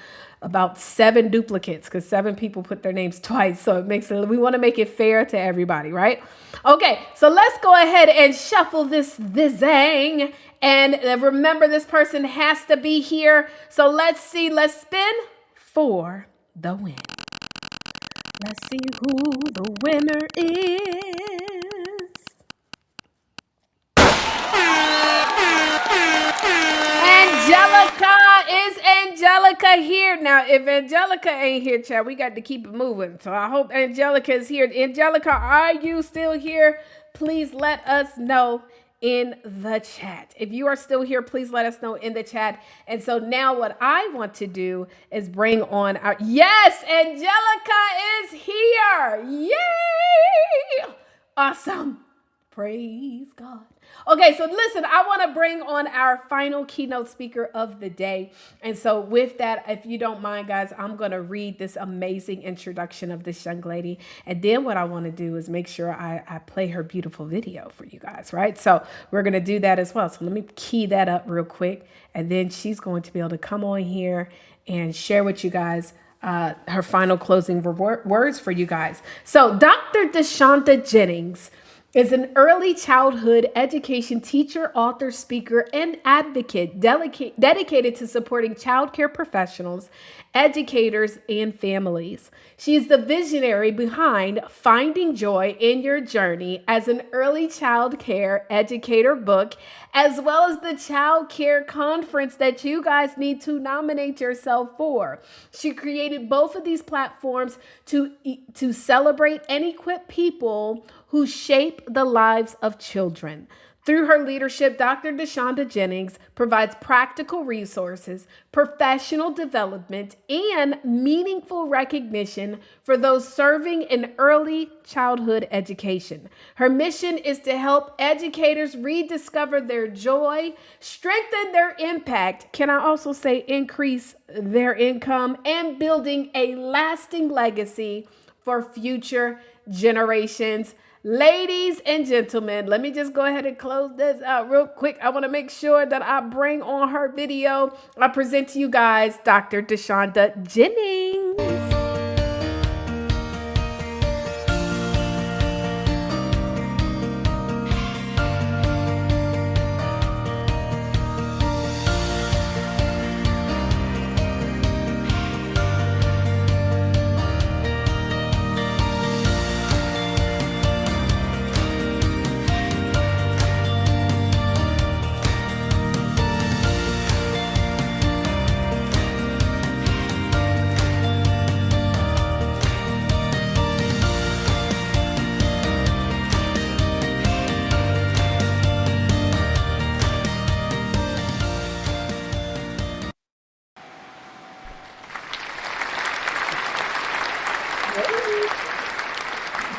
about 7 duplicates because 7 people put their names twice. So we want to make it fair to everybody, right? Okay, so let's go ahead and shuffle this zang. And remember, this person has to be here. So let's see, let's spin for the win. Let's see who the winner is. Angelica. Is Angelica here? Now, if Angelica ain't here, Chad, we got to keep it moving. So I hope Angelica is here. Angelica, are you still here? Please let us know in the chat. If you are still here, please let us know in the chat. And so now what I want to do is bring on our, yes, Angelica is here. Yay! Awesome. Praise God. Okay, so listen, I want to bring on our final keynote speaker of the day. And so with that, if you don't mind, guys, I'm going to read this amazing introduction of this young lady. And then what I want to do is make sure I play her beautiful video for you guys, right? So we're going to do that as well. So let me key that up real quick. And then she's going to be able to come on here and share with you guys her final closing words for you guys. So Dr. DeShonda Jennings is an early childhood education teacher, author, speaker, and advocate dedicated to supporting childcare professionals, educators, and families. She is the visionary behind Finding Joy in Your Journey as an early child care educator book, as well as the child care conference that you guys need to nominate yourself for. She created both of these platforms to celebrate and equip people who shape the lives of children. Through her leadership, Dr. DeShonda Jennings provides practical resources, professional development, and meaningful recognition for those serving in early childhood education. Her mission is to help educators rediscover their joy, strengthen their impact, can I also say increase their income, and building a lasting legacy for future generations. Ladies and gentlemen, let me just go ahead and close this out real quick. I want to make sure that I bring on her video. I present to you guys Dr. DeShonda Jennings.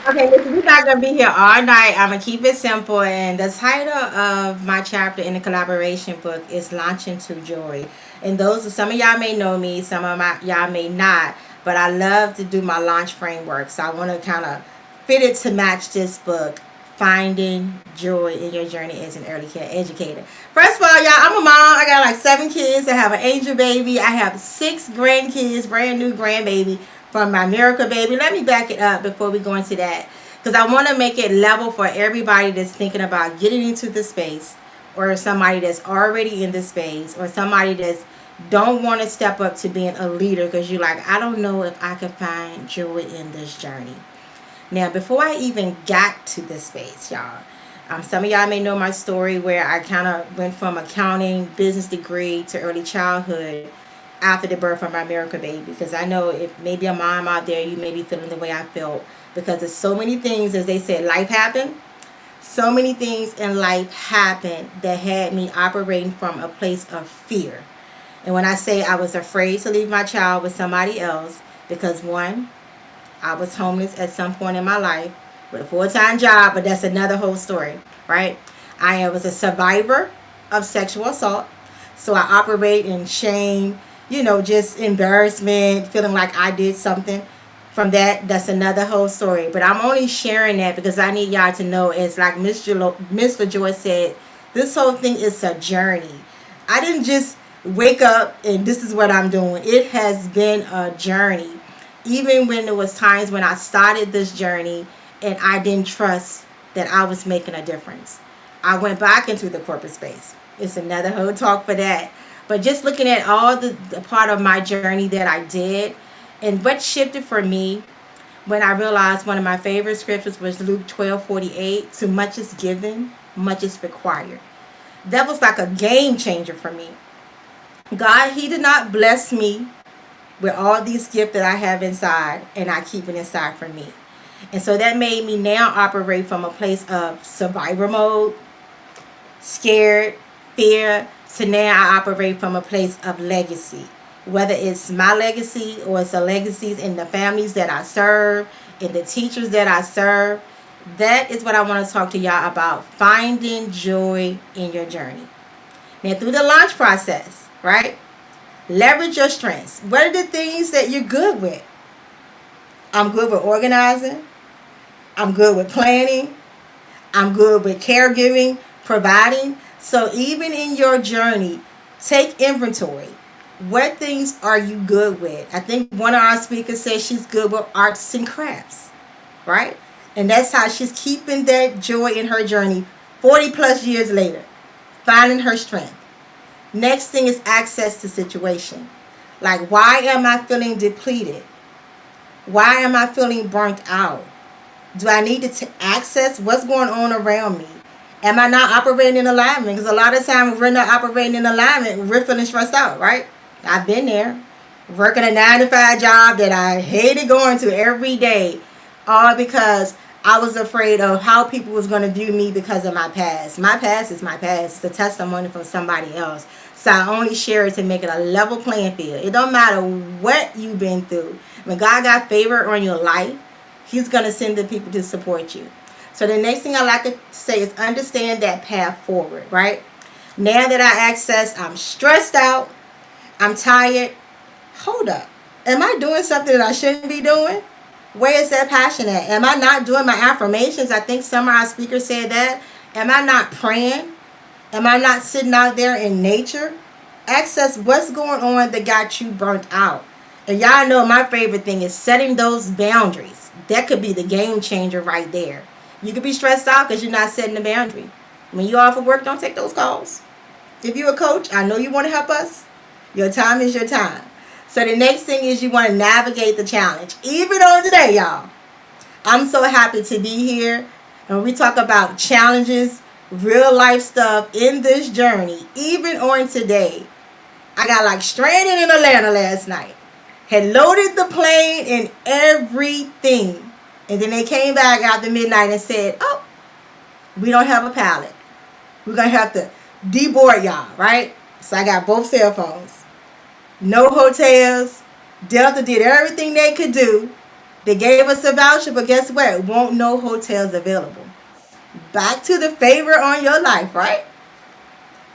Okay, listen, we're not gonna be here all night. I'm gonna keep it simple. And the title of my chapter in the collaboration book is "Launching to Joy." And those, some of y'all may know me, some of y'all may not. But I love to do my launch framework, so I want to kind of fit it to match this book, "Finding Joy in Your Journey as an Early Care Educator." First of all, y'all, I'm a mom. I got like 7 kids. I have an angel baby. I have 6 grandkids, brand new grandbaby from my miracle baby. Let me back it up before we go into that, because I want to make it level for everybody that's thinking about getting into the space, or somebody that's already in the space, or somebody that's don't want to step up to being a leader because you're like, I don't know if I can find joy in this journey. Now, before I even got to this space, y'all, some of y'all may know my story where I kind of went from accounting, business degree to early childhood after the birth of my miracle baby. Because I know if maybe a mom out there, you may be feeling the way I felt. Because there's so many things, as they said, life happened. So many things in life happened that had me operating from a place of fear. And when I say I was afraid to leave my child with somebody else, because one, I was homeless at some point in my life with a full-time job, but that's another whole story, right? I was a survivor of sexual assault. So I operate in shame, just embarrassment, feeling like I did something. From that, that's another whole story. But I'm only sharing that because I need y'all to know, it's like Miss LaJoy said, this whole thing is a journey. I didn't just wake up and this is what I'm doing. It has been a journey. Even when there was times when I started this journey and I didn't trust that I was making a difference. I went back into the corporate space. It's another whole talk for that. But just looking at all the part of my journey that I did, and what shifted for me when I realized one of my favorite scriptures was Luke 12:48, to much is given, much is required. That was like a game changer for me. God, He did not bless me with all these gifts that I have inside and I keep it inside for me. And so that made me now operate from a place of survivor mode, scared, fear, to now I operate from a place of legacy. Whether it's my legacy or it's the legacies in the families that I serve, in the teachers that I serve, that is what I want to talk to y'all about, finding joy in your journey. Now, through the launch process, right? Leverage your strengths. What are the things that you're good with? I'm good with organizing. I'm good with planning. I'm good with caregiving, providing. So even in your journey, take inventory. What things are you good with? I think one of our speakers said she's good with arts and crafts, right? And that's how she's keeping that joy in her journey 40 plus years later, finding her strength. Next thing is access to situation. Like, why am I feeling depleted? Why am I feeling burnt out? Do I need to access what's going on around me? Am I not operating in alignment? Because a lot of times we're not operating in alignment, we're feeling stressed out, right? I've been there, working a 9 to 5 job that I hated going to every day, all because I was afraid of how people was going to view me because of my past. My past is my past. It's a testimony from somebody else. So I only share it to make it a level playing field. It don't matter what you've been through. When God got favor on your life, He's going to send the people to support you. So the next thing I like to say is understand that path forward, right? Now that I access, I'm stressed out, I'm tired. Hold up. Am I doing something that I shouldn't be doing? Where is that passion at? Am I not doing my affirmations? I think some of our speakers said that. Am I not praying? Am I not sitting out there in nature? Access what's going on that got you burnt out. And y'all know my favorite thing is setting those boundaries. That could be the game changer right there. You could be stressed out because you're not setting the boundary. When you off of work, don't take those calls. If you're a coach, I know you want to help us. Your time is your time. So the next thing is you want to navigate the challenge. Even on today, y'all. I'm so happy to be here. And we talk about challenges, real life stuff in this journey. Even on today. I got like stranded in Atlanta last night. Had loaded the plane and everything. And then they came back after midnight and said, oh, we don't have a pilot. We're going to have to deboard y'all, right? So I got both cell phones. No hotels. Delta did everything they could do They gave us a voucher, but guess what? Won't no hotels available. Back to the favor on your life, right?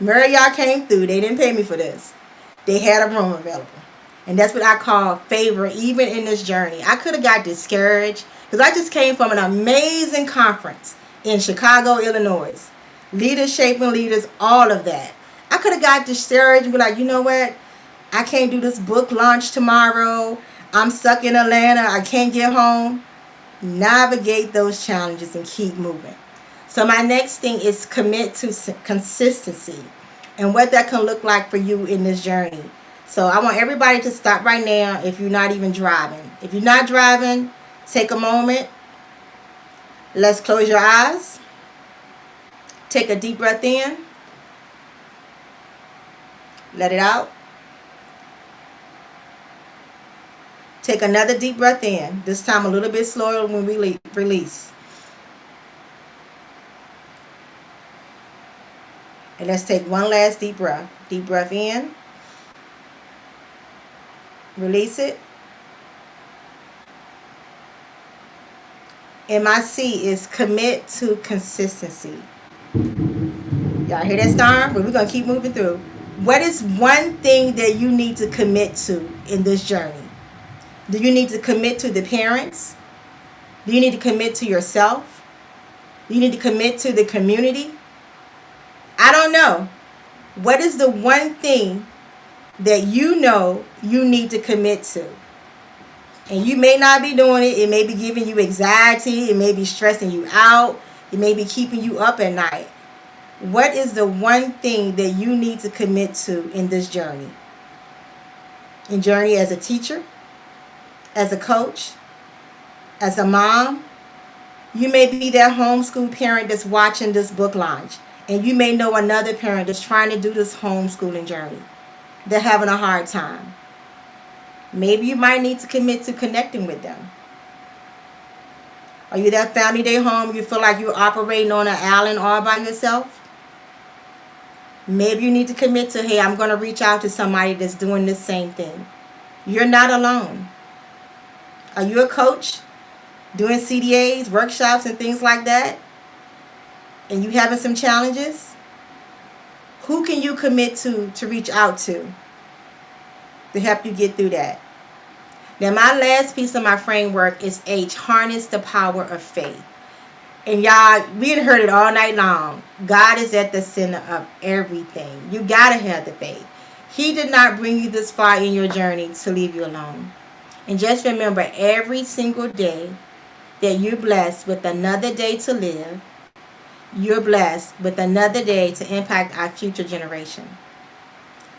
Marriott came through. They didn't pay me for this. They had a room available. And that's what I call favor even in this journey. I could have got discouraged because I just came from an amazing conference in Chicago, Illinois. Leaders shaping leaders, all of that. I could have got discouraged and be like, you know what? I can't do this book launch tomorrow. I'm stuck in Atlanta. I can't get home. Navigate those challenges and keep moving. So my next thing is commit to consistency and what that can look like for you in this journey. So I want everybody to stop right now if you're not even driving. If you're not driving, take a moment. Let's close your eyes. Take a deep breath in. Let it out. Take another deep breath in. This time a little bit slower when we release. And let's take one last deep breath. Deep breath in. Release it. MIC is commit to consistency. Y'all hear that storm? But we're going to keep moving through. What is one thing that you need to commit to in this journey? Do you need to commit to the parents? Do you need to commit to yourself? Do you need to commit to the community? I don't know. What is the one thing that you know you need to commit to? And you may not be doing it. It may be giving you anxiety. It may be stressing you out. It may be keeping you up at night. What is the one thing that you need to commit to in this journey? In journey as a teacher, as a coach, as a mom. You may be that homeschool parent that's watching this book launch. And you may know another parent that's trying to do this homeschooling journey. They're having a hard time. Maybe you might need to commit to connecting with them. Are you that family day home? You feel like you're operating on an island all by yourself? Maybe you need to commit to, hey, I'm going to reach out to somebody that's doing the same thing. You're not alone. Are you a coach doing CDAs, workshops, and things like that? And you having some challenges? Who can you commit to reach out to help you get through that? Now, my last piece of my framework is H, harness the power of faith. And y'all, we had heard it all night long. God is at the center of everything. You got to have the faith. He did not bring you this far in your journey to leave you alone. And just remember, every single day that you're blessed with another day to live, you're blessed with another day to impact our future generation.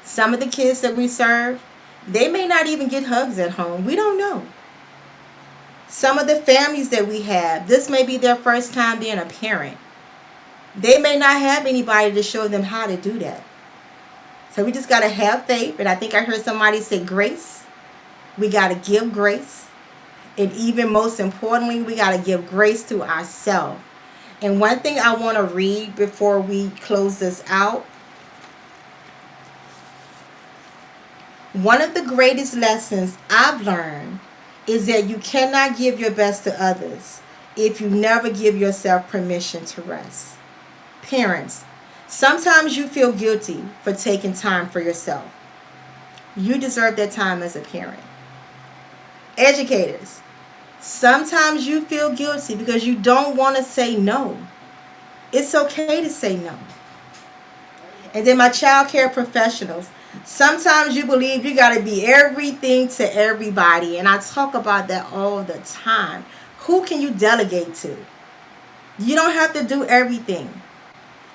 Some of the kids that we serve, they may not even get hugs at home. We don't know. Some of the families that we have, this may be their first time being a parent. They may not have anybody to show them how to do that. So we just got to have faith. And I think I heard somebody say grace. We got to give grace. And even most importantly, we got to give grace to ourselves. And one thing I want to read before we close this out. One of the greatest lessons I've learned is that you cannot give your best to others if you never give yourself permission to rest. Parents, sometimes you feel guilty for taking time for yourself. You deserve that time as a parent. Educators, sometimes you feel guilty because you don't want to say no. It's okay to say no. And then my child care professionals, sometimes you believe you got to be everything to everybody. And I talk about that all the time. Who can you delegate to? You don't have to do everything.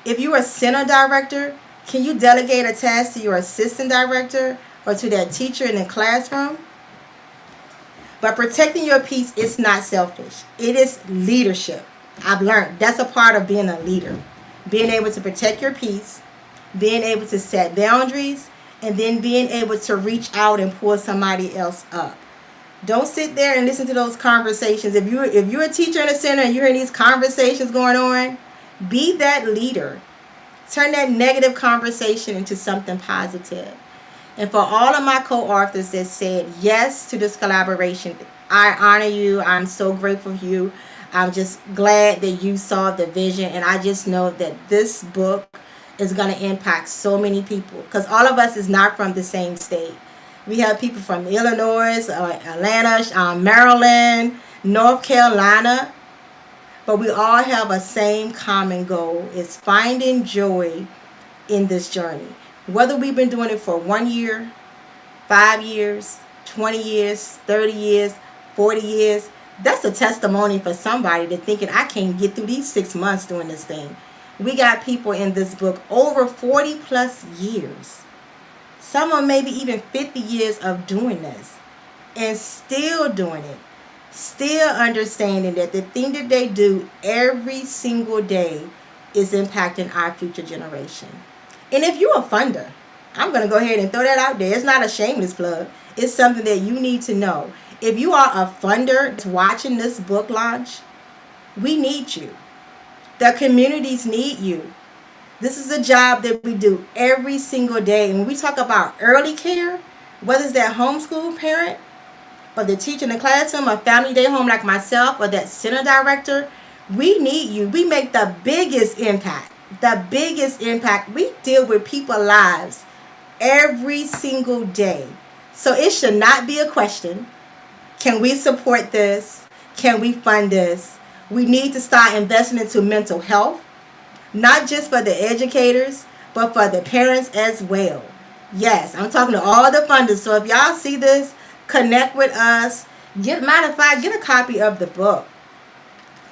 If you're a center director, can you delegate a task to your assistant director or to that teacher in the classroom? But protecting your peace is not selfish. It is leadership. I've learned that's a part of being a leader. Being able to protect your peace, being able to set boundaries, and then being able to reach out and pull somebody else up. Don't sit there and listen to those conversations. If you're a teacher in a center and you're hearing these conversations going on, be that leader. Turn that negative conversation into something positive. And for all of my co-authors that said yes to this collaboration, I honor you. I'm so grateful for you. I'm just glad that you saw the vision, and I just know that this book is going to impact so many people because all of us is not from the same state. We have people from Illinois, Atlanta, Maryland, North Carolina, but we all have a same common goal: is finding joy in this journey. Whether we've been doing it for 1 year, 5 years, 20 years, 30 years, 40 years, that's a testimony for somebody to thinking I can't get through these 6 months doing this thing. We got people in this book over 40 plus years. Some of them maybe even 50 years of doing this and still doing it. Still understanding that the thing that they do every single day is impacting our future generation. And if you're a funder, I'm going to go ahead and throw that out there. It's not a shameless plug. It's something that you need to know. If you are a funder that's watching this book launch, we need you. The communities need you. This is a job that we do every single day. And when we talk about early care, whether it's that homeschool parent or the teacher in the classroom or family day home like myself or that center director, we need you. We make the biggest impact. The biggest impact. We deal with people's lives every single day. So it should not be a question. Can we support this? Can we fund this? We need to start investing into mental health, not just for the educators, but for the parents as well. Yes, I'm talking to all the funders. So if y'all see this, connect with us. Matter of fact, get a copy of the book.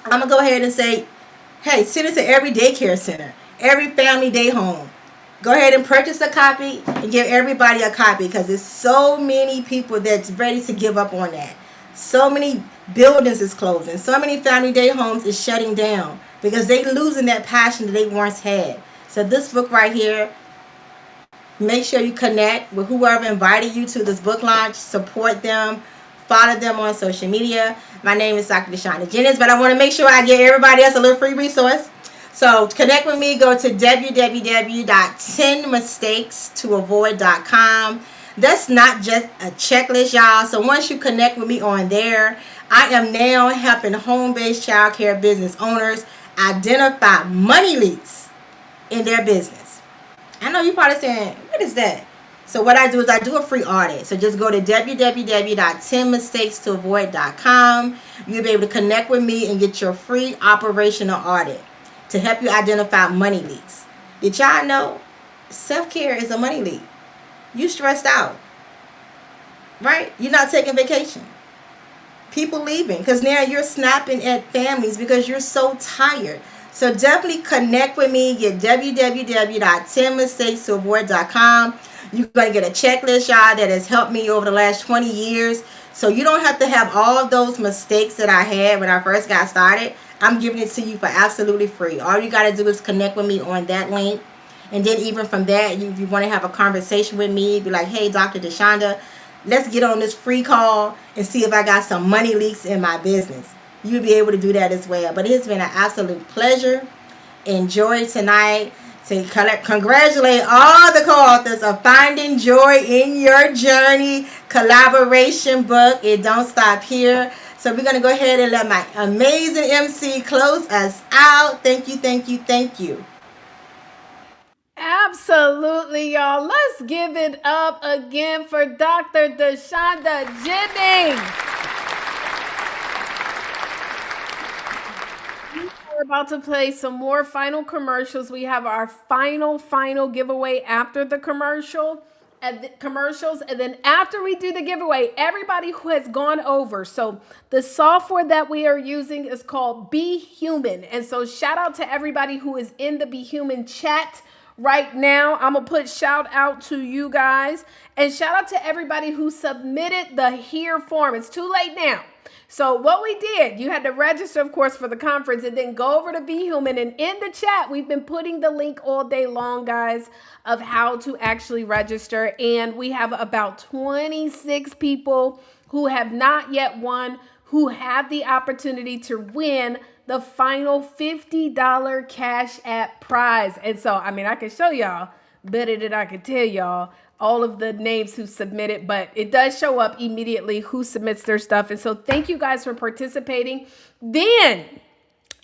I'm going to go ahead and say, hey, send it to every daycare center, every family day home. Go ahead and purchase a copy and give everybody a copy because there's so many people that's ready to give up on that. So many buildings is closing. So many family day homes is shutting down because they losing that passion that they once had. So this book right here, make sure you connect with whoever invited you to this book launch. Support them. Follow them on social media. My name is Dr. Deshonda Jennings, but I want to make sure I give everybody else a little free resource. So connect with me. Go to www.10mistakes-to-avoid.com. That's not just a checklist, y'all. So once you connect with me on there, I am now helping home-based child care business owners identify money leaks in their business. I know you're probably saying, what is that? So what I do is I do a free audit. So just go to www.10mistakes-to-avoid.com. You'll be able to connect with me and get your free operational audit to help you identify money leaks. Did y'all know self-care is a money leak? You stressed out, right? You're not taking vacation. People leaving because now you're snapping at families because you're so tired. So definitely connect with me. Get www.10mistakes-to-avoid.com. You're going to get a checklist, y'all, that has helped me over the last 20 years. So you don't have to have all of those mistakes that I had when I first got started. I'm giving it to you for absolutely free. All you got to do is connect with me on that link. And then even from that, if you want to have a conversation with me, be like, hey, Dr. Deshonda, let's get on this free call and see if I got some money leaks in my business. You'll be able to do that as well. But it's been an absolute pleasure. Enjoy tonight. To congratulate all the co-authors of Finding Joy in Your Journey collaboration book. It don't stop here. So we're going to go ahead and let my amazing MC close us out. Thank you, thank you, thank you. Absolutely, y'all. Let's give it up again for Dr. Deshonda Jennings. We're about to play some more final commercials. We have our final giveaway after the commercials. And then after we do the giveaway, everybody who has gone over. So the software that we are using is called Be Human. And so shout out to everybody who is in the Be Human chat right now. I'm going to put shout out to you guys. And shout out to everybody who submitted the here form. It's too late now. So what we did, you had to register, of course, for the conference and then go over to Be Human. And in the chat, we've been putting the link all day long, guys, of how to actually register. And we have about 26 people who have not yet won, who have the opportunity to win the final $50 Cash App prize. And so, I mean, I can show y'all better than I can tell y'all. all of the names who submitted, but it does show up immediately who submits their stuff. And so thank you guys for participating. Then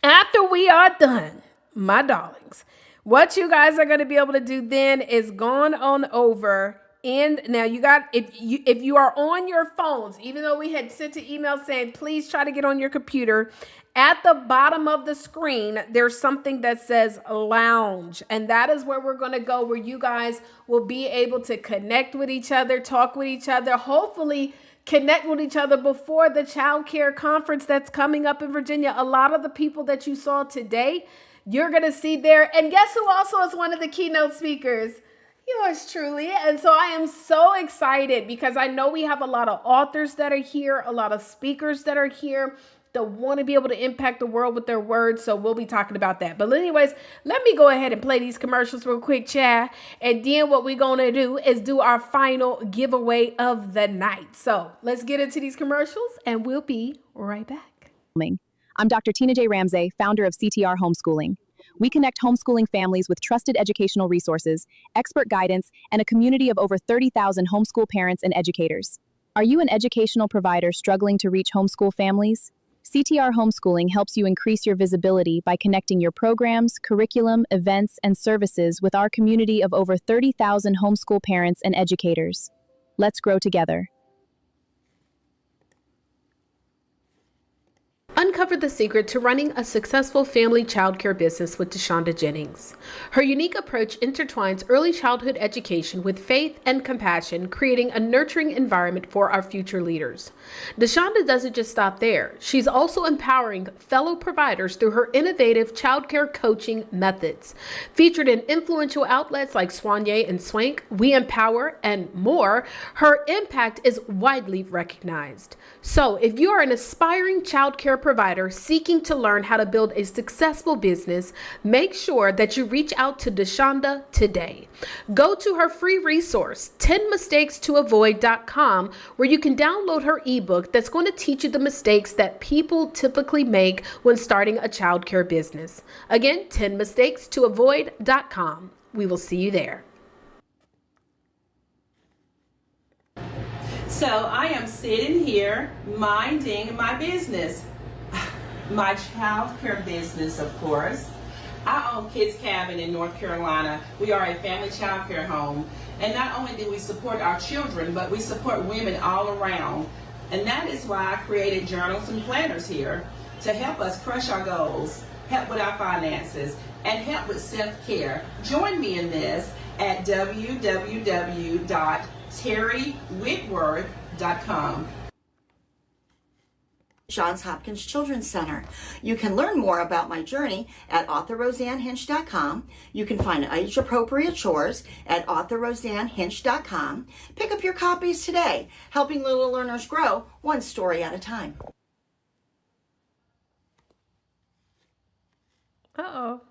after we are done, my darlings, what you guys are going to be able to do then is gone on over. And now you got, if you are on your phones, even though we had sent an email saying, please try to get on your computer, at the bottom of the screen, there's something that says lounge. And that is where we're going to go, where you guys will be able to connect with each other, talk with each other, hopefully connect with each other before the child care conference that's coming up in Virginia. A lot of the people that you saw today, you're going to see there. And guess who also is one of the keynote speakers? Yours truly. And so I am so excited because I know we have a lot of authors that are here, a lot of speakers that are here that want to be able to impact the world with their words. So we'll be talking about that. But anyways, let me go ahead and play these commercials real quick, Chad. And then what we're going to do is do our final giveaway of the night. So let's get into these commercials and we'll be right back. I'm Dr. Tina J. Ramsey, founder of CTR Homeschooling. We connect homeschooling families with trusted educational resources, expert guidance, and a community of over 30,000 homeschool parents and educators. Are you an educational provider struggling to reach homeschool families? CTR Homeschooling helps you increase your visibility by connecting your programs, curriculum, events, and services with our community of over 30,000 homeschool parents and educators. Let's grow together. Uncover the secret to running a successful family childcare business with DeShonda Jennings. Her unique approach intertwines early childhood education with faith and compassion, creating a nurturing environment for our future leaders. DeShonda doesn't just stop there. She's also empowering fellow providers through her innovative childcare coaching methods. Featured in influential outlets like Soigné and Swank, We Empower, and more, her impact is widely recognized. So if you are an aspiring childcare provider seeking to learn how to build a successful business, make sure that you reach out to DeShonda today. Go to her free resource, 10mistakes-to-avoid.com, where you can download her ebook that's going to teach you the mistakes that people typically make when starting a childcare business. Again, 10mistakes-to-avoid.com. We will see you there. So I am sitting here minding my business, my child care business, of course. I own Kids Cabin in North Carolina. We are a family child care home. And not only do we support our children, but we support women all around. And that is why I created journals and planners here to help us crush our goals, help with our finances, and help with self-care. Join me in this at www.terrywhitworth.com. Johns Hopkins Children's Center. You can learn more about my journey at authorroseannehinch.com. You can find age-appropriate chores at authorroseannehinch.com. Pick up your copies today, helping little learners grow one story at a time. Uh-oh.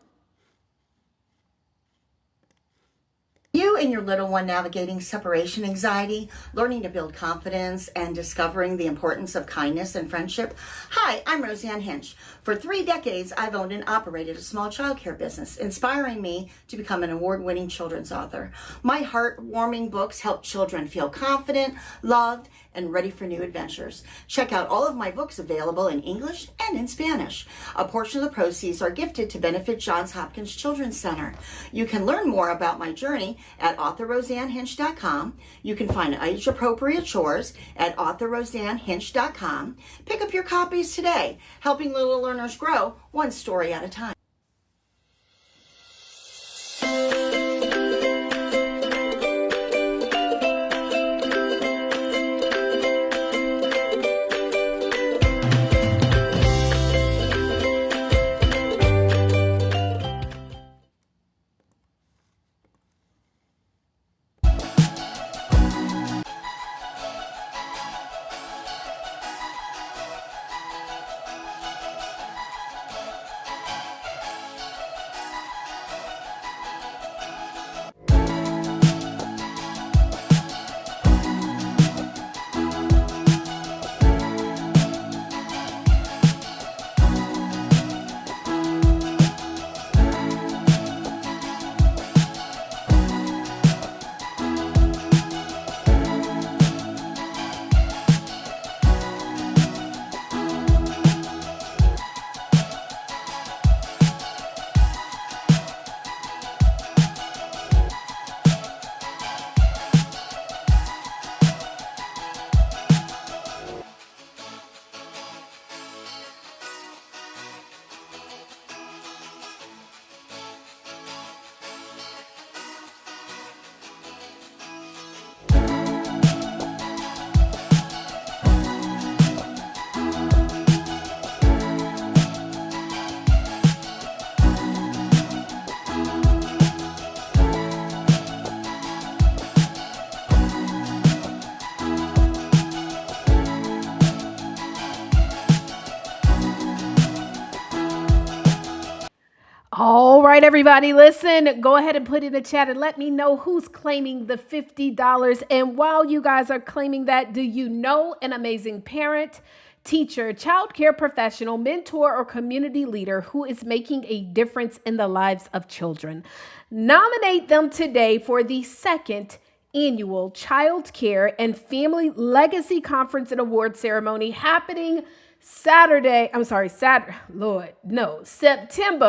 You and your little one navigating separation anxiety, learning to build confidence, and discovering the importance of kindness and friendship? Hi, I'm Roseanne Hinch. For 3 decades, I've owned and operated a small childcare business, inspiring me to become an award-winning children's author. My heartwarming books help children feel confident, loved, and ready for new adventures. Check out all of my books available in English and in Spanish. A portion of the proceeds are gifted to benefit Johns Hopkins Children's Center. You can learn more about my journey at authorroseannehinch.com. You can find age-appropriate chores at authorroseannehinch.com. Pick up your copies today, helping little learners grow one story at a time. All right, everybody, listen, go ahead and put in the chat and let me know who's claiming the $50. And while you guys are claiming that, do you know an amazing parent, teacher, child care professional, mentor, or community leader who is making a difference in the lives of children? Nominate them today for the second annual Child Care and Family Legacy Conference and Award Ceremony happening September,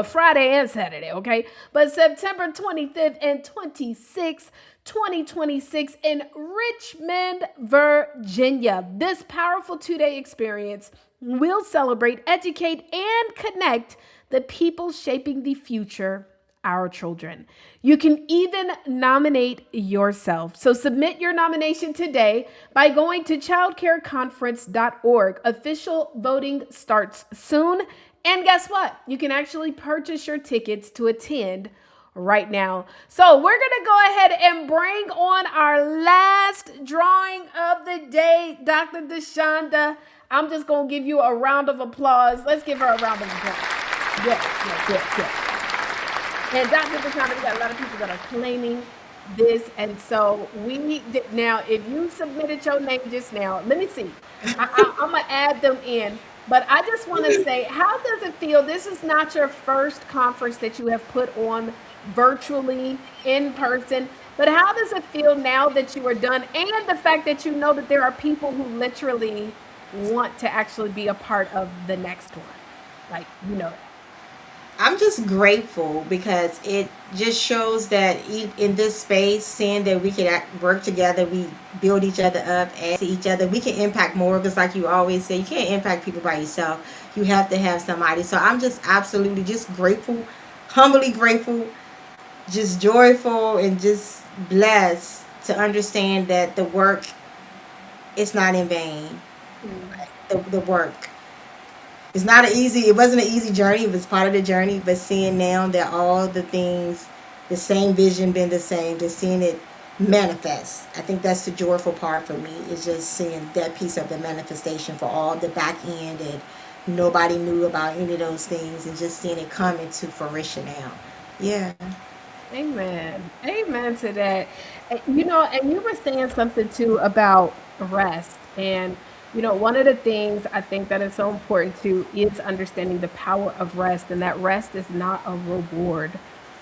Friday and Saturday, okay? But September 25th and 26th, 2026 in Richmond, Virginia. This powerful 2-day experience will celebrate, educate, and connect the people shaping the future, our children. You can even nominate yourself. So submit your nomination today by going to childcareconference.org. Official voting starts soon. And guess what? You can actually purchase your tickets to attend right now. So we're going to go ahead and bring on our last drawing of the day, Dr. DeShonda. I'm just going to give you a round of applause. Let's give her a round of applause. Yes. And Dr. DeShonda, we got a lot of people that are claiming this. And so now, if you submitted your name just now, let me see. I'm going to add them in. But I just want to say, how does it feel? This is not your first conference that you have put on virtually, in person. But how does it feel now that you are done? And the fact that you know that there are people who literally want to actually be a part of the next one. Like, you know that. I'm just grateful because it just shows that in this space, seeing that we can work together, we build each other up, add to each other, we can impact more. Because, like you always say, you can't impact people by yourself. You have to have somebody. So I'm just absolutely just grateful, humbly grateful, just joyful, and just blessed to understand that the work is not in vain. The work. It wasn't an easy journey. It was part of the journey, but seeing now that all the things, the same vision been the same, just seeing it manifest. I think that's the joyful part for me, is just seeing that piece of the manifestation for all the back end that nobody knew about any of those things, and just seeing it come into fruition now. Yeah. Amen. Amen to that. You know, and you were saying something too about rest. And, you know, one of the things I think that is so important too is understanding the power of rest, and that rest is not a reward.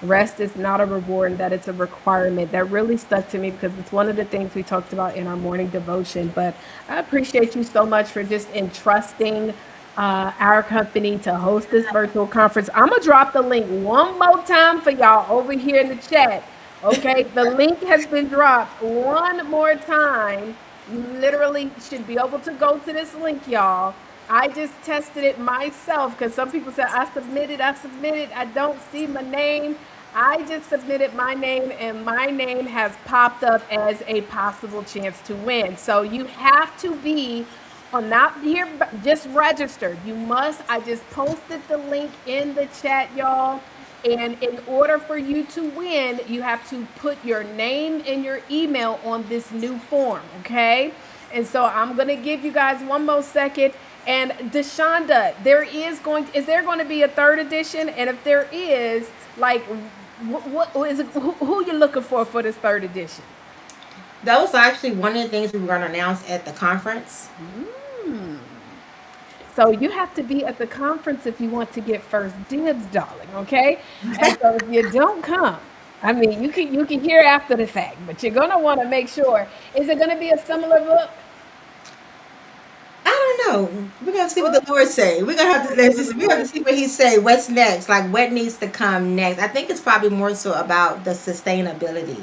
Rest is not a reward, and that it's a requirement. That really stuck to me because it's one of the things we talked about in our morning devotion. But I appreciate you so much for just entrusting our company to host this virtual conference. I'm going to drop the link one more time for y'all over here in the chat. Okay, the link has been dropped one more time. You literally should be able to go to this link, y'all. I just tested it myself because some people said, I submitted, I don't see my name. I just submitted my name, and my name has popped up as a possible chance to win. So you have to be not here, just registered. You must. I just posted the link in the chat, y'all. And in order for you to win, you have to put your name and your email on this new form, okay? And so I'm going to give you guys one more second. And DeShonda, is there going to be a third edition? And if there is, like, what is it, who you looking for this third edition? That was actually one of the things we were going to announce at the conference. So you have to be at the conference if you want to get first dibs, darling, okay? And so if you don't come, I mean, you can hear after the fact, but you're going to want to make sure. Is it going to be a similar book? I don't know. We're going to see what the Lord say. We're going to have to see what he say. What's next? Like, what needs to come next? I think it's probably more so about the sustainability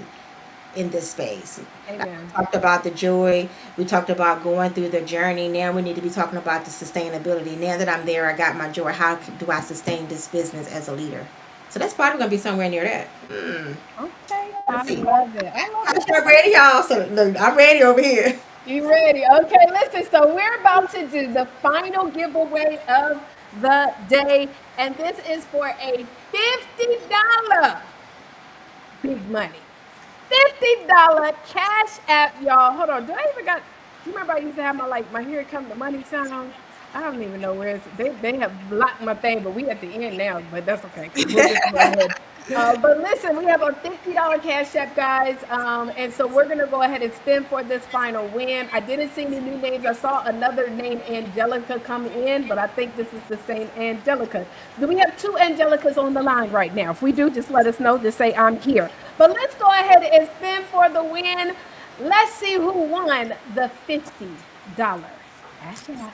in this space. Amen. We talked about the joy. We talked about going through the journey. Now we need to be talking about the sustainability. Now that I'm there, I got my joy. How do I sustain this business as a leader? So that's probably going to be somewhere near that. Okay. I love it. I'm ready, y'all. So look, I'm ready over here. You ready? Okay, listen. So we're about to do the final giveaway of the day. And this is for a $50 big money. $50 cash app, y'all. Hold on. Do you remember I used to have my here come the money sound? I don't even know where it's. They have blocked my thing, but we at the end now. But that's okay. We'll just go ahead. But listen, we have a $50 cash app, guys. And so we're gonna go ahead and spin for this final win. I didn't see any new names. I saw another name, Angelica, come in, but I think this is the same Angelica. Do we have two Angelicas on the line right now? If we do, just let us know. Just say I'm here. But let's go ahead and spin for the win. Let's see who won the $50 cash app.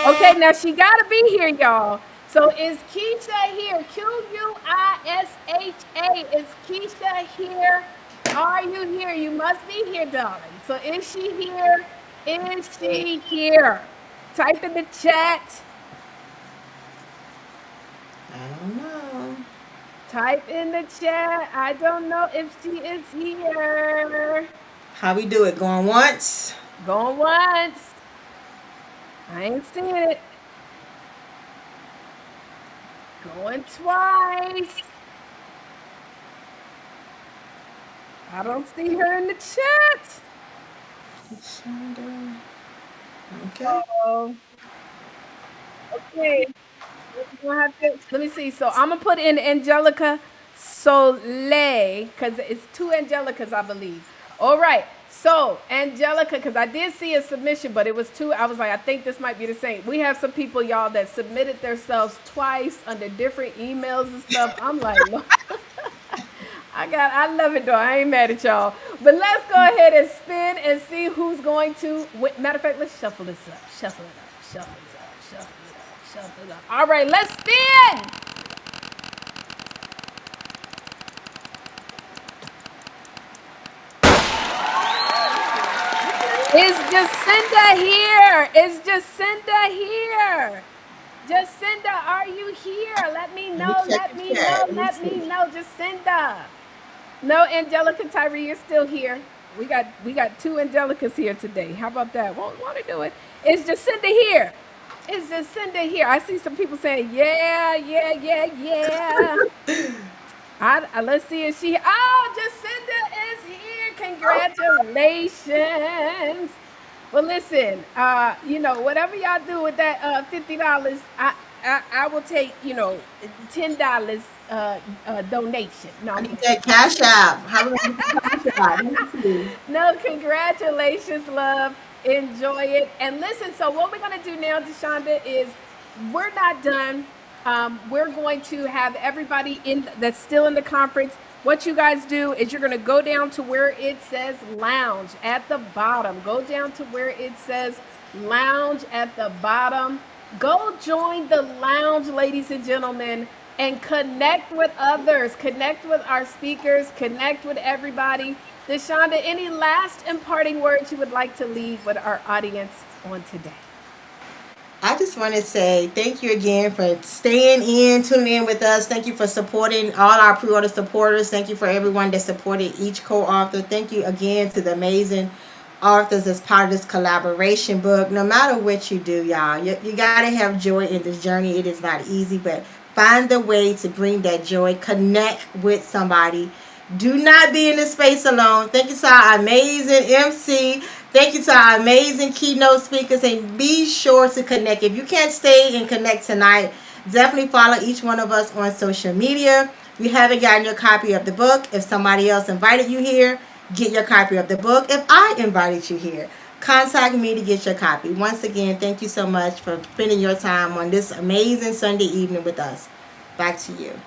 Okay, now she gotta be here, y'all. So is Keisha here? Quisha. Is Keisha here? Are you here? You must be here, darling. So is she here? Is she here? Type in the chat. I don't know. Type in the chat. I don't know if she is here. How we do it? Going once? Going once. I ain't seen it. Going twice. I don't see her in the chat. Okay. Oh, okay. Let me see. So I'm gonna put in Angelica Soleil because it's two Angelicas, I believe. All right. So Angelica, because I did see a submission, but it was two. I was like, I think this might be the same. We have some people, y'all, that submitted themselves twice under different emails and stuff. I'm like, no. I love it though. I ain't mad at y'all. But let's go ahead and spin and see who's going to. Matter of fact, let's shuffle this up. Shuffle it up. Shuffle it up. Shuffle it up. Shuffle it up. All right, let's spin. Is Jacinda here? Is Jacinda here? Jacinda, are you here? Let me know. Let me know. Let me know, Jacinda. No, Angelica Tyree, you're still here. We got two Angelicas here today. How about that? Won't want to do it. Is Jacinda here? Is Jacinda here? I see some people saying, yeah, yeah, yeah, yeah. Let's see if she. Oh, Jacinda is here. Congratulations. Well, listen. Whatever y'all do with that $50, I will take $10 donation. No, I need that cash app. How do I get the cash app? Let me see. no, congratulations, love. Enjoy it. And listen, so what we're going to do now, Deshonda, is we're not done. We're going to have everybody in that's still in the conference. What you guys do is you're going to go down to where it says lounge at the bottom. Go down to where it says lounge at the bottom. Go join the lounge, ladies and gentlemen, and connect with others. Connect with our speakers. Connect with everybody. Deshonda, any last imparting words you would like to leave with our audience on today? I just want to say thank you again for staying in, tuning in with us. Thank you for supporting all our pre-order supporters. Thank you for everyone that supported each co-author. Thank you again to the amazing authors as part of this collaboration book. No matter what you do, y'all, you got to have joy in this journey. It is not easy, but find the way to bring that joy. Connect with somebody. Do not be in this space alone. Thank you to our amazing MC. Thank you to our amazing keynote speakers. And be sure to connect. If you can't stay and connect tonight, definitely follow each one of us on social media. If you haven't gotten your copy of the book, if somebody else invited you here, get your copy of the book. If I invited you here, contact me to get your copy. Once again, thank you so much for spending your time on this amazing Sunday evening with us. Back to you.